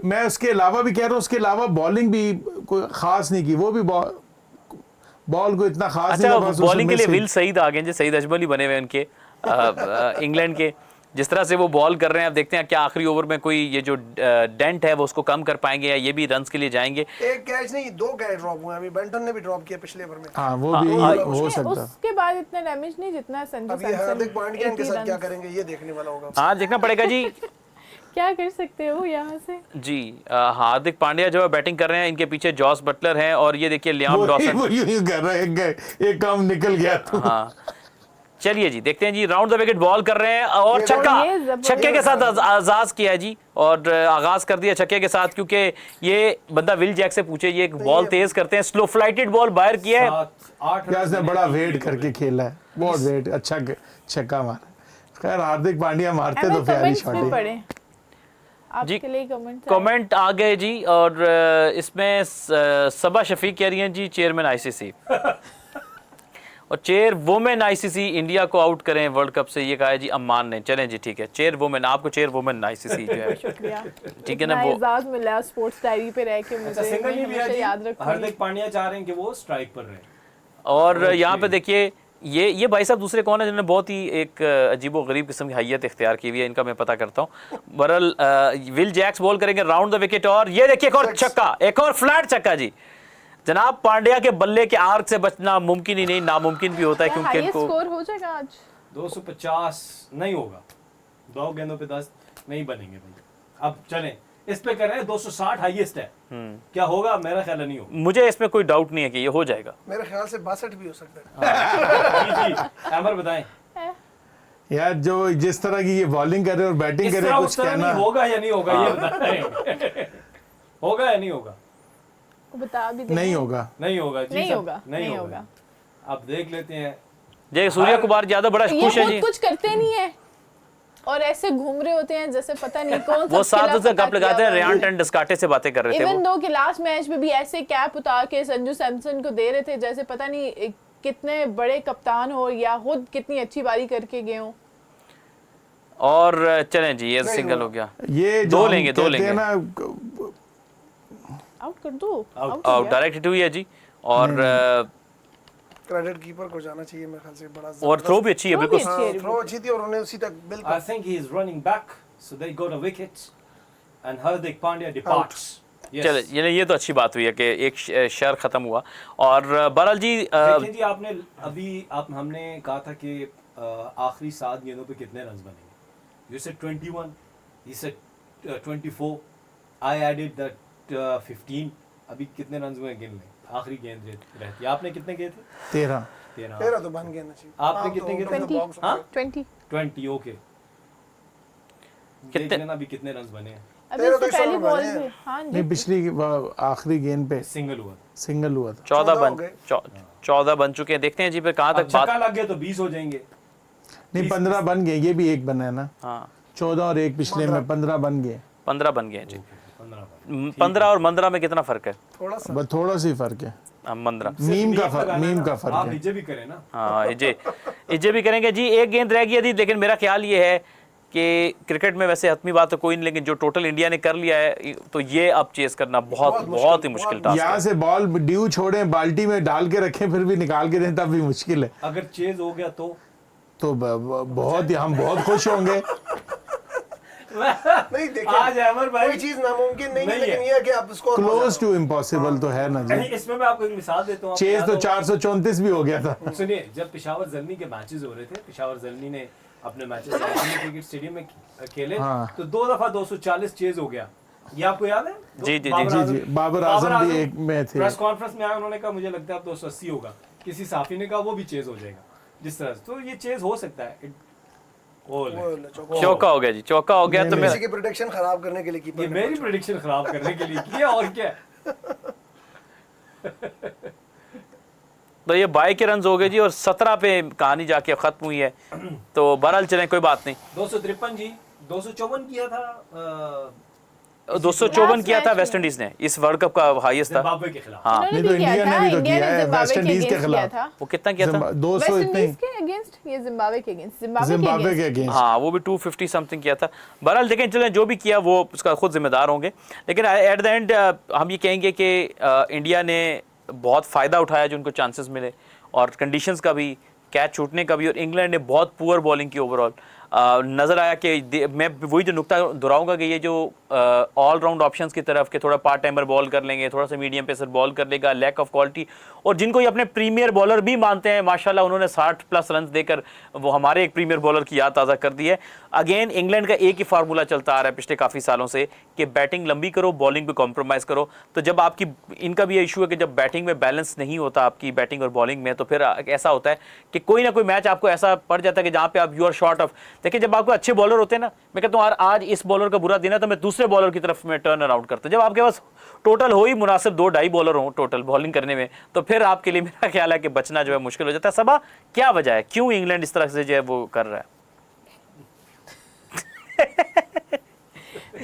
मैं उसके अलावा भी कह रहा हूँ, उसके अलावा बॉलिंग भी कोई खास नहीं की, वो भी बॉल को इतना खास नहीं अच्छा, लगा, बस बॉलिंग के लिए उसमें से- विल सईद आ गए जी, सईद अजमल ही बने हुए उनके इंग्लैंड के। जिस तरह से वो बॉल कर रहे हैं, अब देखते हैं क्या आखिरी ओवर में कोई ये जो डेंट है वो उसको कम कर पाएंगे या ये भी रन्स के लिए जाएंगे। एक कैच नहीं 2 कैच ड्रॉप हुए हैं। अभी बेंटन ने भी ड्रॉप किया पिछले ओवर में। हाँ वो भी हो सकता। उसके बाद इतना डैमेज नहीं जितना संजू अब ये हार्दिक सैमसन। पांड्या के साथ क्या करेंगे ये देखने वाला होगा। हाँ देखना पड़ेगा जी। क्या कर सकते हो यहाँ से? जी हार्दिक पांड्या जो है बैटिंग कर रहे हैं, इनके पीछे जॉस बटलर हैं और ये देखिए लियाम डॉसन। वो यूं कर रहा है, एक काम निकल गया तो। हाँ चलिए जी, देखते हैं जी, राउंड द विकेट बॉल कर रहे हैं और ये छक्का, जबरदस्त। छक्के के साथ आगाज किया है जी, और आगाज कर दिया छक्के के साथ, क्योंकि ये बंदा विल जैक से पूछे, ये एक बॉल तेज करते हैं, स्लो फ्लाइटेड बॉल बाहर किया है। 7-8 क्या उसने बड़ा वेट करके खेला है, बहुत वेट, अच्छा छक्का मारा। खैर हार्दिक पांड्या मारते तो प्यारी शॉट है। पढ़े जी, आपके लिए कमेंट कमेंट आ गए जी, और इसमें सबा शफीक कह रही हैं जी चेयरमैन आईसीसी और चेयर वुमेन आईसीसी इंडिया को आउट करें वर्ल्ड कप से, ये कहा है जी अम्मान ने। चलें जी ठीक है, चेयर वुमेन, आपको चेयर वुमेन आईसीसी जो है शुक्रिया। ठीक है ना, वो एजाज मिला स्पोर्ट्स डायरी पे रह के मुझे, अच्छा सिंगल नहीं मैं लिया हमेशा जी। याद रखूंगी। हार्दिक पांड्या चाह रहे हैं कि वो स्ट्राइक पर रहे। और यहाँ पे देखिए ये भाई साहब दूसरे कौन है जिन्होंने बहुत ही एक अजीबो गरीब किस्म की हैयत इख्तियार की हुई है, इनका मैं पता करता हूँ। बहरहाल विल जैक्स बॉल करेंगे राउंड द विकेट, और ये देखिए एक और छक्का, एक और फ्लैट छक्का जी। जनाब पांड्या के बल्ले के आर्क से बचना मुमकिन ही नहीं, नामुमकिन भी होता है, क्योंकि हाईएस्ट इनको स्कोर हो जाएगा आज। 250 नहीं होगा, 2 गेंदों पे 10 नहीं बनेंगे भाई। अब चलें इस पे कर रहे हैं, 260 हाईएस्ट है। क्या होगा? मेरा ख्याल नहीं होगा। मुझे इसमें कोई डाउट नहीं है कि ये हो जाएगा। मेरे ख्याल से 62 भी हो सकता है। जी जी अमर बताएं, यार जो जिस तरह की ये बॉलिंग करे और बैटिंग इस करे, तरह कुछ उस तरह कहना नहीं होगा या नहीं होगा ये बताएं। होगा या नहीं होगा? बता भी दे। नहीं होगा। नहीं होगा जी, नहीं सब- होगा, नहीं होगा। अब देख लेते हैं। जय सूर्या कुमार यादव बड़ा ये खुश है खुद जी, कुछ करते नहीं है और ऐसे घूम रहे होते हैं जैसे पता नहीं कौन सा वो साथ से गप लगाते हैं, रेयान टेंडस्काटे से बातें कर रहे थे इवन वो। दो कि लास्ट मैच में भी ऐसे कैप उतार के संजू सैमसन को दे रहे थे जैसे पता नहीं कितने बड़े कप्तान हो या खुद कितनी अच्छी बारी करके गए हो। और चलें जी, ये सिंगल हो गया, ये दो जो हम लेंगे, दो कहते हैं लेंगे। ना, आउट कर दो, Out. हो और गया। डायरेक्ट हिट हुई है जी, और क्रेडिट कीपर को जाना चाहिए मेरे ख्याल से, बड़ा और थ्रो भी अच्छी है, Throw भी बिल्कुल अच्छी है। थ्रो अच्छी थी और उन्होंने उसी तक बिल्कुल। I think he is running back, so they got a wicket, and Hardik Pandya departs. Yes. चले, ये तो अच्छी बात हुई है कि एक शहर खत्म हुआ। और बहरहाल जी देखिए जी, आपने अभी हमने कहा था कि आखिरी 7 गेंदों पे कितने रन बनेंगे। You said 21, he said 24. I added that 15. अभी कितने रन हुए गिन लें, आखिरी गेंद रहती है। आपने कितने गए थे? 13। 13 तो बन गया ना चाहिए। आपने कितने गिने? 20 हाँ? 20 20 ओके। कितने- देख लेना अभी कितने रन बने हैं। अभी 13 उससे तो पहली शॉट बॉल बने पे हैं। हाँ जी नहीं, पिछली आखिरी गेंद पे सिंगल हुआ। सिंगल हुआ था। 14 हो बन गए। 14 बन चुके हैं। देखते हैं जी फिर कहाँ अब तक बात। छक्का लग गया तो 20 हो जाएंगे। नहीं 15 बन गए, ये भी एक बना है ना, हाँ 14 और एक पिछले में 15 बन गए। 15 बन गए हैं जी। 15 15 और 15 में कितना फर्क है? थोड़ा सा बस थोड़ा सी फर्क है, 15। मीम का फर्क, लगाना मीम ना, का फर्क आप है। नीचे भी करें ना। हाँ इजे भी करेंगे जी। एक गेंद रह गई थी, लेकिन मेरा ख्याल ये है कि क्रिकेट में वैसे हतमी बात तो कोई नहीं, लेकिन जो टोटल इंडिया ने कर लिया है तो ये अब चेस करना बहुत ही मुश्किल टास्क यहाँ है। से बॉल ड्यू छोड़ें, बाल्टी में डाल के रखें, फिर भी निकाल के दें, तब भी मुश्किल है। अगर चेज हो गया तो बहुत ही हम बहुत खुश होंगे। नहीं देखिए, आज अमर भाई कोई चीज नामुमकिन नहीं है, नहीं है। लेकिन ये है कि आप इसको क्लोज टू इम्पॉसिबल तो है ना जी। नहीं, इसमें मैं आपको एक मिसाल देता हूँ। आपको चेज याद तो होगा- 434 भी हो गया था। सुनिए, जब पेशावर जलमी के मैचेस हो रहे थे, पेशावर जलमी ने अपने मैचेस क्रिकेट स्टेडियम में खेले, हाँ। तो 2 दफा 240 चेज हो गया। ये आपको याद है? जी, जी, बाबर जी, आजम- जी, बाबर आजम भी एक में थे। प्रेस कॉन्फ्रेंस में आए, उन्होंने कहा मुझे लगता है अब 280 होगा। किसी साफी ने कहा वो भी चेज हो जाएगा। जिस तरह से तो ये चेज हो सकता है। चौका हो गया जी, चौका हो गया तो नहीं, मेरा किसी की प्रोटेक्शन खराब करने के लिए कीपर ये ने मेरी पूछा। प्रेडिक्शन खराब करने के लिए किया और क्या। तो ये 22 के रन हो गए जी और 17 पे कहानी जाके खत्म हुई है। तो बहरहाल चलें, कोई बात नहीं। 253 जी, 254 किया था 254 किया था मैच वेस्ट इंडीज ने, इस वर्ल्ड कप का हाईएस्ट था। जिम्बाब्वे के खिलाफ। हाँ, उन्होंने नहीं तो भी किया इंडिया ने था, भी तो इंडिया किया ने है जिम्बाब्वे वेस्ट इंडीज के against किया खिलाफ। था। वो कितना किया था? 200 वेस्ट इतने इंडीज के अगेंस्ट, ये जिम्बाब्वे के अगेंस्ट, जिम्बाब्वे के अगेंस्ट। हाँ, वो भी 250 समथिंग किया था। बहरहाल देखें, चलें, जो भी किया वो उसका खुद जिम्मेदार होंगे, लेकिन एट द एंड हम ये कहेंगे कि इंडिया ने बहुत फ़ायदा उठाया जो उनको चांसेस मिले, और कंडीशंस का भी, कैच छूटने का भी, और इंग्लैंड ने बहुत पुअर बॉलिंग की ओवरऑल। नज़र आया कि मैं वही जो नुक्ता दोहराऊंगा कि ये जो ऑल राउंड ऑप्शंस की तरफ के थोड़ा पार्ट टाइमर बॉल कर लेंगे, थोड़ा सा मीडियम पेसर बॉल कर लेगा, लैक ऑफ क्वालिटी, और जिनको ये अपने प्रीमियर बॉलर भी मानते हैं, माशाल्लाह उन्होंने 60+ रन देकर वो हमारे एक प्रीमियर बॉलर की याद ताज़ा कर दी है। अगेन इंग्लैंड का एक ही फार्मूला चलता आ रहा है पिछले काफ़ी सालों से कि बैटिंग लंबी करो, बॉलिंग पे कॉम्प्रोमाइज़ करो। तो जब आपकी, इनका भी ये इशू है कि जब बैटिंग में बैलेंस नहीं होता आपकी बैटिंग और बॉलिंग में, तो फिर ऐसा होता है कि कोई ना कोई मैच आपको ऐसा पड़ जाता है कि जहाँ पे आप यू आर शॉर्ट ऑफ। देखिए, जब आपको अच्छे बॉलर होते हैं ना, मैं कहता हूँ यार आज इस बॉलर का बुरा दिन है तो मैं दूसरे बॉलर की तरफ में टर्न अराउंड करता हूँ। जब आपके पास टोटल हो ही मुनासिब 2-2.5 बॉलर हो टोटल बॉलिंग करने में, तो फिर आपके लिए मेरा ख्याल है कि बचना जो है मुश्किल हो जाता है। सबा, क्या वजह है, क्यों इंग्लैंड इस तरह से जो है वो कर रहा है?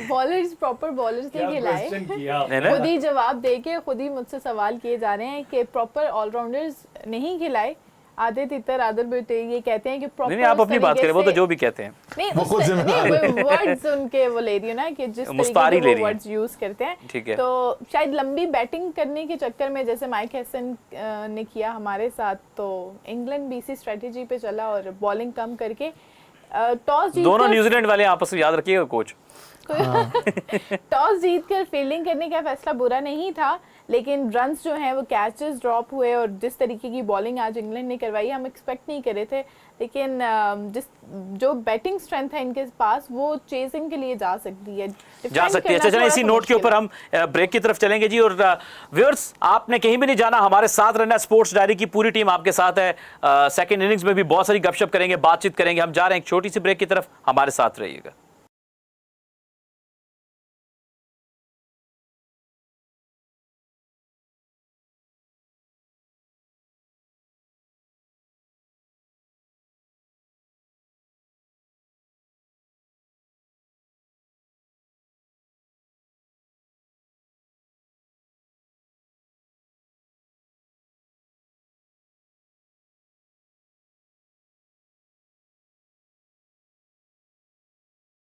बॉलर्स, प्रॉपर बॉलर्स नहीं खिलाए। नहीं ना? खुद ही जवाब दे के खुद ही मुझसे सवाल किए जा रहे हैं कि प्रॉपर ऑलराउंडर्स नहीं खिलाए। आधे तितर आधे बेटे ये कहते हैं कि प्रॉपर, नहीं, आप अपनी बात करें, वो तो जो भी कहते हैं। नहीं, वो खुद जिम्मेदार नहीं, वर्ड्स उनके वो ले रही हूँ ना कि जिस मुस्तारी तरीके ले से रही वो हैं। वर्ड्स यूज करते हैं, ठीक है। तो शायद लंबी बैटिंग करने के चक्कर में जैसे माइक हैसन ने किया हमारे साथ, तो इंग्लैंड भी इसी स्ट्रेटेजी पे चला और बॉलिंग कम करके टॉस जीत दोनों न्यूजीलैंड वाले आपस में याद रखिएगा कोच। टॉस जीतकर फील्डिंग करने का फैसला बुरा नहीं था, लेकिन रन्स जो हैं वो कैचेस ड्रॉप हुए, और जिस तरीके की बॉलिंग आज इंग्लैंड ने करवाई हम एक्सपेक्ट नहीं कर रहे थे। लेकिन जिस जो बैटिंग स्ट्रेंथ है इनके पास, वो चेजिंग के लिए जा सकती है, जा सकती है। अच्छा, चलें, इसी नोट के ऊपर हम ब्रेक की तरफ चलेंगे जी। और व्यूअर्स, आपने कहीं भी नहीं जाना, हमारे साथ रहना। स्पोर्ट्स डायरी की पूरी टीम आपके साथ है। सेकंड इनिंग्स में भी बहुत सारी गपशप करेंगे, बातचीत करेंगे। हम जा रहे हैं एक छोटी सी ब्रेक की तरफ, हमारे साथ रहिएगा।